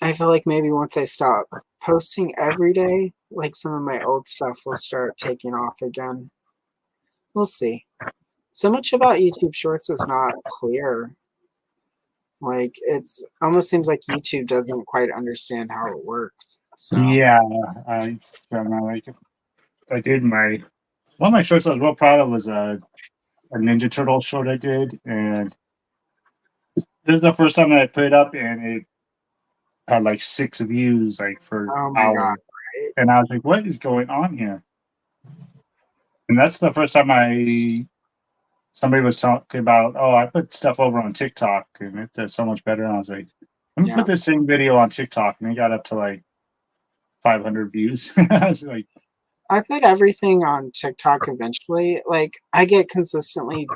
I feel like maybe once I stop posting every day, like some of my old stuff will start taking off again. We'll see. So much about YouTube Shorts is not clear. Like it's almost seems like YouTube doesn't quite understand how it works. So Yeah, I don't know. Like I did one of my shorts I was real proud of was a Ninja Turtle short I did, and this is the first time that I put it up, and it had like 6 views like for oh my god, hours, right? and I was like, "What is going on here?" And that's the first time somebody was talking about, "Oh, I put stuff over on TikTok, and it does so much better." And I was like, "Let me Yeah. put this same video on TikTok," and it got up to like 500 views. I was like, I put everything on TikTok eventually. Like I get consistently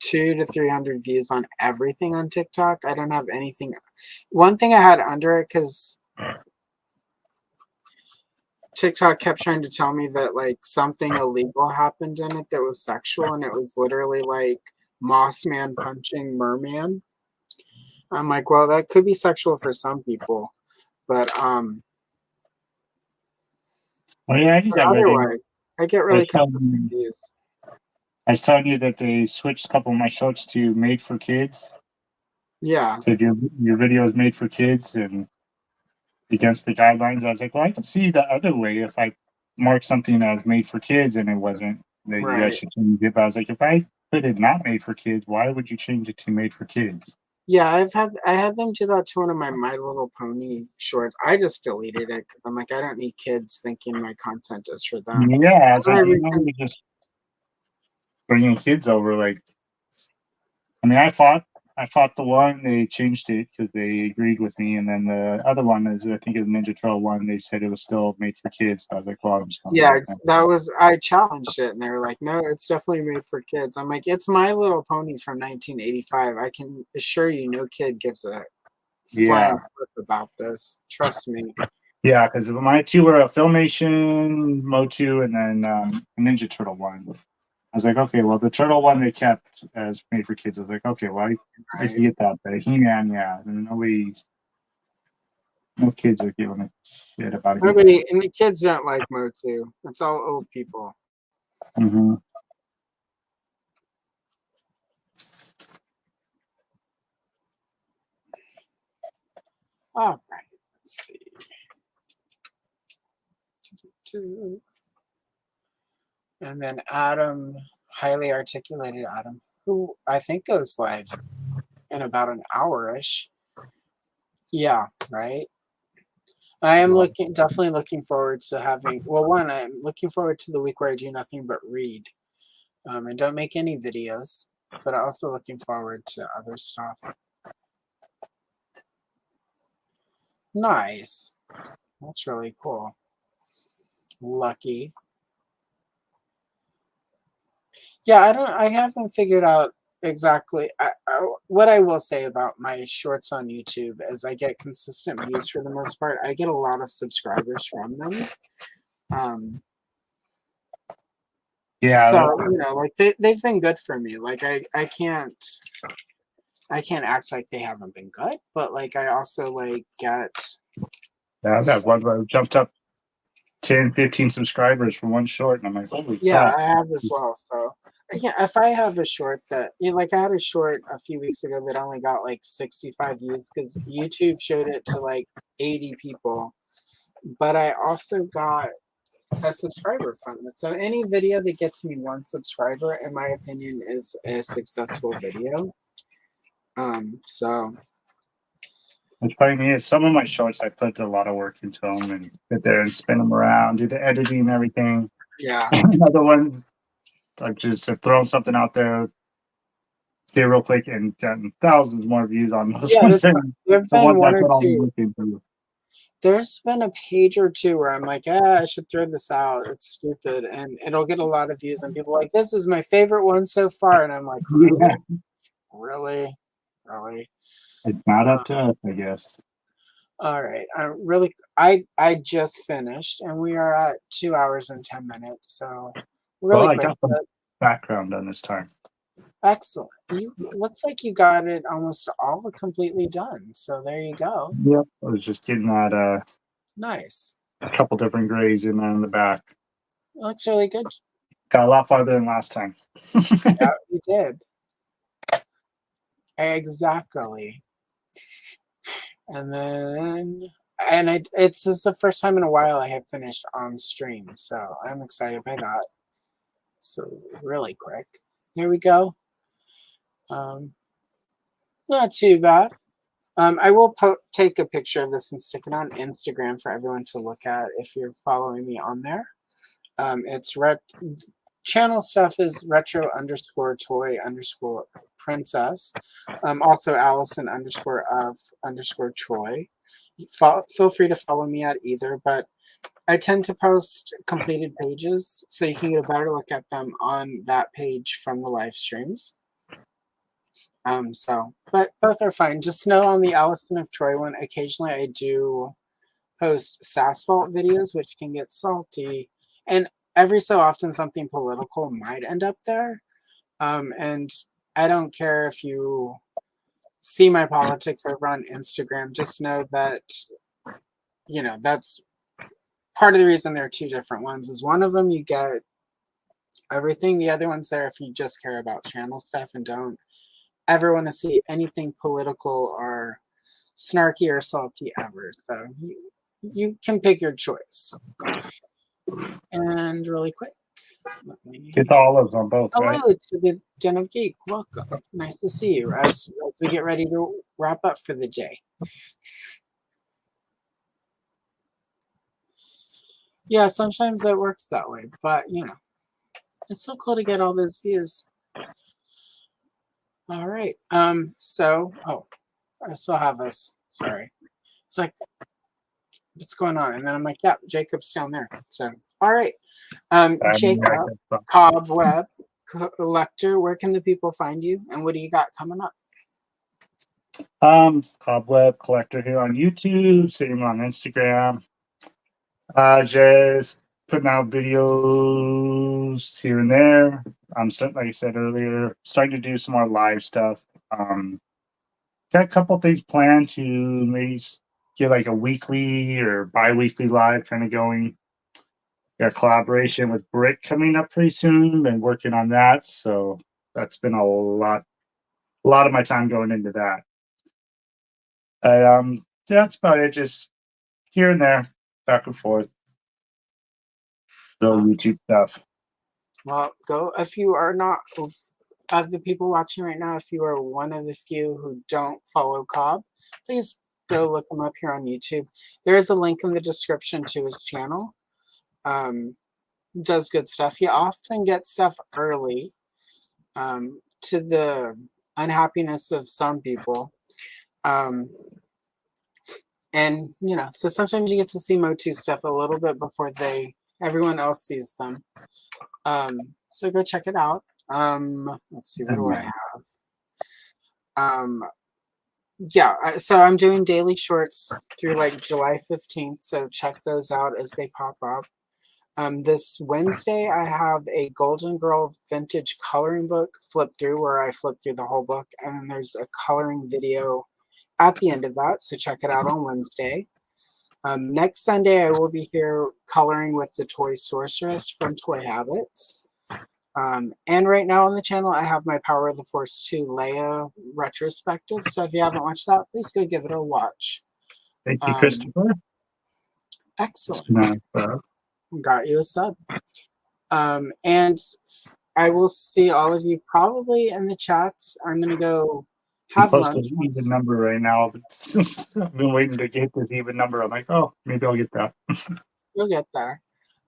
2 to 300 views on everything on TikTok. I don't have anything. One thing I had under it because TikTok kept trying to tell me that like something illegal happened in it that was sexual, and it was literally like Moss Man punching Merman. I'm like, well, that could be sexual for some people, but "Oh yeah, I did that right in." otherwise, I get I really was consistent telling, views. I was telling you that they switched a couple of my shorts to made for kids. Yeah, So your video is made for kids and against the guidelines. I was like, well, I can see the other way if I mark something as made for kids and it wasn't, that you guys right. should change it. But I was like, if I put it not made for kids, why would you change it to made for kids? Yeah, I had them do that to one of my My Little Pony shorts. I just deleted it because I'm like, I don't need kids thinking my content is for them. Yeah, I was And like, you're just bringing kids over. Like, I mean, I fought the one. They changed it because they agreed with me, and then the other one is, I think, is Ninja Turtle one. They said it was still made for kids. So I was like, well, I'm just going to Yeah, leave it then. that was I challenged it, and they were like, "No, it's definitely made for kids." I'm like, "It's My Little Pony from 1985. I can assure you, no kid gives a Yeah, flying flip about this. Trust me." yeah, because my two were a Filmation, Motu, and then a Ninja Turtle one. I was like, okay, well, the turtle one they kept as made for kids. I was like, okay, well, I Right? can get that. But He-Man, yeah, and no kids are giving a shit about a He-Man. Nobody and the kids don't like Motu. It's all old people. Mm-hmm. All right, let's see. And then Adam, highly articulated Adam, who I think goes live in about an hour-ish. Yeah, right. I am definitely looking forward to having. Well, one, I'm looking forward to the week where I do nothing but read, and don't make any videos. But I'm also looking forward to other stuff. Nice. That's really cool. Lucky. Yeah, I haven't figured out exactly. What I will say about my shorts on YouTube is I get consistent views for the most part. I get a lot of subscribers from them. Um, Yeah, so like they've been good for me. Like I can't act like they haven't been good, but like I also like get. that one where I jumped up 10, 15 subscribers for one short, and I'm like, holy Yeah, crap. I have as well. So yeah, if I have a short that like I had a short a few weeks ago that only got like 65 views because YouTube showed it to like 80 people, but I also got a subscriber from it. So any video that gets me one subscriber, in my opinion, is a successful video. So What's funny is some of my shorts, I put a lot of work into them and sit there and spin them around, do the editing and everything. yeah. And other ones, I just have thrown something out there, did real quick, and gotten thousands more views on those Yeah, ones than there've the been ones I one or put all the two. work into. There's been a page or two where I'm like, I should throw this out. It's stupid. And it'll get a lot of views. And people are like, this is my favorite one so far. And I'm like, Yeah, really? Really? Really? it's not Uh, up to us, I guess. all right. I just finished and we are at 2 hours and 10 minutes. So Well, really I quick. got some background done this time. Excellent. You looks like you got it almost all completely done. So there you go. Yep. I was just getting that Nice. a couple different grays in there in the back. Looks really good. Got a lot farther than last time. Yeah, you did. Exactly. And then it's this is the first time in a while I have finished on stream, so I'm excited by that. So really quick. Here we go. Not too bad. I will take a picture of this and stick it on Instagram for everyone to look at if you're following me on there. It's channel stuff is retro underscore toy underscore princess. Also Allison underscore of underscore Troy. Feel free to follow me at either, but I tend to post completed pages so you can get a better look at them on that page from the live streams. But both are fine. Just know on the Allison of Troy one, occasionally I do post Sassfault videos, which can get salty. And every so often something political might end up there. And I don't care if you see my politics over on Instagram. Just know that, that's part of the reason there are two different ones. Is one of them you get everything. The other one's there if you just care about channel stuff and don't ever want to see anything political or snarky or salty ever. So you can pick your choice. And really quick, let me Get the olives on both, right? hello to the Den of Geek. Welcome. Nice to see you as we get ready to wrap up for the day. Yeah, sometimes it works that way, but it's so cool to get all those views. All right. I still have this. Sorry. It's like, what's going on? And then I'm like, yeah, Jacob's down there. So, all right. Jacob, Cobweb Collector, where can the people find you? And what do you got coming up? Cobweb Collector here on YouTube, same on Instagram. Just putting out videos here and there. Like I said earlier, starting to do some more live stuff. Got a couple things planned to maybe get like a weekly or bi-weekly live kind of going. Got a collaboration with Brick coming up pretty soon. Been working on that, so that's been a lot of my time going into that. That's about it. Just here and there, back and forth. The YouTube stuff. Well, go if you are not of the people watching right now. If you are one of the few who don't follow Cobb, please go look him up here on YouTube. There is a link in the description to his channel. Does good stuff. He often gets stuff early, to the unhappiness of some people. And so sometimes you get to see Motu stuff a little bit before everyone else sees them. So go check it out. Let's see, what do I have? So I'm doing daily shorts through like July 15th, so check those out as they pop up. This Wednesday I have a Golden Girl vintage coloring book flip through where I flip through the whole book, and then there's a coloring video at the end of that, so check it out on Wednesday. Next Sunday I will be here coloring with the Toy Sorceress from Toy Habits. And right now on the channel I have my Power of the Force 2 Leia retrospective, so if you haven't watched that, please go give it a watch. Thank you, Christopher. Excellent. Got you a sub. And I will see all of you probably in the chats. I'm going to go I'm have close to lunch an even once. number right now. I've been waiting to get this even number. I'm like, oh, maybe I'll get that. You'll get there.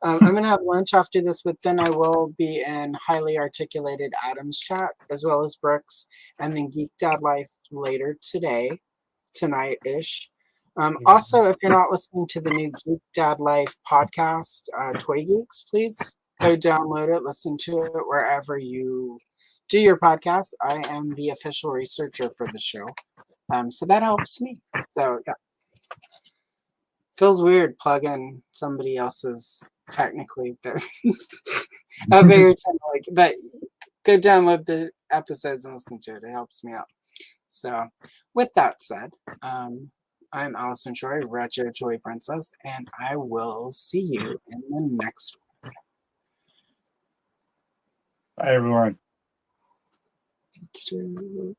I'm gonna have lunch after this, but then I will be in highly articulated Adams chat as well as Brooks, and then Geek Dad Life later today, tonight ish. Also, if you're not listening to the new Geek Dad Life podcast, Toy Geeks, please go download it, listen to it wherever you do your podcast. I am the official researcher for the show, so that helps me. So yeah, feels weird plugging somebody else's technically a bigger channel, like, but go download the episodes and listen to it. It helps me out. So, with that said, I'm Allison Troy, Retro Toy Princess, and I will see you in the next Bye, everyone. one.